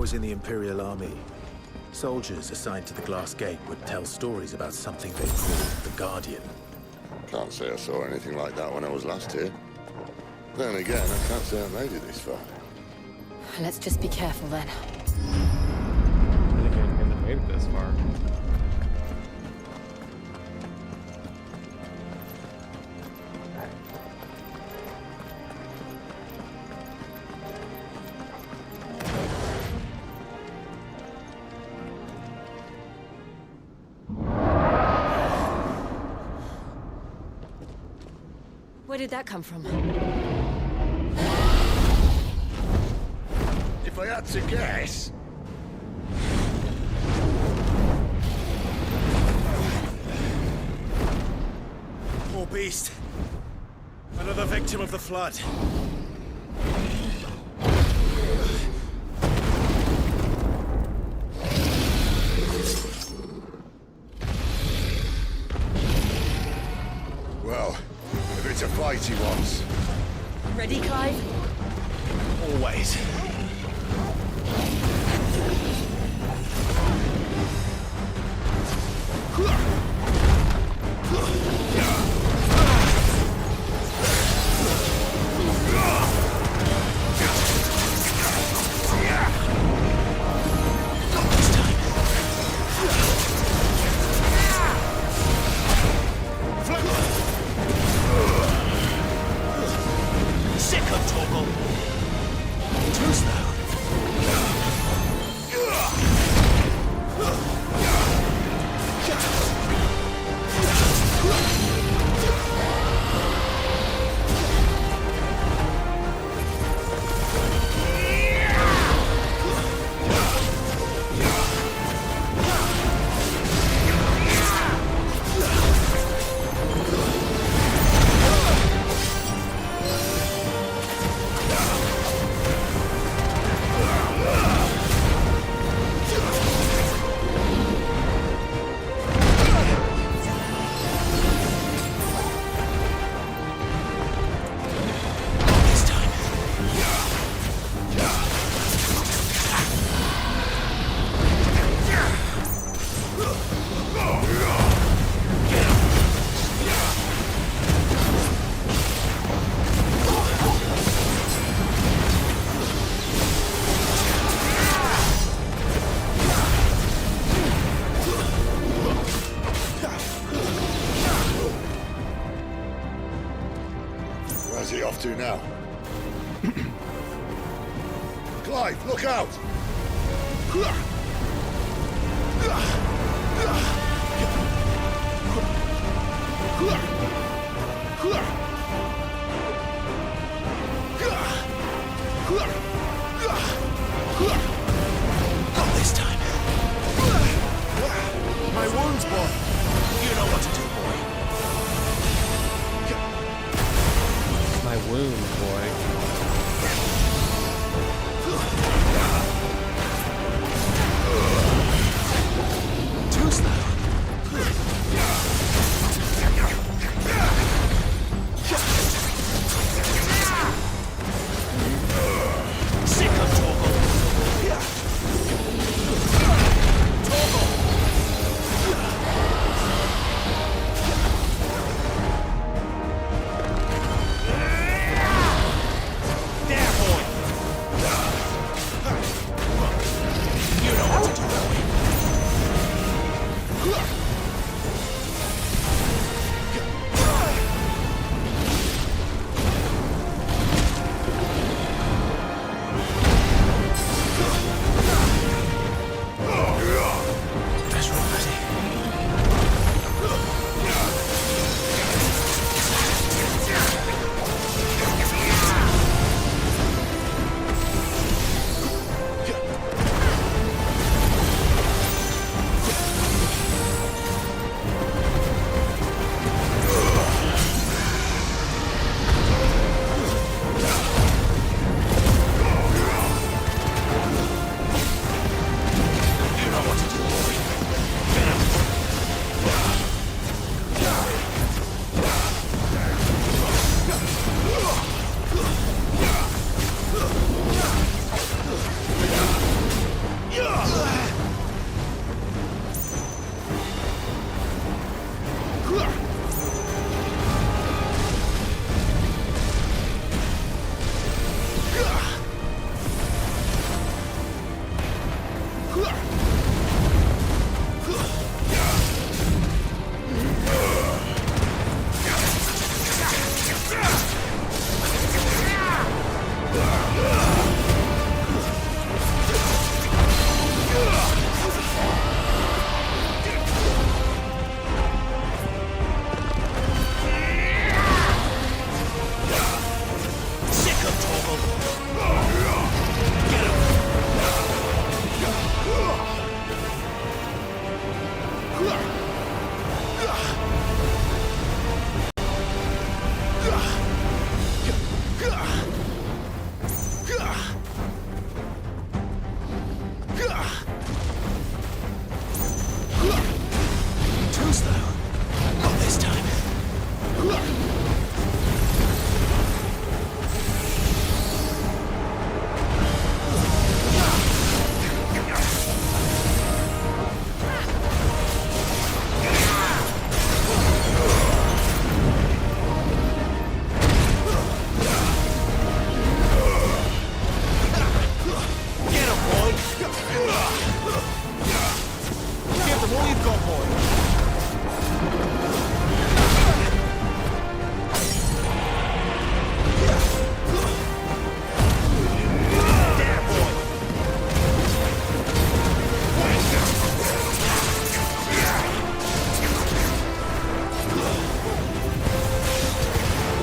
was in the Imperial Army, soldiers assigned to the Glass Gate would tell stories about something they called the Guardian. Can't say I saw anything like that when I was last here. Then again, I can't say I made it this far. Let's just be careful then. I think I haven't made it this far. Where did that come from? If I had to guess... Poor beast. Another victim of the flood. Well, if it's a fight he wants. Ready, Clive? Always. Sick of Torgal. Too slow. Where's he off to now? Clive, look out! Not this time. My wounds, boy. You know what to do, boy. My wound, boy. Too slow. Sick of Torgal. Torgal.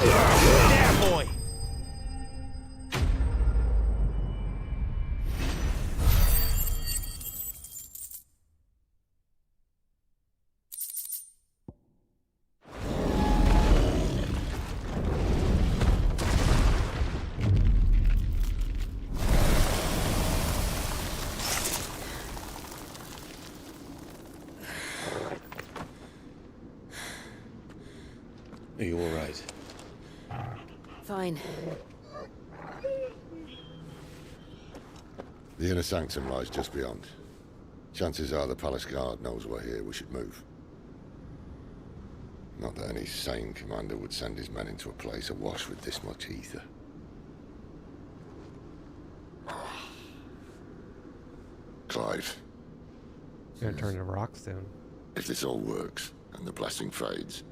There, boy! Are you all right? Fine. The inner sanctum lies just beyond. Chances are the palace guard knows we're here. We should move. Not that any sane commander would send his men into a place awash with this much ether. Clive. You're gonna turn to rock soon. If this all works, and the blessing fades,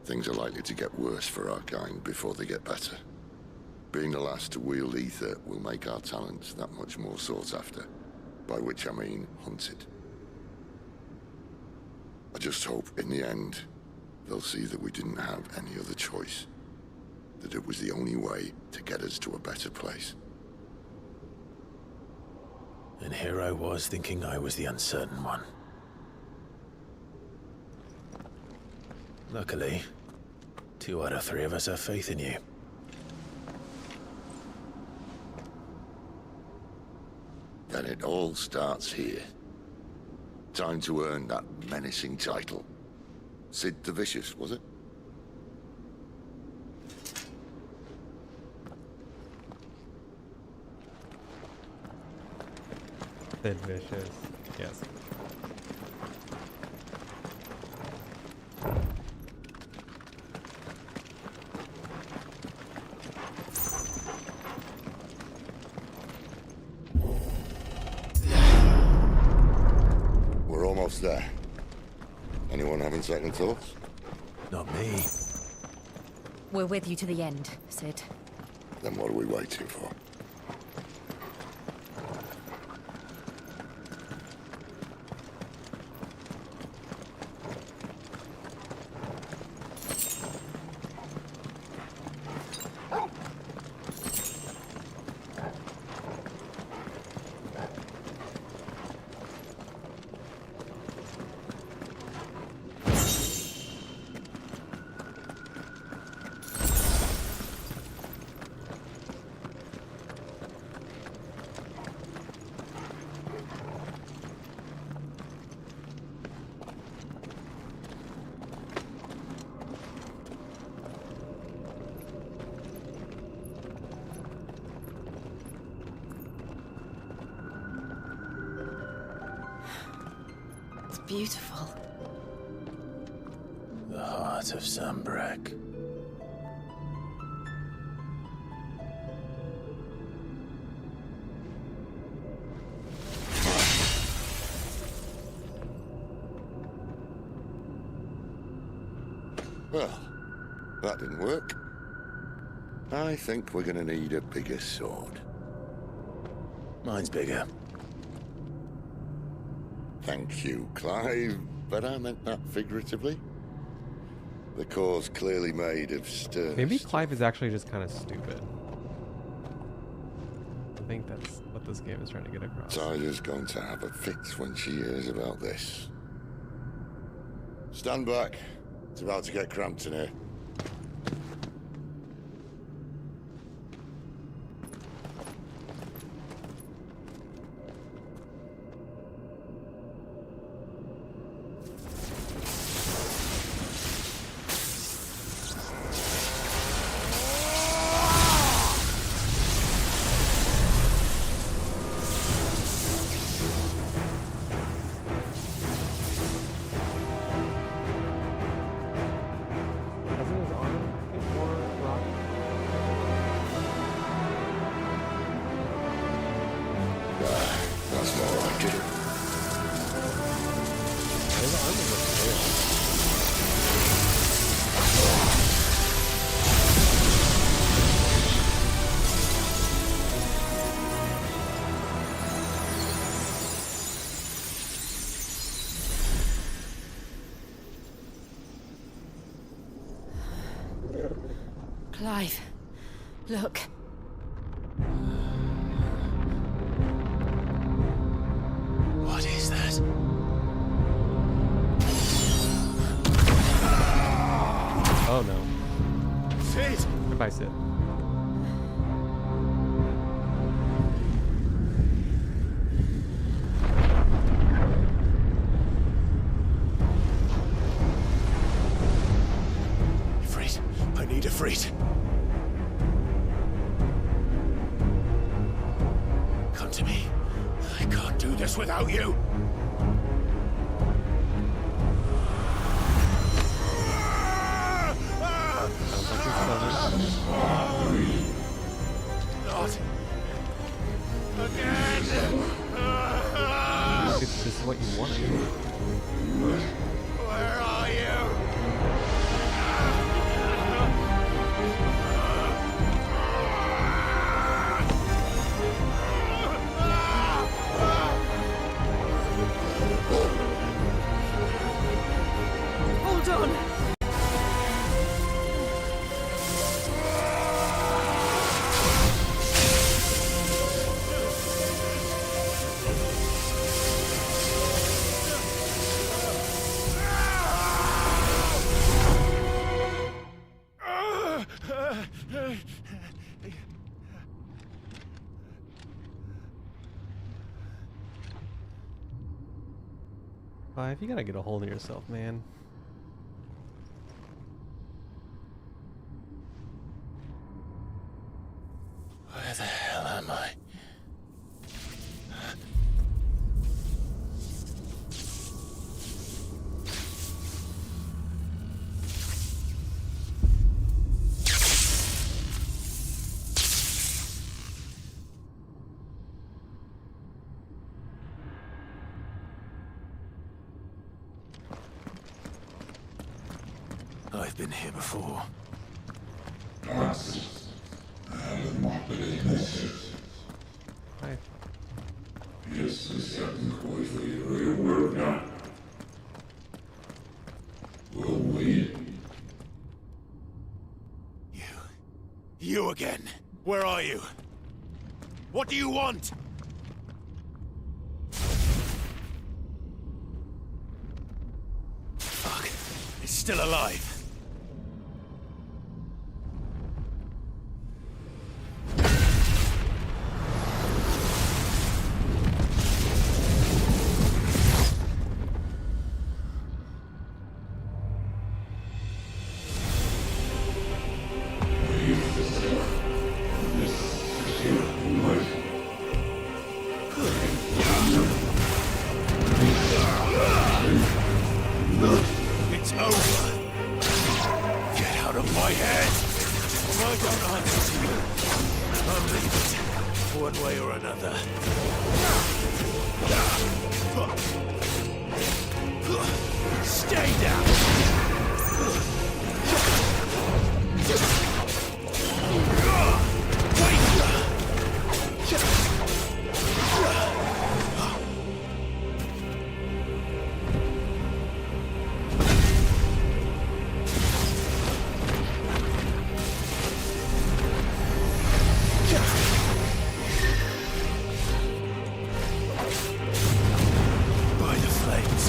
things are likely to get worse for our kind before they get better. Being the last to wield ether will make our talents that much more sought after, by which I mean hunted. I just hope, in the end, they'll see that we didn't have any other choice. That it was the only way to get us to a better place. And here I was thinking I was the uncertain one. Luckily, 2 out of 3 of us have faith in you. Then it all starts here. Time to earn that menacing title. Sid the Vicious, was it? Sid Vicious. Yes. We're almost there. Anyone having second thoughts? Not me. We're with you to the end, Sid. Then what are we waiting for? Beautiful. The heart of Zambrak. Well, that didn't work. I think we're gonna need a bigger sword. Mine's bigger. Thank you, Clive, but I meant that figuratively. The core's clearly made of stern. Maybe Clive is actually just kind of stupid. I think that's what this game is trying to get across. Tyler's going to have a fit when she hears about this. Stand back. It's about to get cramped in here. That's more like it. Clive, look. What is that? Oh no. Sid! Goodbye, Sid. Ifrit, I need Ifrit. Come to me. I can't do this without you. Not again. This is what you wanted. Where are you? Hold on! Clive, you gotta get a hold of yourself, man. Where the hell am I? I've been here before. Hi. You again. Where are you? What do you want? Fuck. It's still alive. It's over. Get out of my head. I don't answer to you. I'll leave it one way or another. Stay down. By the flames.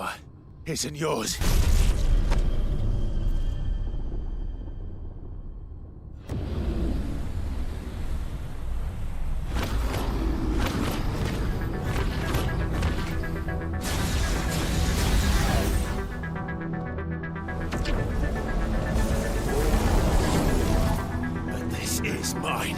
power isn't yours. But this is mine.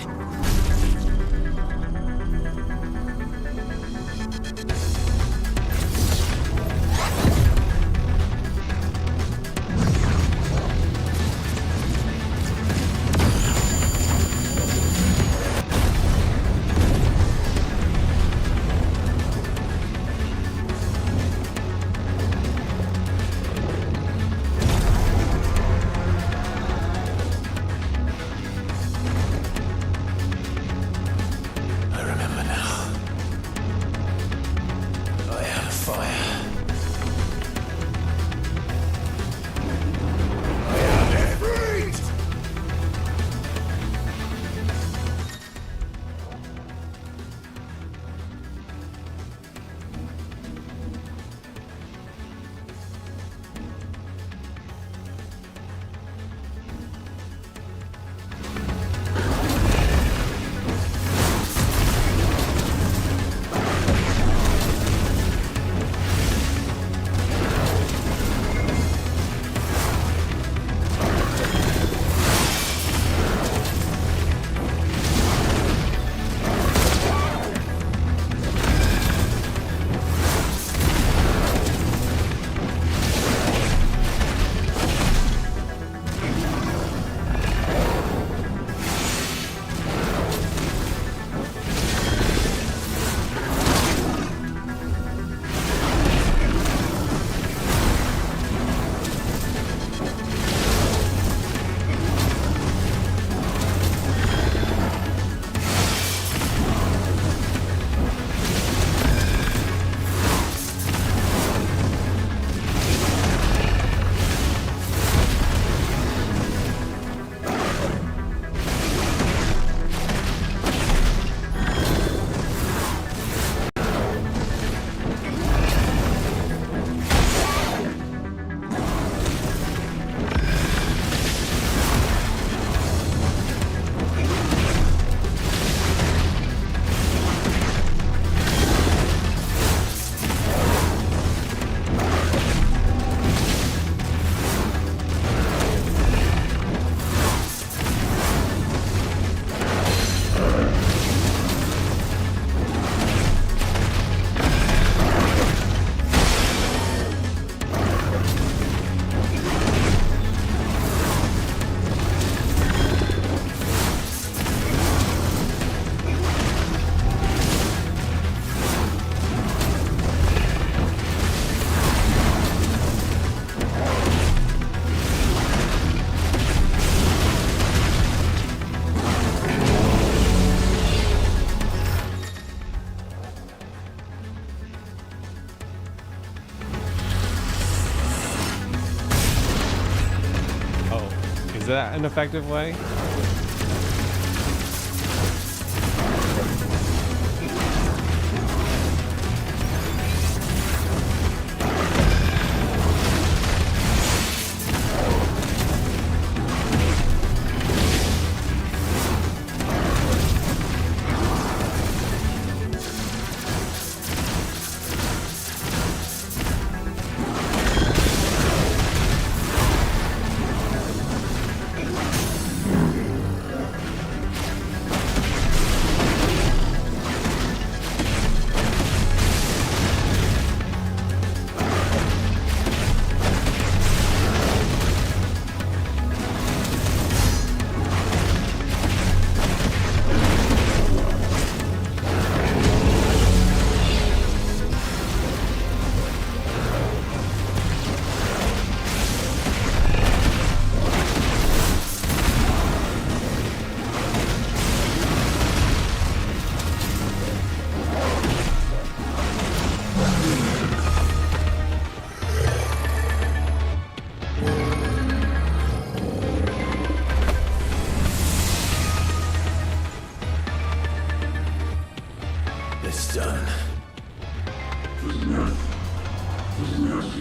Is that an effective way?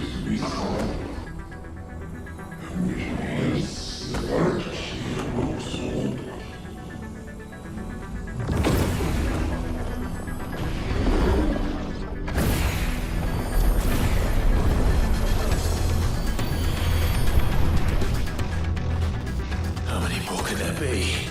How many more could there be?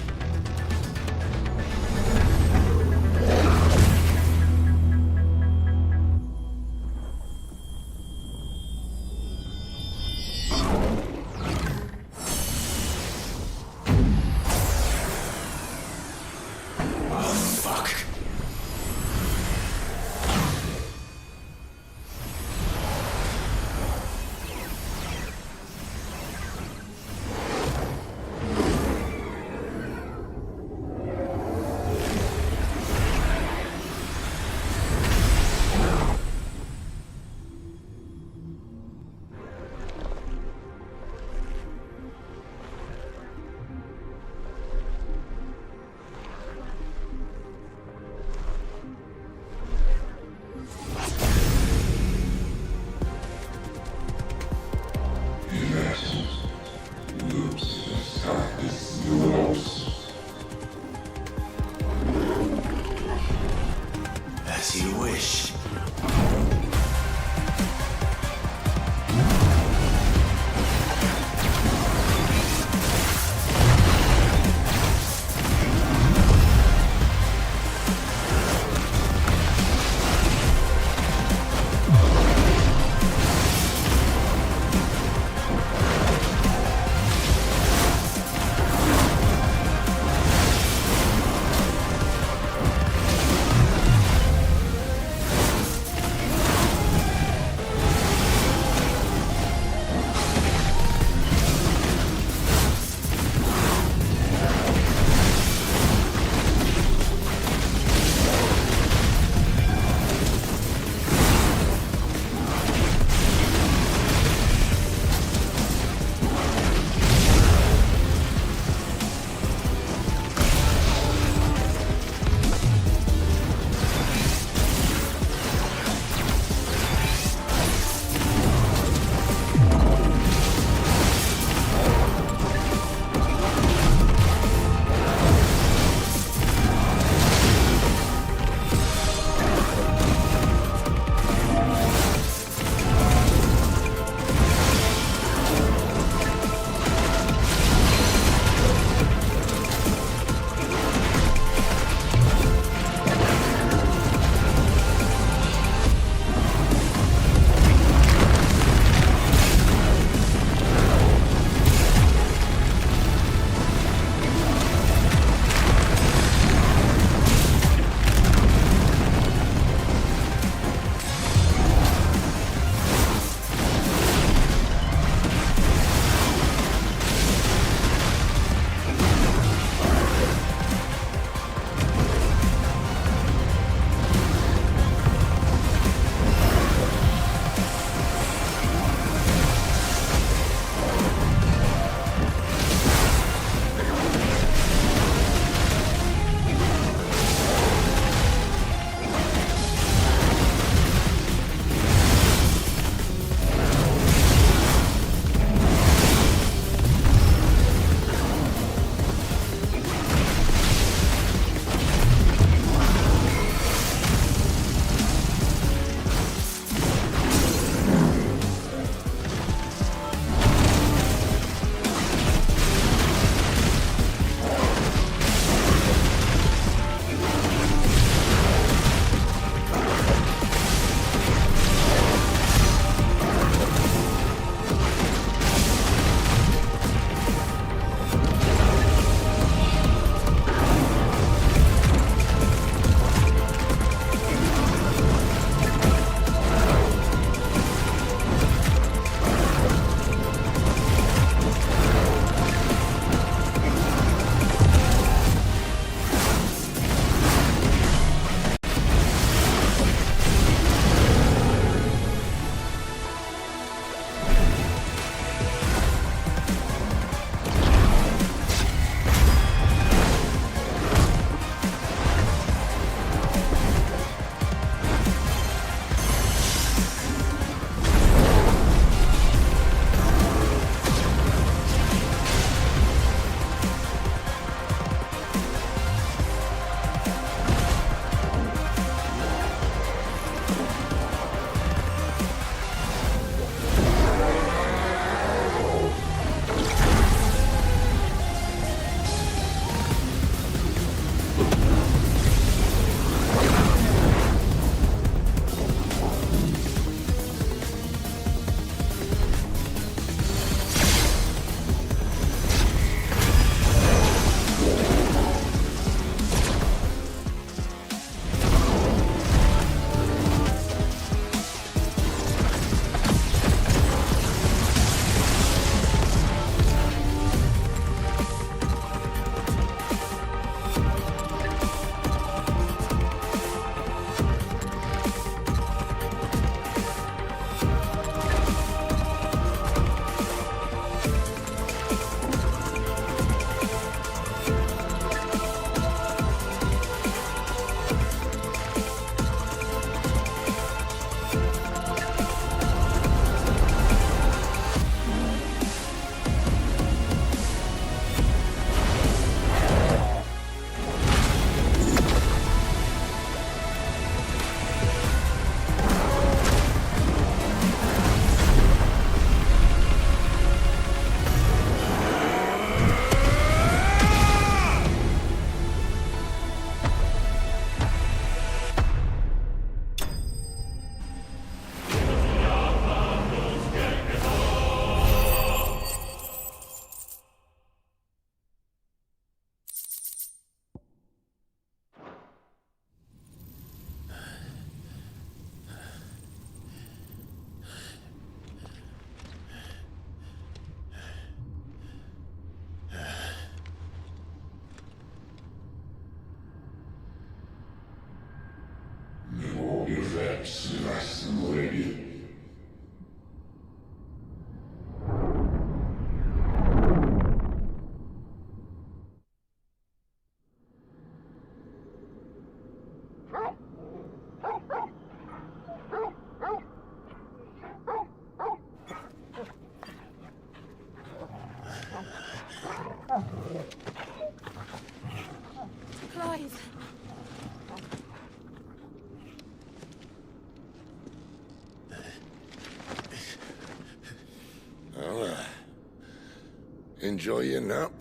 Enjoy your nap?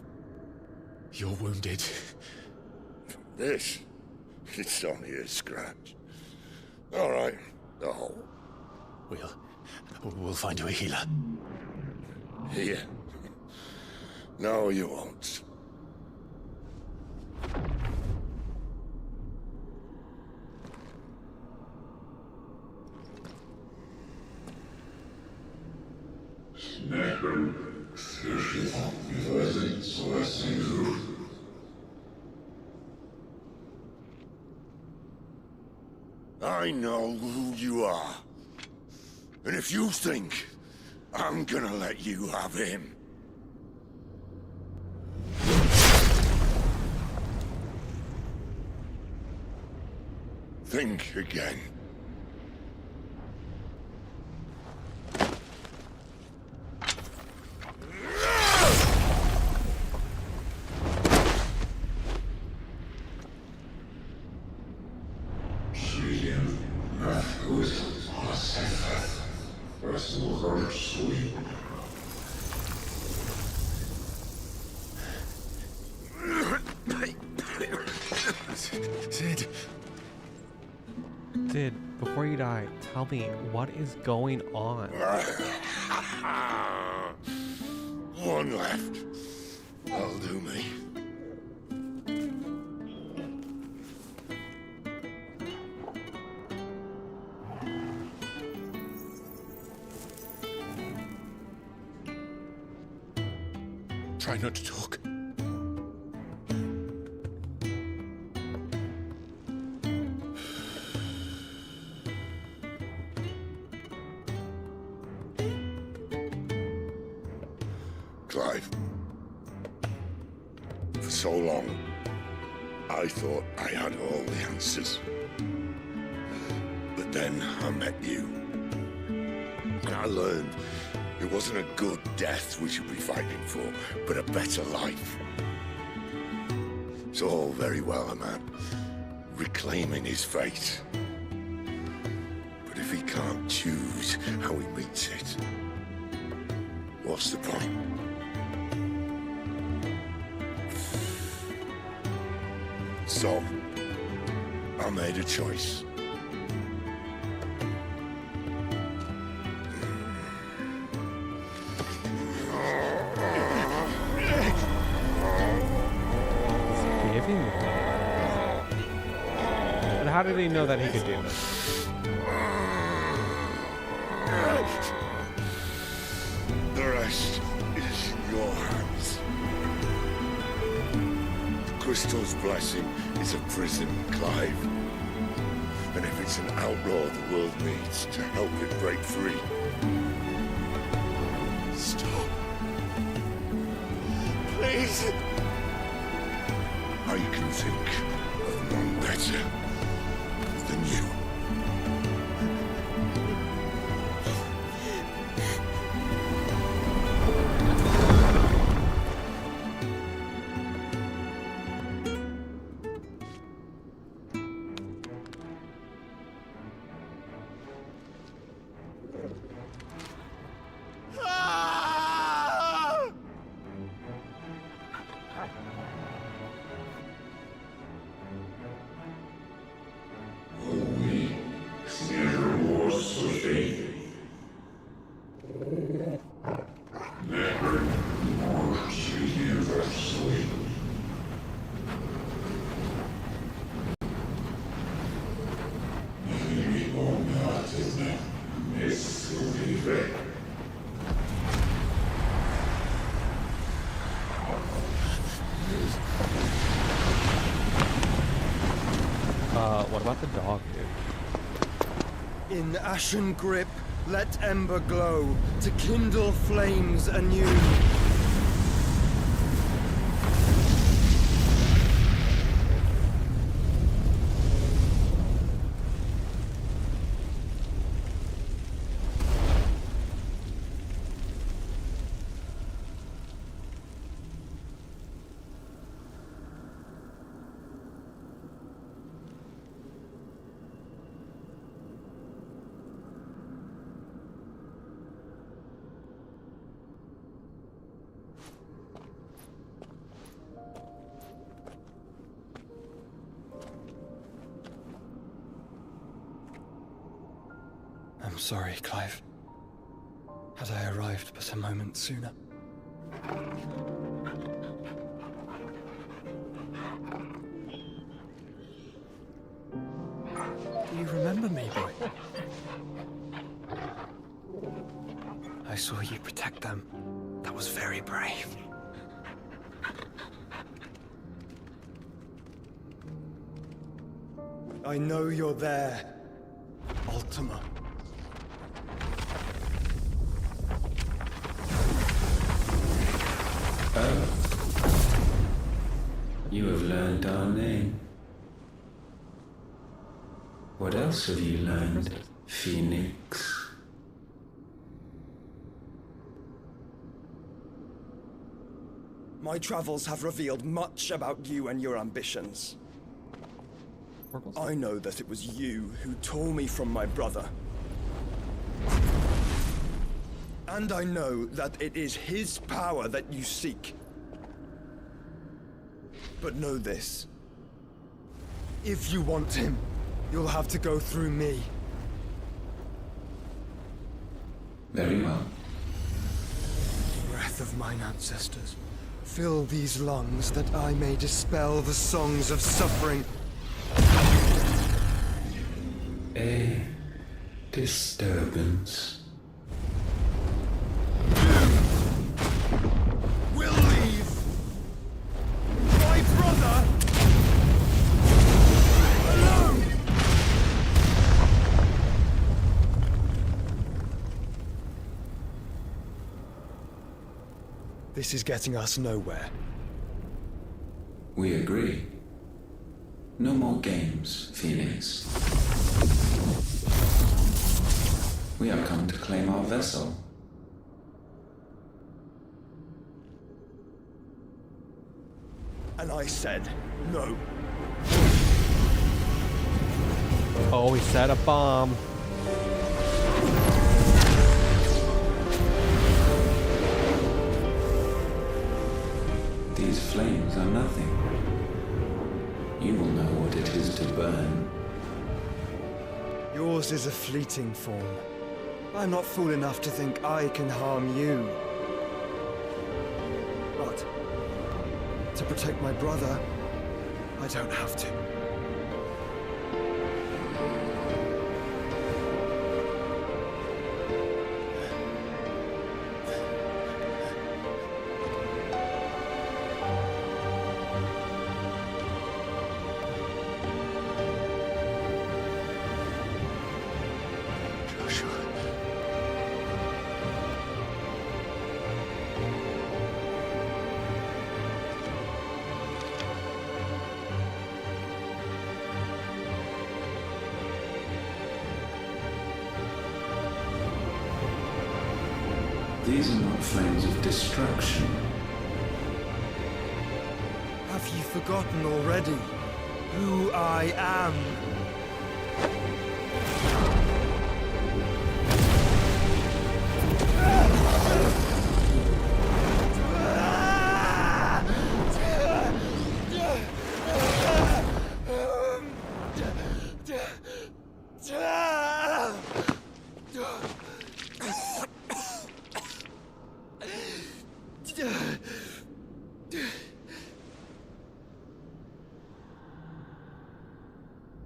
You're wounded. This? It's only a scratch. All right. The hole. We'll find you a healer. Here. No, you won't. I know who you are. And if you think I'm gonna let you have him... think again. Sid. Sid, before you die, tell me, what is going on? One left. That'll do me. Try not to talk. Clive. For so long, I thought I had all the answers. But then I met you. And I learned it wasn't a good death we should be fighting for, but a better life. It's all very well, a man reclaiming his fate. But if he can't choose how he meets it, what's the point? So, I made a choice. Giving me. But how did he know that he could do this? The rest is in your hands. The Crystal's blessing is a prison, Clive. And if it's an outlaw the world needs to help it break free. Stop. Please. I can think of none better than you. What about the dog, dude? In ashen grip, let ember glow to kindle flames anew. sorry, Clive. Had I arrived but a moment sooner. Do you remember me, boy? I saw you protect them. That was very brave. I know you're there, Ultima. Oh. You have learned our name. What else have you learned, Phoenix? My travels have revealed much about you and your ambitions. I know that it was you who tore me from my brother. And I know that it is his power that you seek. But know this. If you want him, you'll have to go through me. Very well. Breath of mine ancestors, fill these lungs that I may dispel the songs of suffering. A disturbance. We'll leave. My brother alone. This is getting us nowhere. We agree. No more games, Phoenix. We have come to claim our vessel. And I said no. Oh, he set a bomb. These flames are nothing. You will know what it is to burn. Yours is a fleeting form. I'm not fool enough to think I can harm you. But to protect my brother, I don't have to. These are not flames of destruction. Have you forgotten already who I am?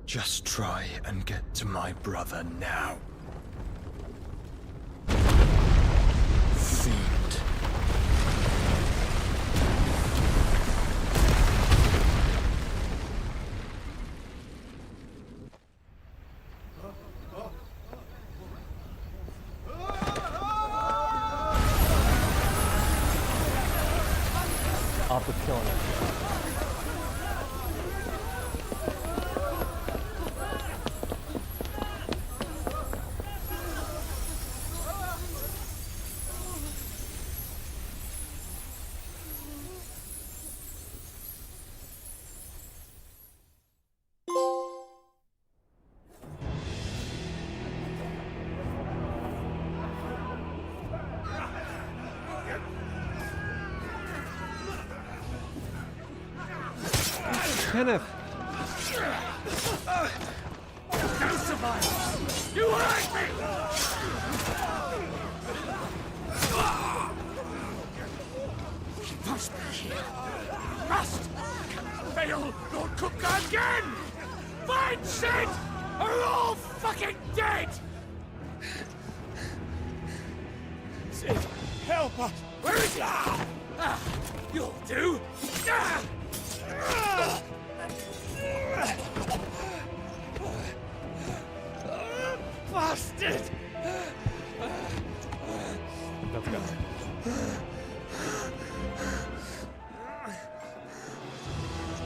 Just try and get to my brother now. Fiend. After killing it. Kenneth! No survivors! You hurt me! Must fail nor cook again! Find Sid, or we're all fucking dead! Sid, help us! Where is he? You'll do! Bastard! Let's go.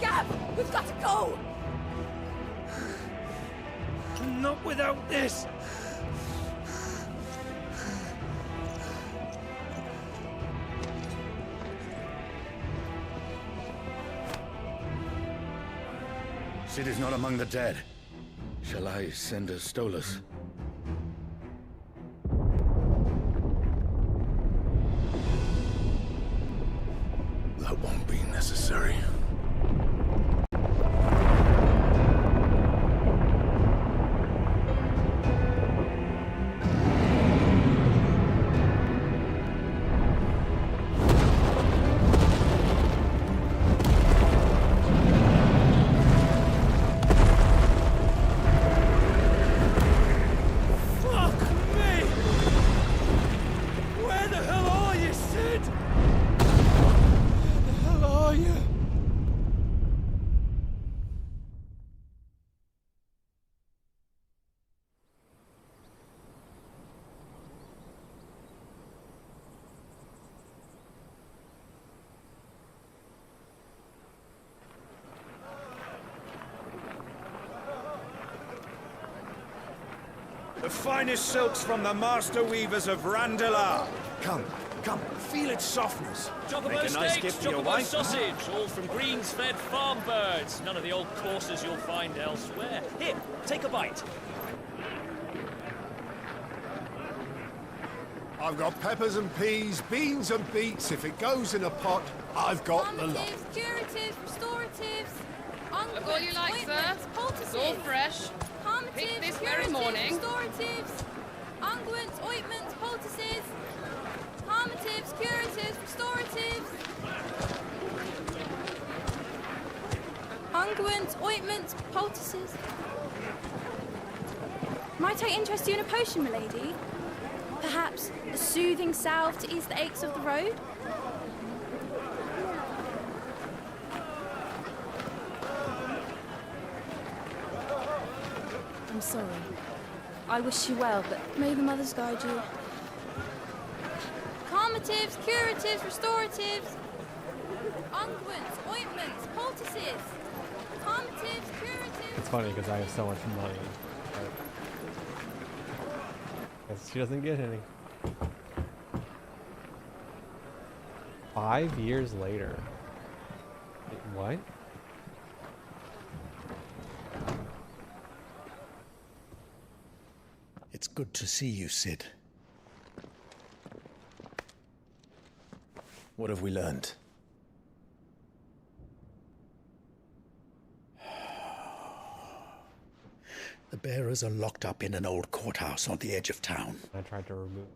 Gav, we've got to go! Not without this! Sid is not among the dead. Shall I send a Stolas? That won't be necessary. Fuck me! Where the hell are you, Sid? Where the hell are you? The finest silks from the master weavers of Randalar. Come, feel its softness. Choppable Make a nice steaks, gift for your choppable wife. sausage, all from greens-fed farm birds. None of the old courses you'll find elsewhere. Here, take a bite. I've got peppers and peas, beans and beets. If it goes in a pot, I've got the lot. Calmatives, curatives, restoratives, I've got you like, sir. It's all fresh. Picked this very morning. Restoratives, unguents, ointments, poultices, calmatives, curatives, restoratives, unguents, ointments, poultices. Might I interest you in a potion, milady? Perhaps a soothing salve to ease the aches of the road? I'm sorry. I wish you well, but may the mothers guide you. Calmatives, curatives, restoratives, unguents, ointments, poultices. Calmatives, curatives. It's funny because I have so much money. But guess she doesn't get any. 5 years later. Wait, what? It's good to see you, Sid. What have we learned? The bearers are locked up in an old courthouse on the edge of town. I tried to remove.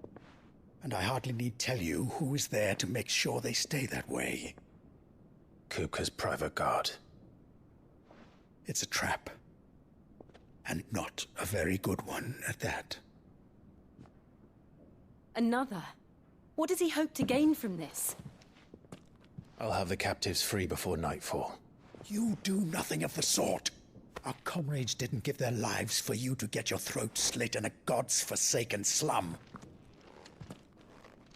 And I hardly need tell you who is there to make sure they stay that way. Kupka's private guard. It's a trap. And not a very good one at that. Another? What does he hope to gain from this? I'll have the captives free before nightfall. You do nothing of the sort. Our comrades didn't give their lives for you to get your throat slit in a god's forsaken slum.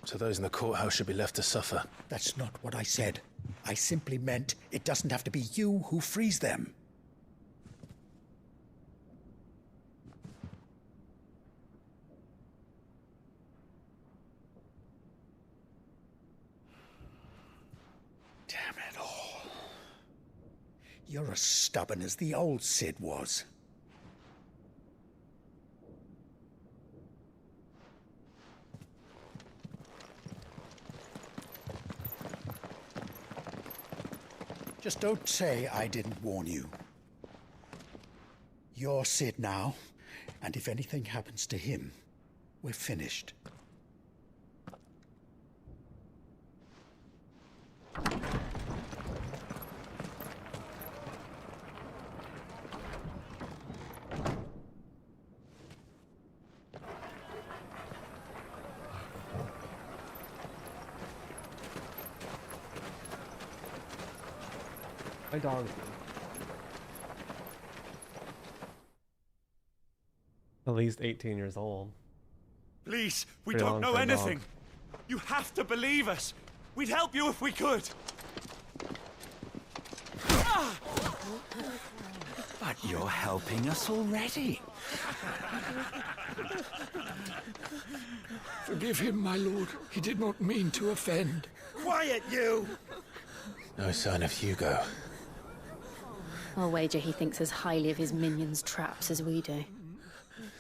So those in the courthouse should be left to suffer. That's not what I said. I simply meant it doesn't have to be you who frees them. Damn it all. You're as stubborn as the old Sid was. Just don't say I didn't warn you. You're Sid now, and if anything happens to him, we're finished. My dog. At least 18 years old. Please, we Pretty don't long know for a dog. anything. You have to believe us. We'd help you if we could. But you're helping us already. Forgive him, my lord. He did not mean to offend. Quiet, you! No sign of Hugo. I'll wager he thinks as highly of his minions' traps as we do.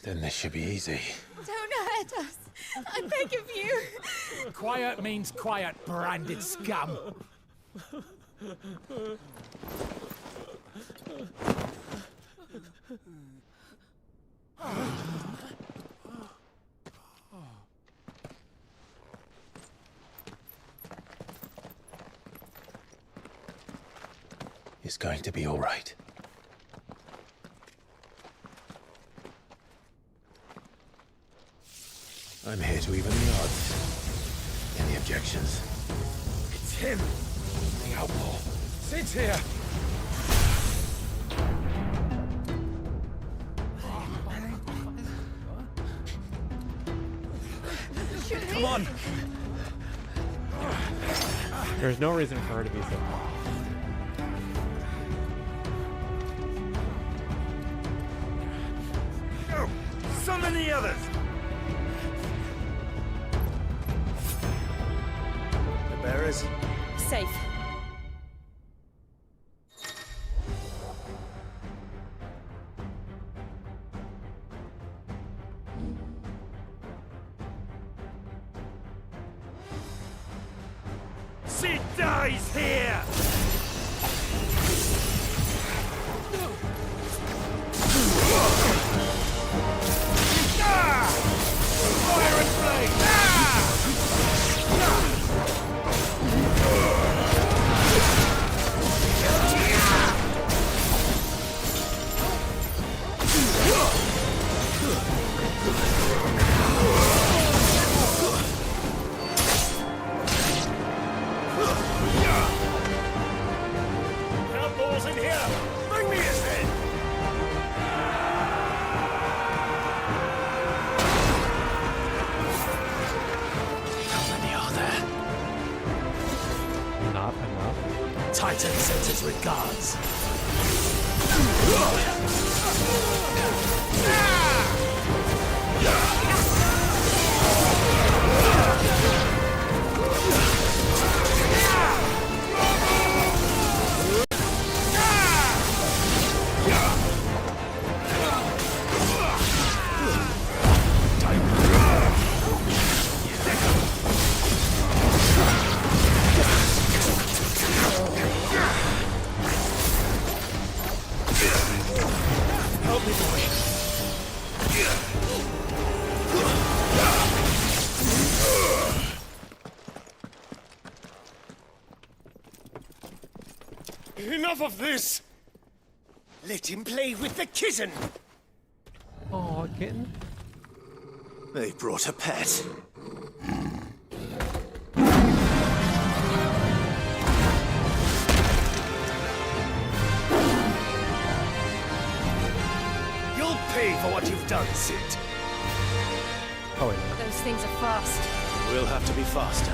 Then this should be easy. Don't hurt us. I beg of you. Quiet means quiet, branded scum. It's going to be all right. I'm here to even the odds. Any objections? It's him, the outlaw. Sit here. Come on! There's no reason for her to be so calm. Go! Summon the others! The bearers? Safe. She dies here! Fire and flame! Outlaws in here! Bring me his head! How many are there? Not enough. Titan sends his regards. Help me, boy! Enough of this! Let him play with the kitten! Oh, kitten. They brought a pet. You'll pay for what you've done, Sid. Oh, wait. Those things are fast. We'll have to be faster.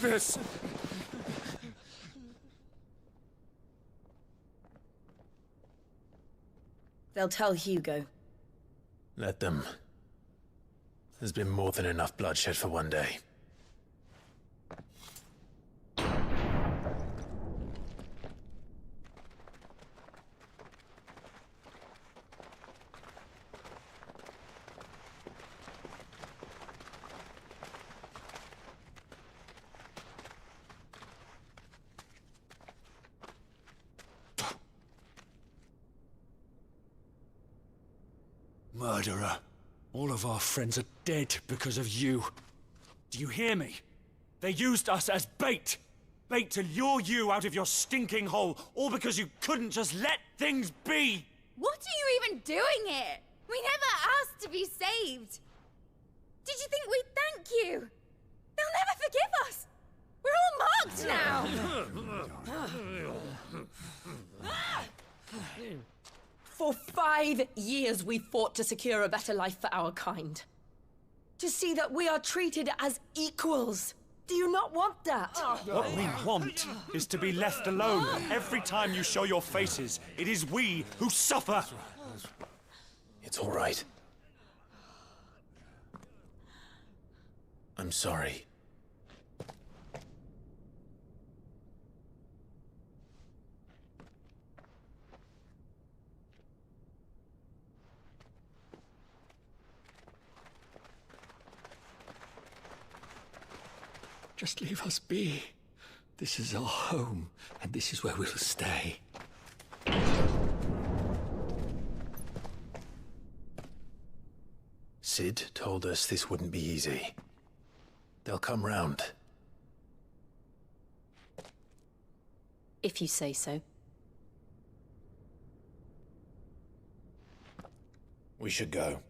with this! They'll tell Hugo. Let them. There's been more than enough bloodshed for one day. Murderer. All of our friends are dead because of you. Do you hear me? They used us as bait. Bait to lure you out of your stinking hole, all because you couldn't just let things be. What are you even doing here? We never asked to be saved. Did you think we'd thank you? They'll never forgive us. We're all marked now. For 5 years we fought to secure a better life for our kind. To see that we are treated as equals. Do you not want that? What we want is to be left alone. Every time you show your faces, it is we who suffer. It's all right. I'm sorry. Just leave us be. This is our home, and this is where we'll stay. Sid told us this wouldn't be easy. They'll come round. If you say so. We should go.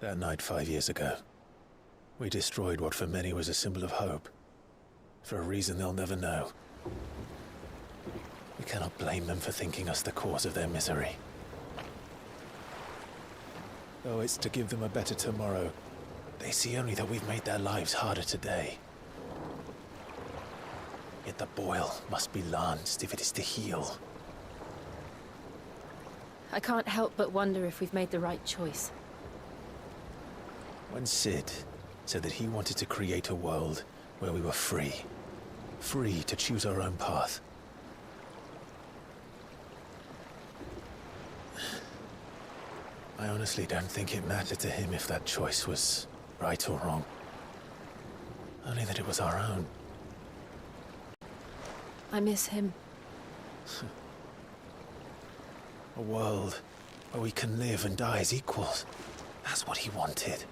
That night 5 years ago, we destroyed what for many was a symbol of hope. For a reason they'll never know. We cannot blame them for thinking us the cause of their misery. Though it's to give them a better tomorrow, they see only that we've made their lives harder today. Yet the boil must be lanced if it is to heal. I can't help but wonder if we've made the right choice. When Sid said that he wanted to create a world where we were free. Free to choose our own path. I honestly don't think it mattered to him if that choice was right or wrong. Only that it was our own. I miss him. A world where we can live and die as equals. That's what he wanted.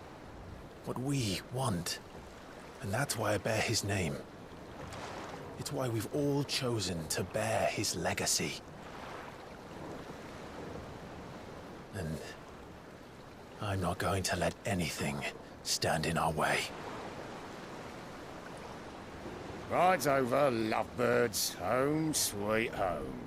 What we want. And that's why I bear his name. It's why we've all chosen to bear his legacy. And I'm not going to let anything stand in our way. Ride's over, lovebirds. Home sweet home.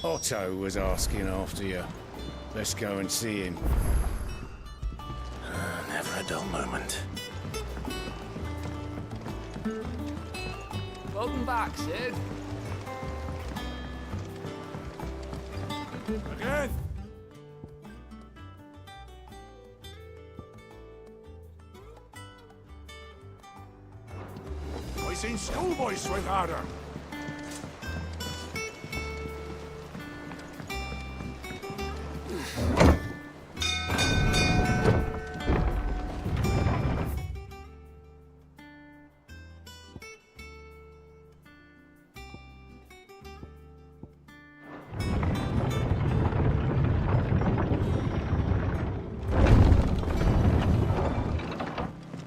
Otto was asking after you. Let's go and see him. Never a dull moment. Welcome back, Sid. Again? I seen schoolboys swing harder.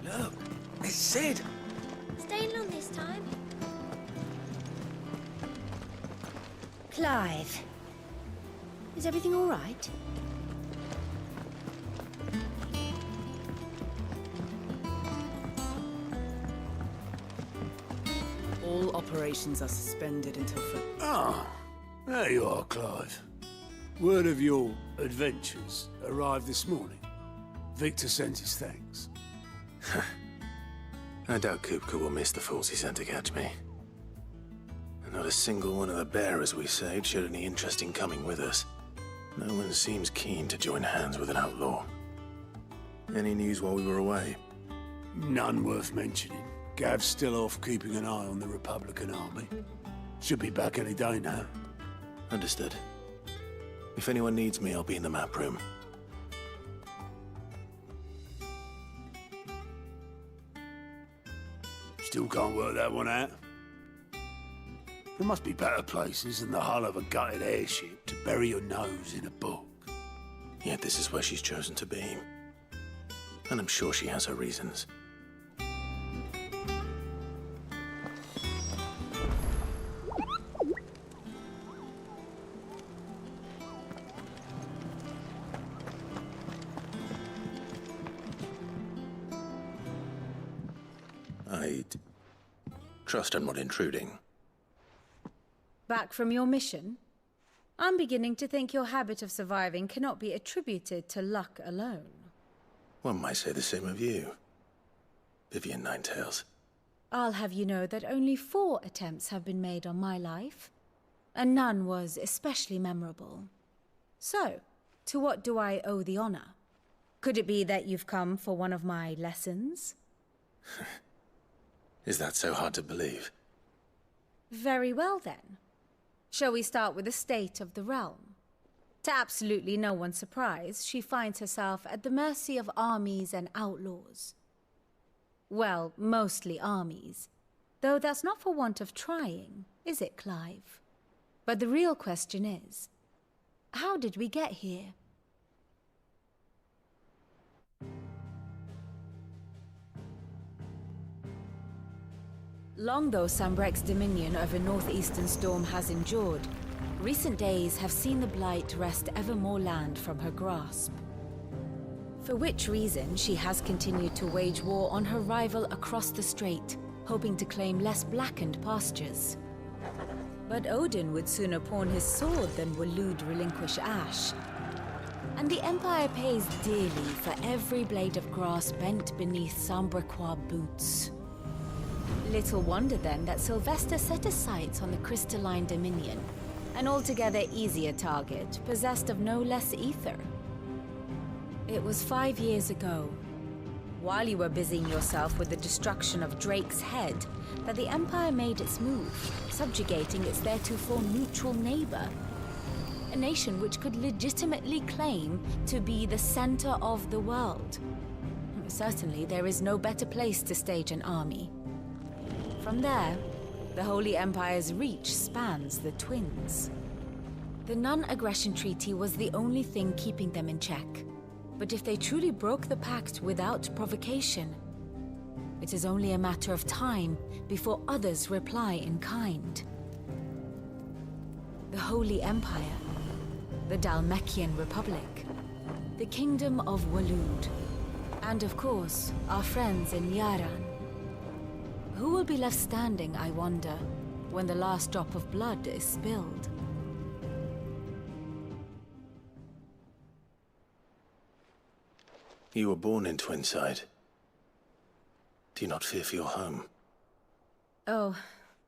Look, it's Sid. Staying long this time? Clive, is everything all right? All operations are suspended until Ah, there you are, Clive. Word of your adventures arrived this morning. Victor sends his thanks. I doubt Kupka will miss the fools he sent to catch me. And not a single one of the bearers we saved showed any interest in coming with us. No one seems keen to join hands with an outlaw. Any news while we were away? None worth mentioning. Gav's still off keeping an eye on the Republican army. Should be back any day now. Understood. If anyone needs me, I'll be in the map room. Still can't work that one out. There must be better places than the hull of a gutted airship to bury your nose in a book. Yet this is where she's chosen to be. And I'm sure she has her reasons. I'd trust I'm not intruding. Back from your mission? I'm beginning to think your habit of surviving cannot be attributed to luck alone. One might say the same of you, Vivian Ninetails. I'll have you know that only 4 attempts have been made on my life, and none was especially memorable. So, to what do I owe the honor? Could it be that you've come for one of my lessons? Is that so hard to believe? Very well then. Shall we start with the state of the realm? To absolutely no one's surprise, she finds herself at the mercy of armies and outlaws. Well, mostly armies. Though that's not for want of trying, is it, Clive? But the real question is, how did we get here? Long though Sambrek's dominion over northeastern Storm has endured, recent days have seen the Blight wrest ever more land from her grasp. For which reason she has continued to wage war on her rival across the strait, hoping to claim less blackened pastures. But Odin would sooner pawn his sword than Waloed relinquish Ash. And the Empire pays dearly for every blade of grass bent beneath Sambrequois boots. Little wonder then that Sylvester set his sights on the crystalline dominion, an altogether easier target, possessed of no less ether. It was 5 years ago, while you were busying yourself with the destruction of Drake's head, that the Empire made its move, subjugating its theretofore neutral neighbor. A nation which could legitimately claim to be the center of the world. Certainly, there is no better place to stage an army. From there, the Holy Empire's reach spans the Twins. The non-aggression treaty was the only thing keeping them in check. But if they truly broke the pact without provocation, it is only a matter of time before others reply in kind. The Holy Empire, the Dhalmekian Republic, the Kingdom of Waloed, and of course, our friends in Yaran. Who will be left standing, I wonder, when the last drop of blood is spilled? You were born in Twinside. Do you not fear for your home? Oh,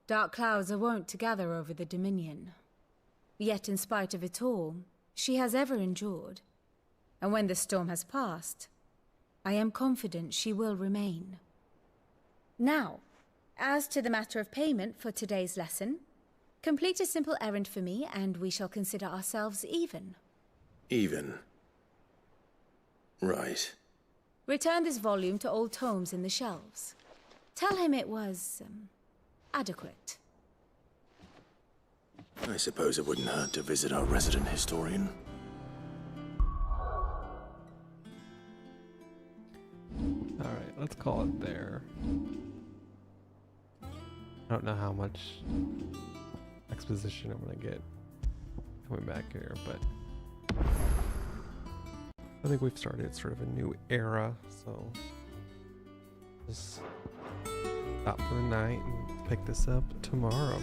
Dark clouds are wont to gather over the Dominion. Yet in spite of it all, she has ever endured. And when the storm has passed, I am confident she will remain. Now, as to the matter of payment for today's lesson, complete a simple errand for me and we shall consider ourselves even. Even? Right. Return this volume to old tomes in the shelves. Tell him it was, adequate. I suppose it wouldn't hurt to visit our resident historian. Alright, let's call it there. I don't know how much exposition I'm gonna get coming back here, but I think we've started sort of a new era, so just stop for the night and pick this up tomorrow.